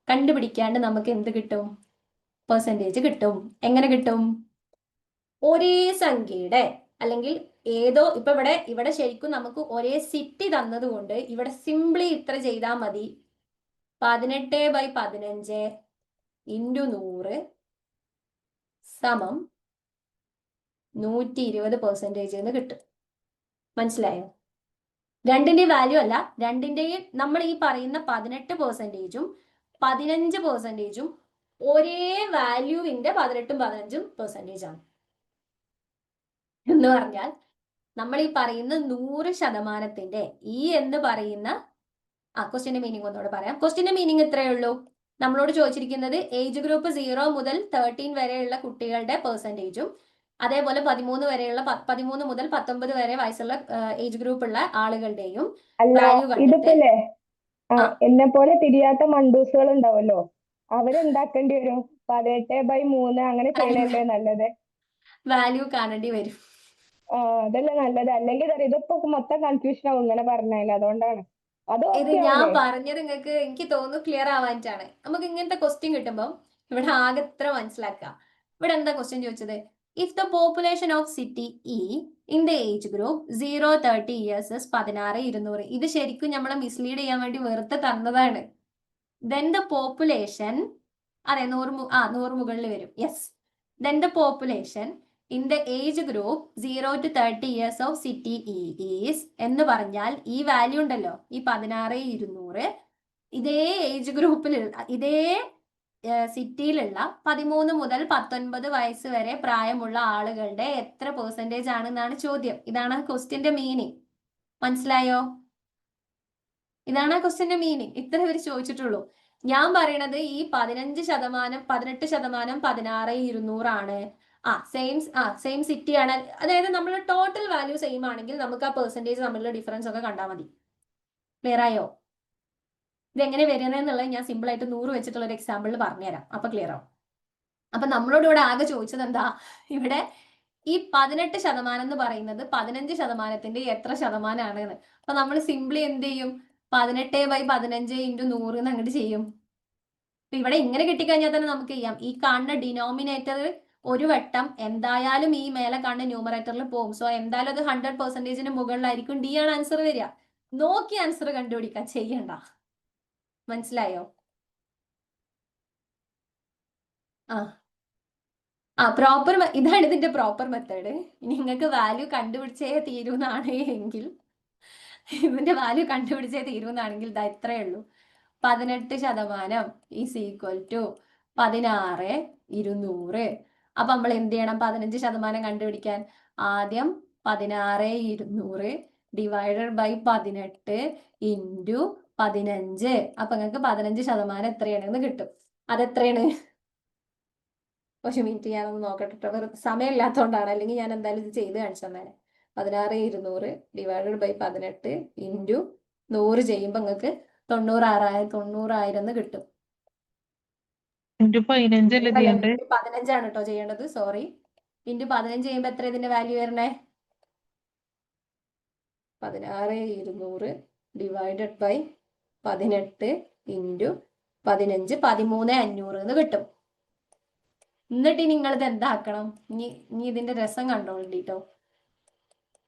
കണ്ടുപിടിക്കാണ്ട് നമുക്ക് എന്ത് കിട്ടും? പെർസെന്റേജ് കിട്ടും. എങ്ങനെ കിട്ടും? ഒരേ സംഖ്യയുടെ, അല്ലെങ്കിൽ ഏതോ, ഇപ്പൊ ഇവിടെ ശരിക്കും നമുക്ക് ഒരേ സിറ്റി തന്നത് കൊണ്ട് ഇവിടെ സിംപ്ലി ഇത്ര ചെയ്താൽ മതി. 18/15 × 100 സമം 120% എന്ന് കിട്ടും. മനസ്സിലായോ? രണ്ടിന്റെയും വാല്യൂ അല്ല, രണ്ടിന്റെയും നമ്മൾ ഈ പറയുന്ന 18%ഉം 15%ഉം ഒരേ വാല്യൂവിന്റെ 18ഉം 15% ആണ്. എന്ന് പറഞ്ഞാൽ നമ്മൾ ഈ പറയുന്ന 100%, ഈ എന്ന് പറയുന്ന ക്വസ്റ്റ്യന്റെ മീനിങ് ഒന്നുകൂടെ പറയാം. ക്വസ്റ്റ്യന്റെ മീനിങ് ഇത്രയേ ഉള്ളൂ. നമ്മളോട് ചോദിച്ചിരിക്കുന്നത് ഏജ് ഗ്രൂപ്പ് 0 മുതൽ 13 വരെയുള്ള കുട്ടികളുടെ പെർസെന്റേജും, അതേപോലെ 13 മുതൽ 19 വരെ വയസ്സുള്ള ഏജ് ഗ്രൂപ്പ് ഉള്ള ആളുകളുടെയും വാല്യൂ കണ്ടിട്ട്, എന്നെ പോലെ തിരിയാത്ത മണ്ടൂസുകൾ ഉണ്ടാവല്ലോ, അവരെന്താക്കേണ്ടി വരും? 18/3 അങ്ങനെ ചെയ്യണല്ലേ നല്ലത്? വാല്യൂ കാണേണ്ടി വരും. അതല്ലേ നല്ലത്. അല്ലെങ്കിൽ ഇതിപ്പോ മൊത്തം കൺഫ്യൂഷൻ ആവും ഇങ്ങനെ പറഞ്ഞാൽ. അതുകൊണ്ടാണ് ഇത് ഞാൻ പറഞ്ഞത് നിങ്ങൾക്ക്, എനിക്ക് തോന്നുന്നു ക്ലിയർ ആവാനായിട്ടാണ്. നമുക്ക് ഇങ്ങനത്തെ ക്വസ്റ്റ്യൻ കിട്ടുമ്പോൾ ഇവിടെ ആകെ ഇത്ര മനസ്സിലാക്കുക. ഇവിടെ എന്താ ക്വസ്റ്റ്യൻ ചോദിച്ചത്? If the population of city E in the age group 0-30 years 16,200. ഇത് ശരിക്കും നമ്മളെ മിസ്ലീഡ് ചെയ്യാൻ വേണ്ടി വെറുതെ തന്നതാണ്. ദെൻ ദ പോപ്പുലേഷൻ, അതെ 100 മുകളിൽ വരും. Yes. Then the population in the age group 0 to 30 years of city E is എന്ന് പറഞ്ഞാൽ ഈ വാല്യൂ ഉണ്ടല്ലോ, ഈ 16,200, ഇതേ ഏജ് ഗ്രൂപ്പിലുള്ള, ഇതേ സിറ്റിയിലുള്ള 13 മുതൽ 19 വയസ്സ് വരെ പ്രായമുള്ള ആളുകളുടെ എത്ര പെർസെന്റേജ് ആണെന്നാണ് ചോദ്യം. ഇതാണ് ക്വസ്റ്റ്യന്റെ മീനിങ്. മനസ്സിലായോ? ഇതാണ് ക്വസ്റ്റ്യന്റെ മീനിങ്. ഇത്ര ഇവർ ചോദിച്ചിട്ടുള്ളൂ. ഞാൻ പറയണത് ഈ 18%, 16,200 ആണ്. സെയിം സിറ്റി ആണ്. അതായത് നമ്മൾ ടോട്ടൽ വാല്യൂ സെയിം ആണെങ്കിൽ നമുക്ക് ആ പെർസെന്റേജ് തമ്മിലുള്ള ഡിഫറൻസ് ഒക്കെ കണ്ടാൽ മതി. ക്ലിയർ ആയോ? ഇതെങ്ങനെ വരുന്നതെന്നുള്ളത് ഞാൻ സിമ്പിൾ ആയിട്ട് 100 വെച്ചിട്ടുള്ള ഒരു എക്സാമ്പിളിൽ പറഞ്ഞുതരാം. അപ്പൊ ക്ലിയർ ആവും. അപ്പൊ നമ്മളോട് ഇവിടെ ആകെ ചോദിച്ചത് എന്താ? ഇവിടെ ഈ 18% എന്ന് പറയുന്നത് 15%ന്റെ എത്ര ശതമാനമാണ് എന്ന്. അപ്പൊ നമ്മൾ സിംപ്ലി എന്ത് ചെയ്യും? 18/15 × 100 എന്ന് അങ്ങോട്ട് ചെയ്യും. ഇവിടെ ഇങ്ങനെ കിട്ടിക്കഴിഞ്ഞാൽ തന്നെ നമുക്ക് ചെയ്യാം. ഈ കാണുന്ന ഡിനോമിനേറ്റർ ഒരു വട്ടം എന്തായാലും ഈ മേലെ കാണുന്ന ന്യൂമറേറ്ററിൽ പോകും. സോ എന്തായാലും അത് 100%ന് മുകളിലായിരിക്കും. ഡി ആണ് ആൻസർ വരിക. നോക്കി ആൻസർ കണ്ടുപിടിക്കാൻ ചെയ്യണ്ട. മനസ്സിലായോ? പ്രോപ്പർ, ഇതാണ് ഇതിന്റെ പ്രോപ്പർ മെത്തേഡ്. ഇനി നിങ്ങൾക്ക് വാല്യൂ കണ്ടുപിടിച്ചേ തീരുന്നാണ് എങ്കിൽ, ഇതിന്റെ വാല്യൂ കണ്ടുപിടിച്ചേ തീരുന്നാണെങ്കിൽ ഇതാ ഇത്രയേ ഉള്ളൂ. 18% ഈസ് ഈക്വൽ ടു 16,200. അപ്പൊ നമ്മൾ എന്ത് ചെയ്യണം? 15% കണ്ടുപിടിക്കാൻ ആദ്യം 16,200 ഡിവൈഡഡ് ബൈ 18 ഇൻറ്റു 15. അപ്പൊ നിങ്ങൾക്ക് 15% എത്രയാണെന്ന് കിട്ടും. അതെത്രയാണ്? പക്ഷെ മിനിറ്റ് ഞാനൊന്ന് നോക്കട്ടെ ട്ടോ. വെറുതെ സമയമില്ലാത്തതുകൊണ്ടാണ്, അല്ലെങ്കിൽ ഞാൻ എന്തായാലും ഇത് ചെയ്ത് കാണിച്ചു തന്നേനെ. 16,200 ഡിവൈഡഡ് ബൈ 18 ഇൻറ്റു 100 ചെയ്യുമ്പോൾ നിങ്ങൾക്ക് 90,000 എന്ന് കിട്ടും. ഇൻറ്റു 15 അല്ലേ അല്ല, ചെയ്യണ്ടേ? ഇൻറ്റു 15 ആണ് കേട്ടോ ചെയ്യേണ്ടത്, സോറി. ഇൻറ്റു 15 ചെയ്യുമ്പോൾ എത്ര ഇതിന്റെ വാല്യൂ വരണേ? 16,200 ഡിവൈഡഡ് ബൈ 18 ഇൻറ്റു 15 13,500 എന്ന് കിട്ടും. എന്നിട്ട് നിങ്ങൾ ഇത് എന്താക്കണം? ഇനി ഇതിന്റെ രസം കണ്ടോളിട്ടോ.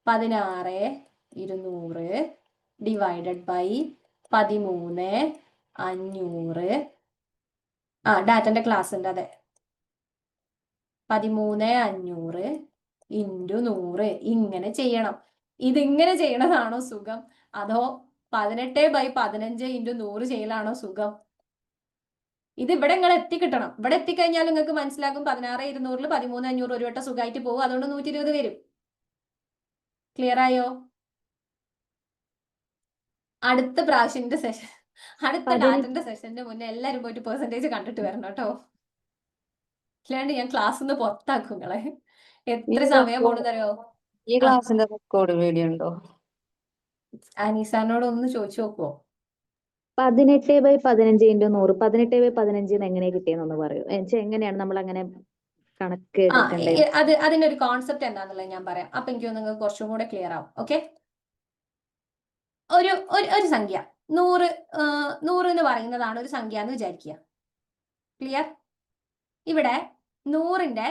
16,200 ഡിവൈഡഡ് ബൈ 13,500. ഡാറ്റന്റെ ക്ലാസ് ഉണ്ട്, അതെ. 13,500 ഇൻറ്റു 100 ഇങ്ങനെ ചെയ്യണം. ഇതിങ്ങനെ ചെയ്യണതാണോ സുഖം, അതോ 18/15 ഇൻറ്റു 100 ചെയ്യലാണോ സുഖം? ഇത് ഇവിടെ നിങ്ങൾ എത്തിക്കിട്ടണം. ഇവിടെ എത്തിക്കഴിഞ്ഞാൽ നിങ്ങൾക്ക് മനസ്സിലാക്കും 16,200 13,500 ഒരു വട്ടം സുഖമായിട്ട് പോകും. അതുകൊണ്ട് 120 വരും. ക്ലിയർ ആയോ? അടുത്ത പ്രാവശ്യത്തിന്റെ സെഷൻ, അടുത്ത ഡാറ്റന്റെ സെഷന്റെ മുന്നേ എല്ലാരും പോയിട്ട് പെർസെന്റേജ് കണ്ടിട്ട് വരണം കേട്ടോ. അല്ലാണ്ട് ഞാൻ ക്ലാസ്സിൽ നിന്ന് പുറത്താക്കും നിങ്ങളെ. എത്ര സമയം പോണെന്നറിയോ? ഈ ക്ലാസ്സിന്റെ റെക്കോർഡ് വീഡിയോ ഉണ്ടോ? അനീസാനോട് ഒന്ന് ചോദിച്ചു നോക്കുവോ? 18/15 ഇൻറ്റു 100 18/15 എങ്ങനെ കിട്ടിയെന്നൊന്ന് പറയൂ. എങ്ങനെയാണ് നമ്മൾ അങ്ങനെ കണക്ക് എടുക്കേണ്ടത്? അതിന്റെ ഒരു കോൺസെപ്റ്റ് എന്താണെന്നുള്ളത് ഞാൻ പറയാം. അപ്പൊ എനിക്ക് നിങ്ങൾക്ക് കുറച്ചും കൂടെ ക്ലിയർ ആവും. ഓക്കെ, ഒരു സംഖ്യ 100 എന്ന് പറയുന്നതാണ് ഒരു സംഖ്യ എന്ന് വിചാരിക്കുക. ക്ലിയർ? ഇവിടെ 100ന്റെ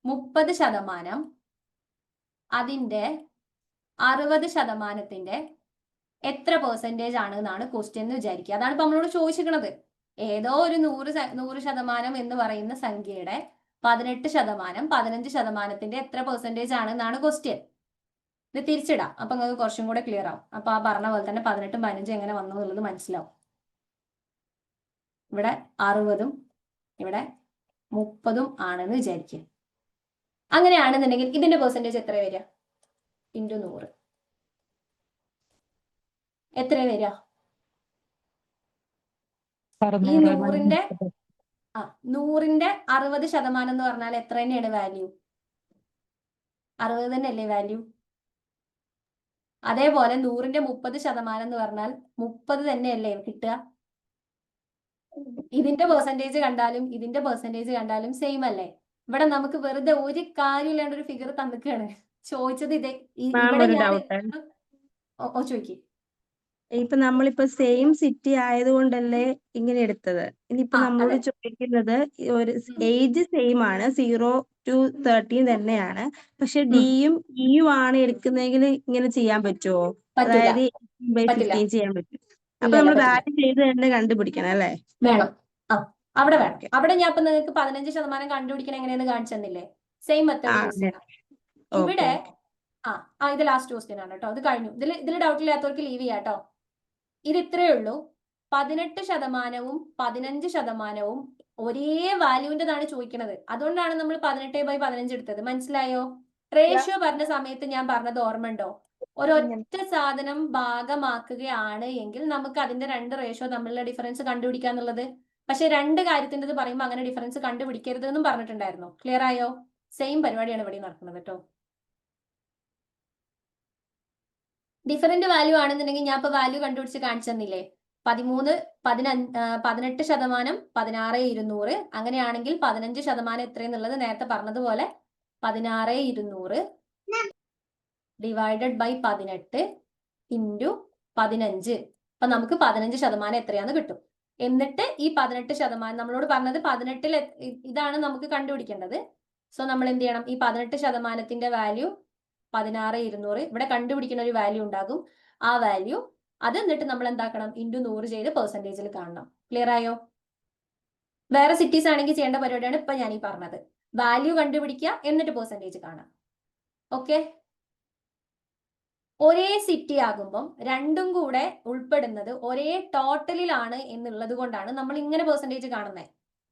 30% അതിന്റെ 60%ത്തിന്റെ എത്ര പെർസെന്റേജ് ആണ് എന്നാണ് ക്വസ്റ്റ്യൻ എന്ന് വിചാരിക്കുക. അതാണ് ഇപ്പൊ നമ്മളോട് ചോദിച്ചിരിക്കുന്നത്. ഏതോ ഒരു 100% എന്ന് പറയുന്ന സംഖ്യയുടെ 18% 15%ത്തിന്റെ എത്ര പെർസെന്റേജ് ആണ് എന്നാണ് ക്വസ്റ്റ്യൻ. ഇത് തിരിച്ചിടാം, അപ്പൊ നിങ്ങൾക്ക് കുറച്ചും കൂടെ ക്ലിയർ ആവും. അപ്പൊ ആ പറഞ്ഞ പോലെ തന്നെ 18 15 എങ്ങനെ വന്നു എന്നുള്ളത് മനസ്സിലാവും. ഇവിടെ 60ഉം ഇവിടെ 30ഉം ആണെന്ന് വിചാരിക്കുക. അങ്ങനെയാണെന്നുണ്ടെങ്കിൽ ഇതിന്റെ പെർസെന്റേജ് എത്ര വരിക? ഇൻറ്റു 100 എത്ര വരിക? ഈ 100ന്റെ 60% എന്ന് പറഞ്ഞാൽ എത്ര തന്നെയാണ് വാല്യൂ? 60 തന്നെയല്ലേ വാല്യൂ? അതേപോലെ 100ന്റെ 30% എന്ന് പറഞ്ഞാൽ 30 തന്നെയല്ലേ കിട്ടുക? ഇതിന്റെ പെർസെന്റേജ് കണ്ടാലും ഇതിന്റെ പെർസെന്റേജ് കണ്ടാലും സെയിം അല്ലേ? ഇവിടെ നമുക്ക് വെറുതെ ഒരു കാര്യമില്ലാണ്ട് ഒരു ഫിഗർ തന്നിക്കാണ്. ചോദിച്ചത് ഇതേ ഇവിടെ ചോദിക്കും. ഇപ്പൊ നമ്മളിപ്പോ സെയിം സിറ്റി ആയതുകൊണ്ടല്ലേ ഇങ്ങനെ എടുത്തത്. ഇനിയിപ്പോ നമ്മളോട് ചോദിക്കുന്നത് ഒരു ഏജ് സെയിം ആണ്, 0 to 13 തന്നെയാണ്. പക്ഷെ ഡിയും ഇയും ആണ് എടുക്കുന്നതെങ്കിൽ ഇങ്ങനെ ചെയ്യാൻ പറ്റുമോ? അതായത് 15 ചെയ്യാൻ പറ്റും. അപ്പൊ നമ്മൾ വാല്യൂ ചെയ്ത് തന്നെ കണ്ടുപിടിക്കണം അല്ലേ? വേണം. അവിടെ വേണം. അവിടെ ഞാൻ ഇപ്പൊ നിങ്ങൾക്ക് 15% കണ്ടുപിടിക്കണം എങ്ങനെയാന്ന് കാണിച്ചു തന്നില്ലേ? സെയിം മെത്തേഡ് യൂസ് ചെയ്യണം. ഇവിടെ ഇത് ലാസ്റ്റ് ക്വസ്റ്റ്യൻ ആണ് കേട്ടോ. ഇത് കഴിഞ്ഞു. ഇതിൽ ഡൗട്ട് ഇല്ലാത്തവർക്ക് ലീവ് ചെയ്യാം കേട്ടോ. ഇത് ഇത്രയേ ഉള്ളൂ. 18%ഉം 15%ഉം ഒരേ വാല്യൂവിൻ്റെതാണ് ചോദിക്കുന്നത്. അതുകൊണ്ടാണ് നമ്മൾ 18/15 എടുത്തത്. മനസ്സിലായോ? റേഷ്യോ പറഞ്ഞ സമയത്ത് ഞാൻ പറഞ്ഞത് ഓർമ്മയുണ്ടോ? ഒരൊറ്റ സാധനം ഭാഗമാക്കുകയാണ് എങ്കിൽ നമുക്ക് അതിന്റെ 2 റേഷ്യോ തമ്മിലുള്ള ഡിഫറൻസ് കണ്ടുപിടിക്കാന്നുള്ളത്. പക്ഷെ 2 കാര്യത്തിൻ്റെത് പറയുമ്പോൾ അങ്ങനെ ഡിഫറൻസ് കണ്ടുപിടിക്കരുത് എന്നും പറഞ്ഞിട്ടുണ്ടായിരുന്നു. ക്ലിയർ ആയോ? സെയിം പരിപാടിയാണ് ഇവിടെ നടക്കുന്നത് കേട്ടോ. ഡിഫറെന്റ് വാല്യൂ ആണെന്നുണ്ടെങ്കിൽ ഞാൻ ഇപ്പൊ വാല്യൂ കണ്ടുപിടിച്ച് കാണിച്ചു തന്നില്ലേ? 18% 16,200. അങ്ങനെയാണെങ്കിൽ 15% എത്രയെന്നുള്ളത് നേരത്തെ പറഞ്ഞതുപോലെ 16,200 ഡിവൈഡഡ് ബൈ 18 ഇൻറ്റു 15. അപ്പൊ നമുക്ക് 15% എത്രയാന്ന് കിട്ടും. എന്നിട്ട് ഈ 18% നമ്മളോട് പറഞ്ഞത് 18 ഇതാണ് നമുക്ക് കണ്ടുപിടിക്കേണ്ടത്. സോ നമ്മൾ എന്ത് ചെയ്യണം? ഈ 18%ത്തിന്റെ വാല്യൂ 16,200 ഇവിടെ കണ്ടുപിടിക്കുന്ന ഒരു വാല്യൂ ഉണ്ടാകും. ആ വാല്യൂ അത് എന്നിട്ട് നമ്മൾ എന്താക്കണം? ഇൻറ്റു 100 ചെയ്ത് പെർസെന്റേജിൽ കാണണം. ക്ലിയർ ആയോ? വേറെ സിറ്റീസ് ആണെങ്കിൽ ചെയ്യേണ്ട പരിപാടിയാണ് ഇപ്പൊ ഞാൻ ഈ പറഞ്ഞത്. വാല്യൂ കണ്ടുപിടിക്കുക, എന്നിട്ട് പെർസെന്റേജ് കാണാം. ഓക്കെ, ഒരേ സിറ്റി ആകുമ്പം രണ്ടും കൂടെ ഉൾപ്പെടുന്നത് ഒരേ ടോട്ടലിലാണ് എന്നുള്ളത് കൊണ്ടാണ് നമ്മൾ ഇങ്ങനെ പെർസെന്റേജ് കാണുന്നത്.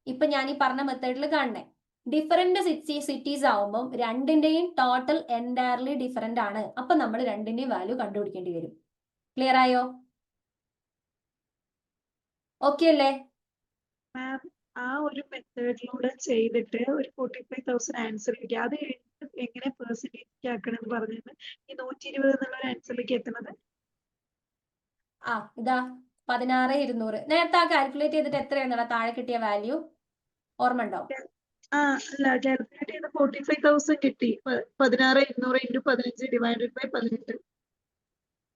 ഇപ്പൊ ഞാൻ ഈ പറഞ്ഞ മെത്തേഡിൽ കാണണേ. ഡിഫറെന്റ് സിറ്റീസ് ആവുമ്പം രണ്ടിന്റെയും ടോട്ടൽ എൻറ്റയർലി ഡിഫറെന്റ് ആണ്. അപ്പൊ നമ്മൾ രണ്ടിന്റെയും വാല്യൂ കണ്ടുപിടിക്കേണ്ടി വരും. ക്ലിയർ ആയോ? ഓക്കെ അല്ലേ? മാം, ആ ഒരു മെത്തേഡിലൂടെ ചെയ്തിട്ട് ഒരു 45,000 ആൻസർ കിട്ടി. അത് എങ്ങനെ പെർസെന്റേജ് ആക്കണമെന്ന് പറഞ്ഞത് ഈ 120 എന്നുള്ള ഒരു ആൻസറിലേക്ക് എത്തുന്നത്? ഇതാ 16,200 നേരത്തെ ആ കാൽക്കുലേറ്റ് ചെയ്തിട്ട് എത്രയാണെന്നാ താഴെ കിട്ടിയ വാല്യൂ ഓർമ്മ ഉണ്ടോ? അല്ല, കാൽക്കുലേറ്റ് ചെയ്ത് 45,000 കിട്ടി. 16,200 × 15 ഡിവൈഡഡ് ബൈ 18.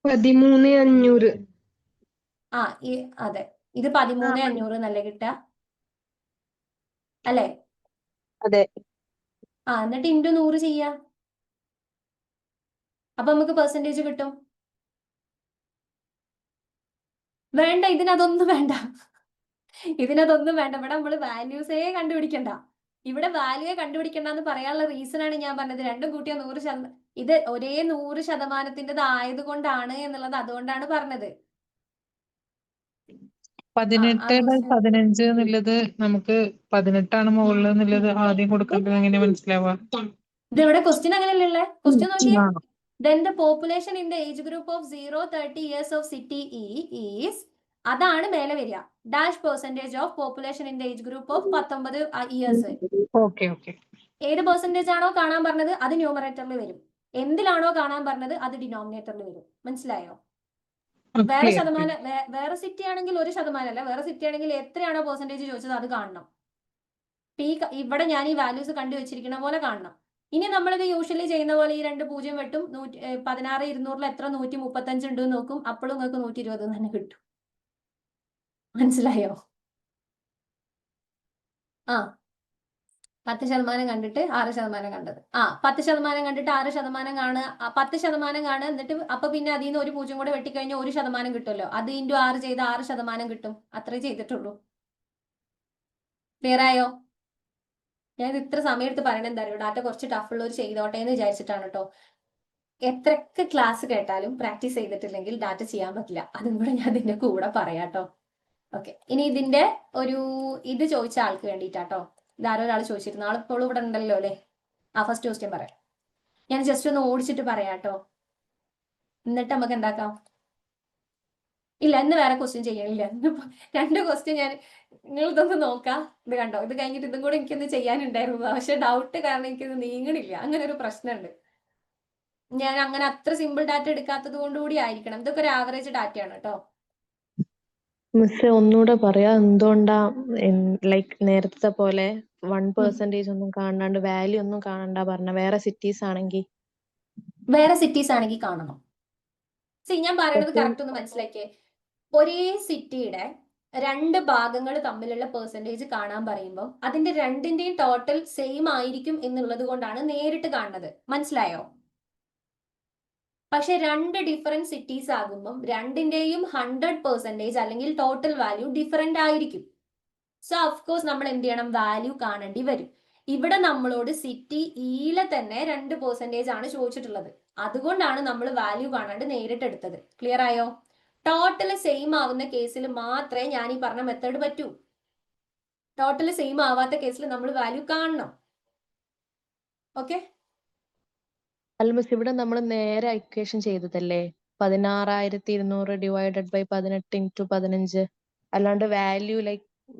13,500. അതെ, ഇത് 13,500 എന്നല്ലേ കിട്ടുക അല്ലേ? അതെ. എന്നിട്ട് ഇൻറ്റു 100 ചെയ്യാം. അപ്പൊ നമുക്ക് പെർസെന്റേജ് കിട്ടും. വേണ്ട, ഇതിനതൊന്നും വേണ്ട. ഇവിടെ നമ്മൾ വാല്യൂസേ കണ്ടുപിടിക്കണ്ട. ഇവിടെ വാല്യൂ കണ്ടുപിടിക്കണ്ട എന്ന് പറയാനുള്ള റീസൺ ആണ് ഞാൻ പറഞ്ഞത്. രണ്ടും കൂട്ടിയ 100%. ഇത് ഒരേ 100%ത്തിൻ്റെത് ആയതുകൊണ്ടാണ് എന്നുള്ളത് അതുകൊണ്ടാണ് പറഞ്ഞത്. 18/15 എന്നുള്ളത് നമുക്ക് 18 മുകളിൽ എന്നുള്ളത് ആദ്യം കൊടുക്കേണ്ടത് എങ്ങനെ മനസ്സിലാവുക? ഇതിവിടെ ക്വസ്റ്റ്യൻ അങ്ങനെയല്ലേ? ക്വസ്റ്റ്യൻ നോക്കിയേ. Then the population in the age group of 0-30 years of city E is, അതാണ് മേലെ വരിക. Dash percentage of population in the age group of 19 years. ഏത് പെർസെന്റേജ് ആണോ കാണാൻ പറഞ്ഞത് അത് ന്യൂമറേറ്ററിൽ വരും. എന്തിലാണോ കാണാൻ പറഞ്ഞത് അത് ഡിനോമിനേറ്ററിൽ വരും. മനസ്സിലായോ? വേറെ ശതമാനം, വേറെ സിറ്റി ആണെങ്കിൽ 1% അല്ല, വേറെ സിറ്റി ആണെങ്കിൽ എത്രയാണോ പെർസെന്റേജ് ചോദിച്ചത് അത് കാണണം. ഇവിടെ ഞാൻ ഈ വാല്യൂസ് കണ്ടുവച്ചിരിക്കുന്ന പോലെ കാണണം. ഇനി നമ്മളിത് യൂഷ്വലി ചെയ്യുന്ന പോലെ ഈ 2 0 വെട്ടും 16,200 എത്ര 135 ഉണ്ട് നോക്കും. അപ്പോഴും നിങ്ങൾക്ക് 120 തന്നെ കിട്ടും. മനസ്സിലായോ? 10% കണ്ടിട്ട് 6% കണ്ടത്. 10% കണ്ടിട്ട് 6% കാണുക. 10% കാണുക. എന്നിട്ട് അപ്പൊ പിന്നെ അതിൽ നിന്ന് ഒരു 0 കൂടെ വെട്ടിക്കഴിഞ്ഞാൽ 1% കിട്ടുമല്ലോ. അത് ഇൻറ്റു 6 ചെയ്ത് 6% കിട്ടും. അത്രേ ചെയ്തിട്ടുള്ളൂ. ക്ലിയർ ആയോ? ഞാൻ ഇത്ര സമയം എടുത്ത് പറയണത് എന്താ അറിയോ? ഡാറ്റ കുറച്ച് ടഫുള്ളവർ ചെയ്തോട്ടെ എന്ന് വിചാരിച്ചിട്ടാണ് കേട്ടോ. എത്രയൊക്കെ ക്ലാസ് കേട്ടാലും പ്രാക്ടീസ് ചെയ്തിട്ടില്ലെങ്കിൽ ഡാറ്റ ചെയ്യാൻ പറ്റില്ല. അതും കൂടെ ഞാൻ ഇതിന്റെ കൂടെ പറയാട്ടോ. ഓക്കെ, ഇനി ഇതിന്റെ ഇത് ചോദിച്ച ആൾക്ക് വേണ്ടിയിട്ടാട്ടോ. ഇതാരോ ഒരാൾ ചോദിച്ചിരുന്നു. ആളിപ്പോൾ ഇവിടെ ഉണ്ടല്ലോ അല്ലേ? ഫസ്റ്റ് ക്വസ്റ്റ്യൻ പറയാം. ഞാൻ ജസ്റ്റ് ഒന്ന് ഓടിച്ചിട്ട് പറയാട്ടോ. എന്നിട്ട് നമുക്ക് എന്താക്കാം? ഇല്ല, ഇന്ന് വേറെ ക്വസ്റ്റ്യൻ ചെയ്യണില്ല. 2 ക്വസ്റ്റ്യൻ നിങ്ങൾ ഇതൊന്ന് നോക്കാം. ഇത് കണ്ടോ? ഇത് കഴിഞ്ഞിട്ട് ഇതും കൂടെ എനിക്കൊന്ന് ചെയ്യാനുണ്ടായിരുന്നു. പക്ഷെ ഡൗട്ട് കാരണം എനിക്കിത് നീങ്ങണില്ല. അങ്ങനെ ഒരു പ്രശ്നമുണ്ട്. ഞാൻ അങ്ങനെ അത്ര സിമ്പിൾ ഡാറ്റ എടുക്കാത്തത് കൊണ്ടുകൂടി ആയിരിക്കണം. ഇതൊക്കെ ഒരു ആവറേജ് ഡാറ്റയാണ് കേട്ടോ. മിസ് ഒന്നുകൂടെ പറയാ, എന്തുകൊണ്ടാ ലൈക്ക് നേരത്തെ പോലെ 1% ഒന്നും കാണാണ്ട് വാല്യൂ ഒന്നും കാണണ്ട പറഞ്ഞ? വേറെ സിറ്റീസ് ആണെങ്കിൽ കാണണം. ഞാൻ പറയുന്നത് കറക്റ്റ് ഒന്ന് മനസ്സിലാക്കിയേ. ഒരേ സിറ്റിയുടെ 2 ഭാഗങ്ങൾ തമ്മിലുള്ള പെർസെന്റേജ് കാണാൻ പറയുമ്പോൾ അതിന്റെ രണ്ടിന്റെയും ടോട്ടൽ സെയിം ആയിരിക്കും എന്നുള്ളത് കൊണ്ടാണ് നേരിട്ട് കാണുന്നത്. മനസ്സിലായോ? പക്ഷെ 2 ഡിഫറെന്റ് സിറ്റീസ് ആകുമ്പം രണ്ടിന്റെയും 100% അല്ലെങ്കിൽ ടോട്ടൽ വാല്യൂ ഡിഫറെന്റ് ആയിരിക്കും. സോ ഓഫ്കോഴ്സ് നമ്മൾ എന്ത് ചെയ്യണം? വാല്യൂ കാണേണ്ടി വരും. ഇവിടെ നമ്മളോട് സിറ്റി ഇയിലെ തന്നെ 2% ആണ് ചോദിച്ചിട്ടുള്ളത്. അതുകൊണ്ടാണ് നമ്മൾ വാല്യൂ കാണാണ്ട് നേരിട്ട് എടുത്തത്. ക്ലിയർ ആയോ? ടോട്ടൽ സെയിം ആവുന്ന കേസിൽ മാത്രമേ ഞാൻ ഈ പറഞ്ഞ മെത്തേഡ് പറ്റൂ. ടോട്ടൽ സെയിം ആവാത്ത കേസിൽ നമ്മൾ വാല്യൂ കാണണം. ഓക്കെ? അല്ല മിസ്, ഇവിടെ നമ്മൾ നേരെ ഇക്വേഷൻ ചെയ്തതല്ലേ? 16,200 divided by 18 × 15. അല്ലാണ്ട്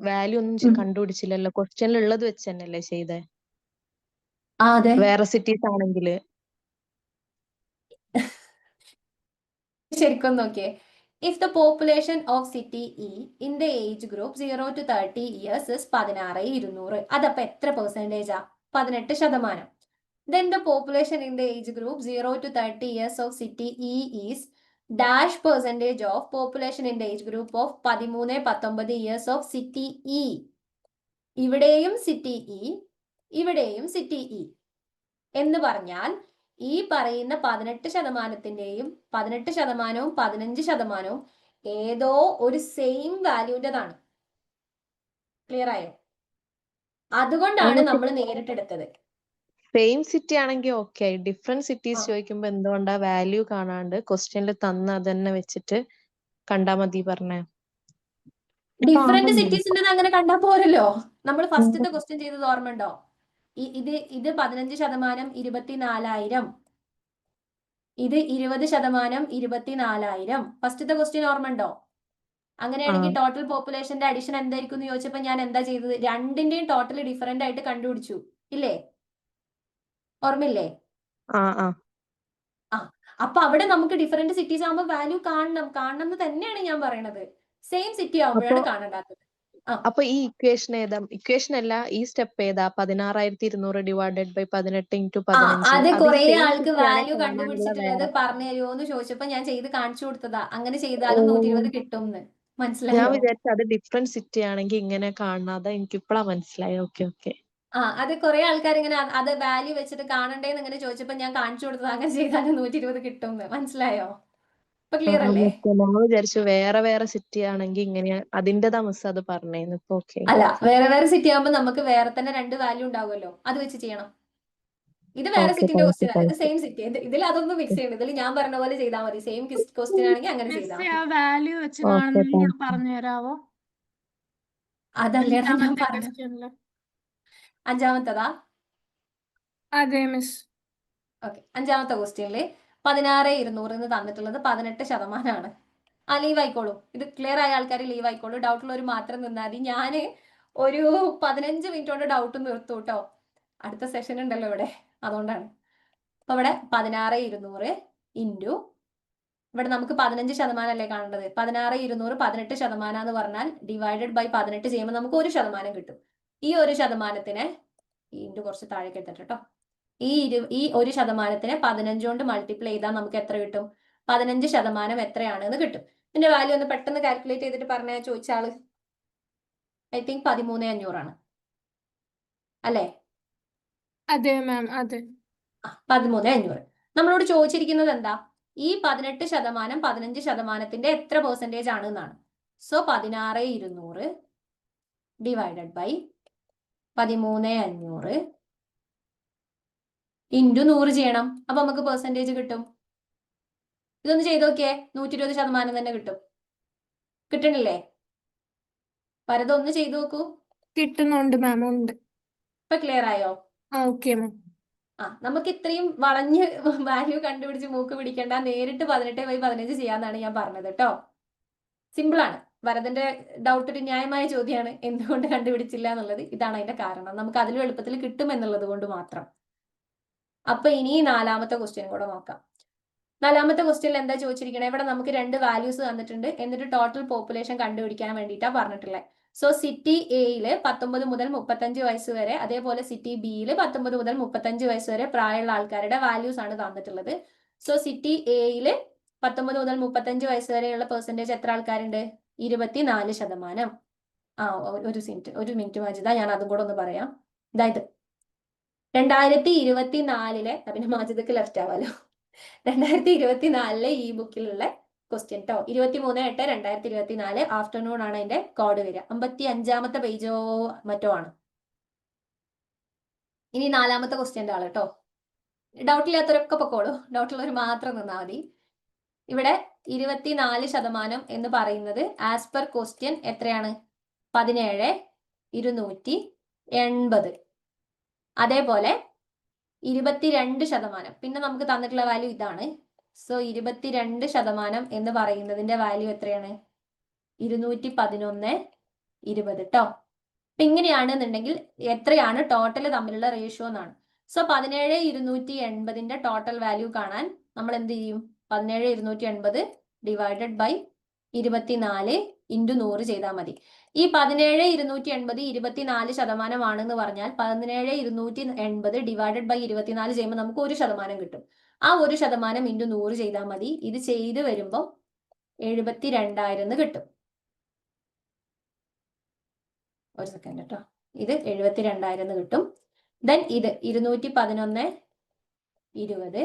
വാല്യൂ ഒന്നും കണ്ടുപിടിച്ചില്ലല്ലോ. ക്വസ്റ്റ്യനിൽ ഉള്ളത് വെച്ച് തന്നെയല്ലേ ചെയ്തേ? വേറെ സിറ്റീസ് ആണെങ്കില് ശരിക്കും നോക്കിയേ. If the population of city E in the age group 0-30 years is 16,200, അതപ്പോ എത്ര പെർസെന്റേജാ? 18%. Then the population in the age group 0-30 years of city E is dash percentage of population in the age group of 13-19 years of city E. ഇവിടെയും city E, ഇവിടെയും city E എന്ന് പറഞ്ഞാൽ ഈ പറയുന്ന 18%ത്തിന്റെയും 18%വും 15%വും ഏതോ ഒരു സെയിം വാല്യൂൻ്റെതാണ്. ക്ലിയർ ആയോ? അതുകൊണ്ടാണ് നമ്മൾ നേരിട്ടെടുത്തത്. സെയിം സിറ്റി ആണെങ്കിൽ ഓക്കെ. ഡിഫറെന്റ് സിറ്റീസ് ചോദിക്കുമ്പോ എന്തുകൊണ്ടാ വാല്യൂ കാണാണ്ട് ക്വസ്റ്റ്യനിൽ തന്ന അതന്നെ വെച്ചിട്ട് കണ്ടാ മതി പറഞ്ഞേ? ഡിഫറെന്റ് സിറ്റീസിന്റെ അങ്ങനെ കണ്ടാ പോരല്ലോ. നമ്മൾ ഫസ്റ്റത്തെ ക്വസ്റ്റ്യൻ ചെയ്തത് ഓർമ്മ ഉണ്ടോ? ഇത് 15% 24,000. ഇത് 20% 24,000. ഫസ്റ്റത്തെ ക്വസ്റ്റ്യൻ ഓർമ്മ ഉണ്ടോ? അങ്ങനെയാണെങ്കിൽ ടോട്ടൽ പോപ്പുലേഷന്റെ അഡിഷൻ എന്തായിരിക്കും എന്ന് ചോദിച്ചപ്പോൾ ഞാൻ എന്താ ചെയ്തത്? രണ്ടിന്റെയും ടോട്ടൽ ഡിഫറെന്റ് ആയിട്ട് കണ്ടുപിടിച്ചു, ഇല്ലേ? ഓർമ്മയില്ലേ? അപ്പൊ അവിടെ നമുക്ക് ഡിഫറെന്റ് സിറ്റീസ് ആകുമ്പോൾ വാല്യൂ കാണണം എന്ന് തന്നെയാണ് ഞാൻ പറയണത്. സെയിം സിറ്റി ആവുമ്പോഴാണ് കാണണ്ടാത്തത്. അപ്പൊ ഈ ഇക്വേഷൻ ഏതാ? ഇക്വേഷൻ അല്ല, ഈ സ്റ്റെപ്പ് ഏതാ? 16,200 ഡിവൈഡഡ് ബൈ 18 ഇൻറ്റു 15. അത് കുറെ ആൾക്ക് വാല്യൂ കണ്ടുപിടിച്ചിട്ടുള്ളത് പറഞ്ഞു തരുമോ എന്ന് ചോദിച്ചപ്പോ ഞാൻ ചെയ്ത് കാണിച്ചു കൊടുത്തതാ. അങ്ങനെ ചെയ്താലും 120 കിട്ടും എന്ന്. ഞാൻ മനസ്സിലായോ? വിചാരിച്ചു അത് ഡിഫറെന്റ് സിറ്റി ആണെങ്കിൽ ഇങ്ങനെ കാണാതെ. എനിക്ക് ഇപ്പഴാ മനസ്സിലായി. ഓക്കെ. അത് കുറെ ആൾക്കാർ ഇങ്ങനെ അത് വാല്യൂ വെച്ചിട്ട് കാണണ്ടേന്ന് ഇങ്ങനെ ചോദിച്ചപ്പോ ഞാൻ കാണിച്ചു കൊടുത്തത് അങ്ങനെ ചെയ്താലും 120 കിട്ടും എന്ന്. മനസ്സിലായോ? ഇപ്പൊ ക്ലിയർ അല്ലേ? ഞാൻ വിചാരിച്ചു വേറെ സിറ്റി ആണെങ്കിൽ ഇങ്ങനെ അതിന്റെതാ മിസ് അത് പറഞ്ഞേന്ന്. ഇപ്പൊ ഓക്കെ. അല്ല, വേറെ സിറ്റി ആകുമ്പോൾ നമുക്ക് വേറെ തന്നെ 2 വാല്യൂ ഉണ്ടാവുമല്ലോ, അത് വെച്ച് ചെയ്യണം. ഇത് വേറെ സിറ്റിന്റെ ക്വസ്റ്റ്യൻ ആണ്, ഇത് സെയിം സിറ്റി. ഇതിൽ അതൊന്നും മിക്സ് ചെയ്യണം. ഇതിൽ ഞാൻ പറഞ്ഞ പോലെ ചെയ്താൽ മതി. സെയിം ക്വസ്റ്റ്യൻ ആണെങ്കിൽ അങ്ങനെ ചെയ്താൽ മതി. വാല്യൂ വെച്ച് കാണുന്നതിനോട് പറഞ്ഞു തരാവോ? അതല്ലേടാ ഞാൻ പറഞ്ഞു. അഞ്ചാമത്തതാ? അതെ മിസ്. ഓക്കെ, അഞ്ചാമത്തെ ക്വസ്റ്റ്യനില് 16,200 തന്നിട്ടുള്ളത് 18%. ലീവ് ആയിക്കോളൂ. ഇത് ക്ലിയർ ആയ ആൾക്കാർ ലീവ് ആയിക്കോളൂ. ഡൗട്ടുള്ളവർ മാത്രം നിന്നാൽ മതി. ഞാൻ ഒരു 15 മിനിറ്റ് കൊണ്ട് ഡൗട്ട് നിർത്തും കേട്ടോ. അടുത്ത സെഷൻ ഉണ്ടല്ലോ ഇവിടെ, അതുകൊണ്ടാണ്. അപ്പൊ ഇവിടെ 16,200 ഇൻറ്റു ഇവിടെ നമുക്ക് 15% അല്ലേ കാണേണ്ടത്. 16,200 18% എന്ന് പറഞ്ഞാൽ ഡിവൈഡഡ് ബൈ 18 ചെയ്യുമ്പോൾ നമുക്ക് 1% കിട്ടും. ഈ 1%നെ ഇൻറ്റു കുറച്ച് താഴേക്ക് എടുത്തിട്ട് കേട്ടോ. ഈ 1%നെ 15 കൊണ്ട് മൾട്ടിപ്ലൈ ചെയ്താൽ നമുക്ക് എത്ര കിട്ടും? 15% എത്രയാണെന്ന് കിട്ടും. ഇതിന്റെ വാല്യൂ ഒന്ന് പെട്ടെന്ന് കാൽക്കുലേറ്റ് ചെയ്തിട്ട് പറഞ്ഞാൽ ചോദിച്ച ആള് ഐ തിങ്ക് 13,500 ആണ് അല്ലേ? അതെ മാം, അതെ. 13,500. നമ്മളോട് ചോദിച്ചിരിക്കുന്നത് എന്താ? ഈ 18% 15%ത്തിന്റെ എത്ര പെർസെന്റേജ് ആണ് എന്നാണ്. സോ 16,200 ഡിവൈഡഡ് ബൈ 13,500 ഇൻറ്റു 100 ചെയ്യണം. അപ്പൊ നമുക്ക് പെർസെന്റേജ് കിട്ടും. ഇതൊന്ന് ചെയ്ത് നോക്കിയേ, 120% തന്നെ കിട്ടും. കിട്ടണില്ലേ? പരതൊന്ന് ചെയ്തു നോക്കൂ. കിട്ടുന്നുണ്ട് മാം, ഉണ്ട്. ഇപ്പൊ ക്ലിയർ ആയോ? Okay ma'am. നമുക്ക് ഇത്രയും വളഞ്ഞ് വാല്യൂ കണ്ടുപിടിച്ച് മൂക്ക് പിടിക്കേണ്ട, നേരിട്ട് 18/15 ചെയ്യാന്നാണ് ഞാൻ പറഞ്ഞത് കേട്ടോ. സിമ്പിൾ ആണ്. വരദന്റെ ഡൗട്ട് ഒരു ന്യായമായ ചോദ്യമാണ്, എന്തുകൊണ്ട് കണ്ടുപിടിച്ചില്ല എന്നുള്ളത്. ഇതാണ് അതിന്റെ കാരണം. നമുക്ക് അതിലും എളുപ്പത്തിൽ കിട്ടും എന്നുള്ളത് കൊണ്ട് മാത്രം. അപ്പൊ ഇനി 4ാമത്തെ ക്വസ്റ്റ്യൻ കൂടെ നോക്കാം. 4ാമത്തെ ക്വസ്റ്റ്യനിൽ എന്താ ചോദിച്ചിരിക്കണേ? ഇവിടെ നമുക്ക് 2 വാല്യൂസ് തന്നിട്ടുണ്ട്. എന്നിട്ട് ടോട്ടൽ പോപ്പുലേഷൻ കണ്ടുപിടിക്കാൻ വേണ്ടിയിട്ടാണ് പറഞ്ഞിട്ടുള്ളത്. സോ സിറ്റി എയിൽ 19 മുതൽ 35 വയസ്സ് വരെ, അതേപോലെ സിറ്റി ബിയിൽ 19 മുതൽ 35 വയസ്സ് വരെ പ്രായമുള്ള ആൾക്കാരുടെ വാല്യൂസ് ആണ് തന്നിട്ടുള്ളത്. സോ സിറ്റി എയിൽ 19 മുതൽ 35 വയസ്സ് വരെയുള്ള പെർസെന്റേജ് എത്ര ആൾക്കാരുണ്ട്? 24%. ഒരു മിനിറ്റ് മാജിദ, ഞാൻ അതും കൂടെ ഒന്ന് പറയാം. അതായത് 2024 പിന്നെ മാജിദക്ക് ലെഫ്റ്റ് ആവാലോ. 2024 ഈ ബുക്കിലുള്ള ക്വസ്റ്റ്യൻ കേട്ടോ. 23/8/2024 ആഫ്റ്റർനൂൺ ആണ് അതിന്റെ കോഡ് വരിക. 55ാമത്തെ പേജോ മറ്റോ ആണ്. ഇനി 4ാമത്തെ ക്വസ്റ്റ്യന്റെ ആള് കേട്ടോ. ഡൗട്ടില്ലാത്തവരൊക്കെ പൊക്കോളൂ, ഡൗട്ടുള്ളവർ മാത്രം നിന്നാൽ മതി. ഇവിടെ 24% എന്ന് പറയുന്നത് ആസ് പെർ ക്വസ്റ്റ്യൻ എത്രയാണ്? 17,280. അതേപോലെ 22%, പിന്നെ നമുക്ക് തന്നിട്ടുള്ള വാല്യൂ ഇതാണ്. സോ 22% എന്ന് പറയുന്നതിന്റെ വാല്യൂ എത്രയാണ്? 211.20 കേട്ടോ. അപ്പൊ ഇങ്ങനെയാണെന്നുണ്ടെങ്കിൽ എത്രയാണ് ടോട്ടൽ തമ്മിലുള്ള റേഷ്യോ എന്നാണ്. സോ 17,280ന്റെ ടോട്ടൽ വാല്യൂ കാണാൻ നമ്മൾ എന്ത് ചെയ്യും? 17,280 ഡിവൈഡഡ് ബൈ 24 ഇൻറ്റു 100 ചെയ്താൽ മതി. ഈ 17,280 24% ആണെന്ന് പറഞ്ഞാൽ 17,280 ഡിവൈഡഡ് ബൈ 24 ചെയ്യുമ്പോൾ നമുക്ക് 1% കിട്ടും. ആ 1% ഇൻറ്റു 100 ചെയ്താൽ മതി. ഇത് ചെയ്ത് വരുമ്പോൾ 72,000 കിട്ടും. ഒരു സെക്കൻഡ് കേട്ടോ. ഇത് 72,000 കിട്ടും. ദെൻ ഇത് 211.20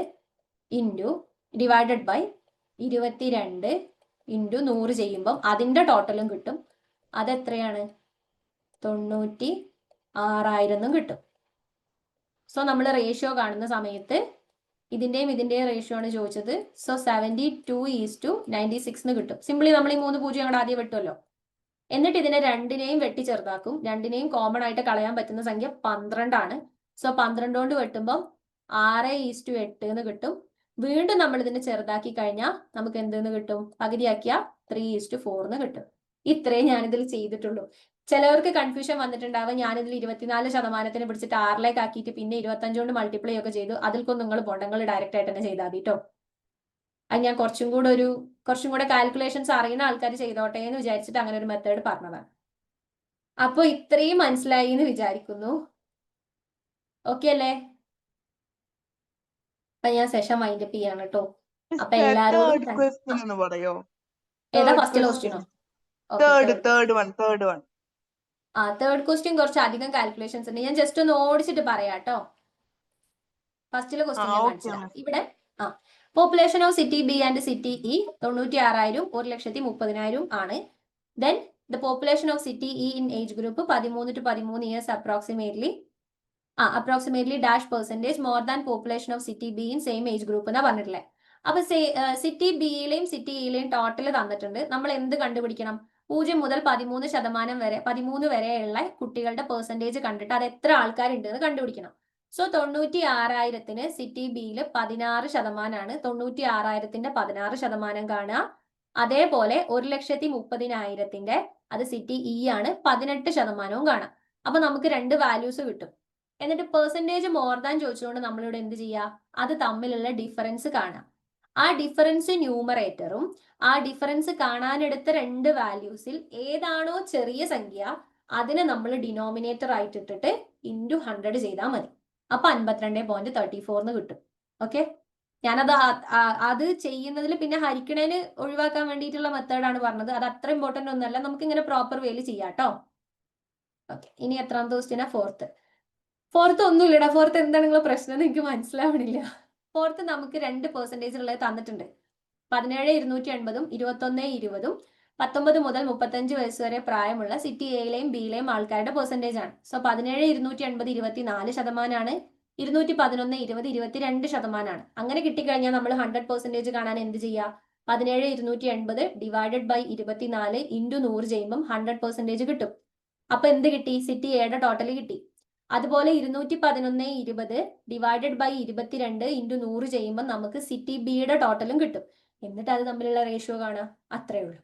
ഇൻറ്റു ഡിവൈഡഡ് ബൈ 22 ഇൻറ്റു 100 ചെയ്യുമ്പം അതിന്റെ ടോട്ടലും കിട്ടും. അതെത്രയാണ്? 96,000 കിട്ടും. സോ നമ്മൾ റേഷ്യോ കാണുന്ന സമയത്ത് ഇതിന്റെയും റേഷ്യോ ആണ് ചോദിച്ചത്. സോ 72:96 കിട്ടും. സിംപ്ലി നമ്മൾ ഈ 3 പൂജ്യം അങ്ങോട്ട് ആദ്യം വെട്ടുമല്ലോ. എന്നിട്ട് ഇതിനെ രണ്ടിനെയും വെട്ടി ചെറുതാക്കും. രണ്ടിനെയും കോമൺ ആയിട്ട് കളയാൻ പറ്റുന്ന സംഖ്യ 12 ആണ്. സോ 12 കൊണ്ട് വെട്ടുമ്പം 6:8 എന്ന് കിട്ടും. വീണ്ടും നമ്മൾ ഇതിനെ ചെറുതാക്കി കഴിഞ്ഞാൽ നമുക്ക് എന്തെന്ന് കിട്ടും? പകുതിയാക്കിയ 3:4 എന്ന് കിട്ടും. ഇത്രയും ഞാനിതിൽ ചെയ്തിട്ടുള്ളൂ. ചിലവർക്ക് കൺഫ്യൂഷൻ വന്നിട്ടുണ്ടാവും. ഞാനിതിൽ 24% പിടിച്ചിട്ട് 6ലേക്ക് ആക്കിയിട്ട് പിന്നെ 25 കൊണ്ട് മൾട്ടിപ്ലൈ ഒക്കെ ചെയ്തു. അതിൽക്കൊന്നും നിങ്ങൾ പോണ്ട, നിങ്ങൾ ഡയറക്റ്റ് ആയിട്ട് തന്നെ ചെയ്താൽ മതി കേട്ടോ. അത് ഞാൻ കുറച്ചും കൂടെ കാൽക്കുലേഷൻസ് അറിയുന്ന ആൾക്കാർ ചെയ്തോട്ടെ എന്ന് വിചാരിച്ചിട്ട് അങ്ങനെ ഒരു മെത്തേഡ് പറഞ്ഞതാണ്. അപ്പോൾ ഇത്രയും മനസ്സിലായി എന്ന് വിചാരിക്കുന്നു. ഓക്കെ അല്ലേ? അപ്പൊ ഞാൻ സെഷൻ വൈൻഡ് അപ്പ് ചെയ്യാണ് കേട്ടോ. അപ്പൊ എല്ലാരോടും ഏതാ ഫസ്റ്റ് ക്വസ്റ്റ്യനോ? തേർഡ് ക്വസ്റ്റ്യൻ കുറച്ച് അധികം കാൽക്കുലേഷൻസ് ഉണ്ട്. ഞാൻ ജസ്റ്റ് ഒന്ന് ഓടിച്ചിട്ട് പറയാം കേട്ടോ. ഫസ്റ്റിലെ ക്വസ്റ്റ്യൻ ഞാൻ കാണിച്ചില്ല. ഇവിടെ population of city B and city E 96,000 1,30,000 ആണ്. Then the population of city E in age group 13 to 13 years approximately -% more than population of city be in same age group എന്നാ പറഞ്ഞിട്ടില്ലേ. അപ്പൊ സിറ്റി ബിയിലെയും സിറ്റി ഇയിലെയും ടോട്ടൽ തന്നിട്ടുണ്ട്. നമ്മൾ എന്ത് കണ്ടുപിടിക്കണം? 0 മുതൽ 13% വരെ 13 വരെയുള്ള കുട്ടികളുടെ പെർസെന്റേജ് കണ്ടിട്ട് അത് എത്ര ആൾക്കാരുണ്ട് എന്ന് കണ്ടുപിടിക്കണം. സോ 96,000-ന് സിറ്റി ബിയിൽ 16%. 96,000-ന്റെ 16% കാണുക. അതേപോലെ 1,30,000-ന്റെ അത് സിറ്റി ഇ ആണ് 18% കാണാം. അപ്പൊ നമുക്ക് 2 വാല്യൂസ് കിട്ടും. എന്നിട്ട് പെർസെന്റേജ് മോർ ദാൻ ചോദിച്ചുകൊണ്ട് നമ്മളിവിടെ എന്ത് ചെയ്യുക? അത് തമ്മിലുള്ള ഡിഫറൻസ് കാണാം. ആ ഡിഫറൻസ് ന്യൂമറേറ്ററും ആ ഡിഫറൻസ് കാണാനെടുത്ത 2 വാല്യൂസിൽ ഏതാണോ ചെറിയ സംഖ്യ അതിനെ നമ്മൾ ഡിനോമിനേറ്റർ ആയിട്ട് ഇട്ടിട്ട് ഇൻറ്റു 100 ചെയ്താൽ മതി. അപ്പൊ 52.34 കിട്ടും. ഓക്കെ, ഞാനത് അത് ചെയ്യുന്നതിൽ പിന്നെ ഹരിക്കണേന് ഒഴിവാക്കാൻ വേണ്ടിയിട്ടുള്ള മെത്തേഡാണ് പറഞ്ഞത്. അത് അത്ര ഇമ്പോർട്ടന്റ് ഒന്നല്ല, നമുക്ക് ഇങ്ങനെ പ്രോപ്പർ വേയിൽ ചെയ്യാം കേട്ടോ. ഓക്കെ, ഇനി എത്രാമത്തെ ക്വസ്റ്റ്യനാ? ഫോർത്ത് ഒന്നുമില്ലടാ. ഫോർത്ത് എന്താണ് നിങ്ങളെ പ്രശ്നം എന്ന് എനിക്ക് മനസ്സിലാവണില്ല. ഫോർത്ത് നമുക്ക് 2% ഉള്ളത് തന്നിട്ടുണ്ട്. 17,280-ഉം 21,20-ഉം 19 മുതൽ 35 വയസ്സ് വരെ പ്രായമുള്ള സിറ്റി എയിലെയും ബിയിലെയും ആൾക്കാരുടെ പെർസെന്റേജ് ആണ്. സോ 17,280 24%, 211 20 22%. അങ്ങനെ കിട്ടിക്കഴിഞ്ഞാൽ നമ്മൾ 100% കാണാൻ എന്ത് ചെയ്യുക? 17,280 ഡിവൈഡഡ് ബൈ 24 ഇൻറ്റു 100 ചെയ്യുമ്പം 100% കിട്ടും. അപ്പൊ എന്ത് കിട്ടി? സിറ്റി എയുടെ ടോട്ടൽ കിട്ടി. അതുപോലെ 211 20 ഡിവൈഡഡ് ബൈ 22 ഇൻറ്റു 100 ചെയ്യുമ്പോൾ നമുക്ക് സിറ്റി ബിയുടെ ടോട്ടലും കിട്ടും. എന്നിട്ട് അത് തമ്മിലുള്ള റേഷ്യോ കാണാം. അത്രേ ഉള്ളൂ.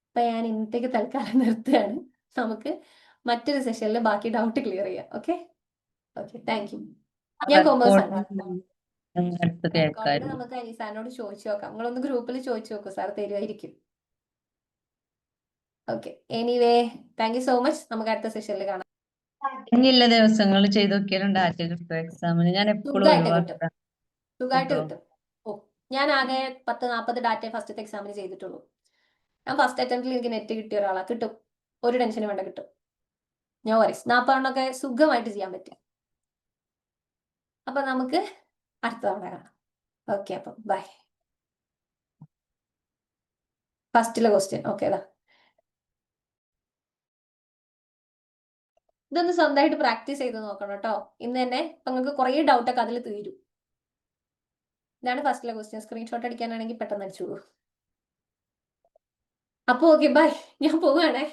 അപ്പൊ ഞാൻ ഇന്നത്തേക്ക് തൽക്കാലം നിർത്തുകയാണ്. നമുക്ക് മറ്റൊരു സെഷനിൽ ബാക്കി ഡൗട്ട് ക്ലിയർ ചെയ്യാം. Okay, thank you. ഞാൻ കൊമേഴ്സ് ആണ്. നമുക്ക് അനീസാനോട് ചോദിച്ചു നോക്കാം. നിങ്ങളൊന്ന് ഗ്രൂപ്പിൽ ചോദിച്ചു നോക്കൂ, സാർ തരുമായിരിക്കും. Okay, anyway thank you so much. നമുക്ക് അടുത്ത സെഷനിൽ കാണാം. ഇനിയുള്ള ദിവസങ്ങൾ ചെയ്ത് നോക്കിയാലും ഡാറ്റ കിട്ടും എക്സാമിന്. ഞാൻ എപ്പോഴും സുഖമായിട്ട് കിട്ടും. ഞാൻ ആകെ 10-40 ഡാറ്റ ഫസ്റ്റത്തെ എക്സാമിന് ചെയ്തിട്ടുള്ളൂ. ഞാൻ ഫസ്റ്റ് അറ്റംപ്റ്റിൽ എനിക്ക് നെറ്റ് കിട്ടിയ ഒരാളാ. കിട്ടും, ഒരു ടെൻഷനും വേണ്ട, കിട്ടും. ഞാൻ വരീസ് 40 സുഖമായിട്ട് ചെയ്യാൻ പറ്റും. അപ്പൊ നമുക്ക് അടുത്ത തവണ കാണാം. ഓക്കെ, അപ്പം ബൈ. ഫസ്റ്റിലെ question okay. ഇതൊന്ന് സ്വന്തമായിട്ട് പ്രാക്ടീസ് ചെയ്ത് നോക്കണം കേട്ടോ. ഇന്ന് തന്നെ ഇപ്പൊ നിങ്ങൾക്ക് കുറേ ഡൗട്ടൊക്കെ അതിൽ തീരും. ഇതാണ് ഫസ്റ്റിലെ ക്വസ്റ്റ്യൻ. സ്ക്രീൻഷോട്ട് അടിക്കാനാണെങ്കിൽ പെട്ടെന്ന് അടിച്ചോളൂ. അപ്പൊ ഓക്കെ ബൈ, ഞാൻ പോവുകയാണേ.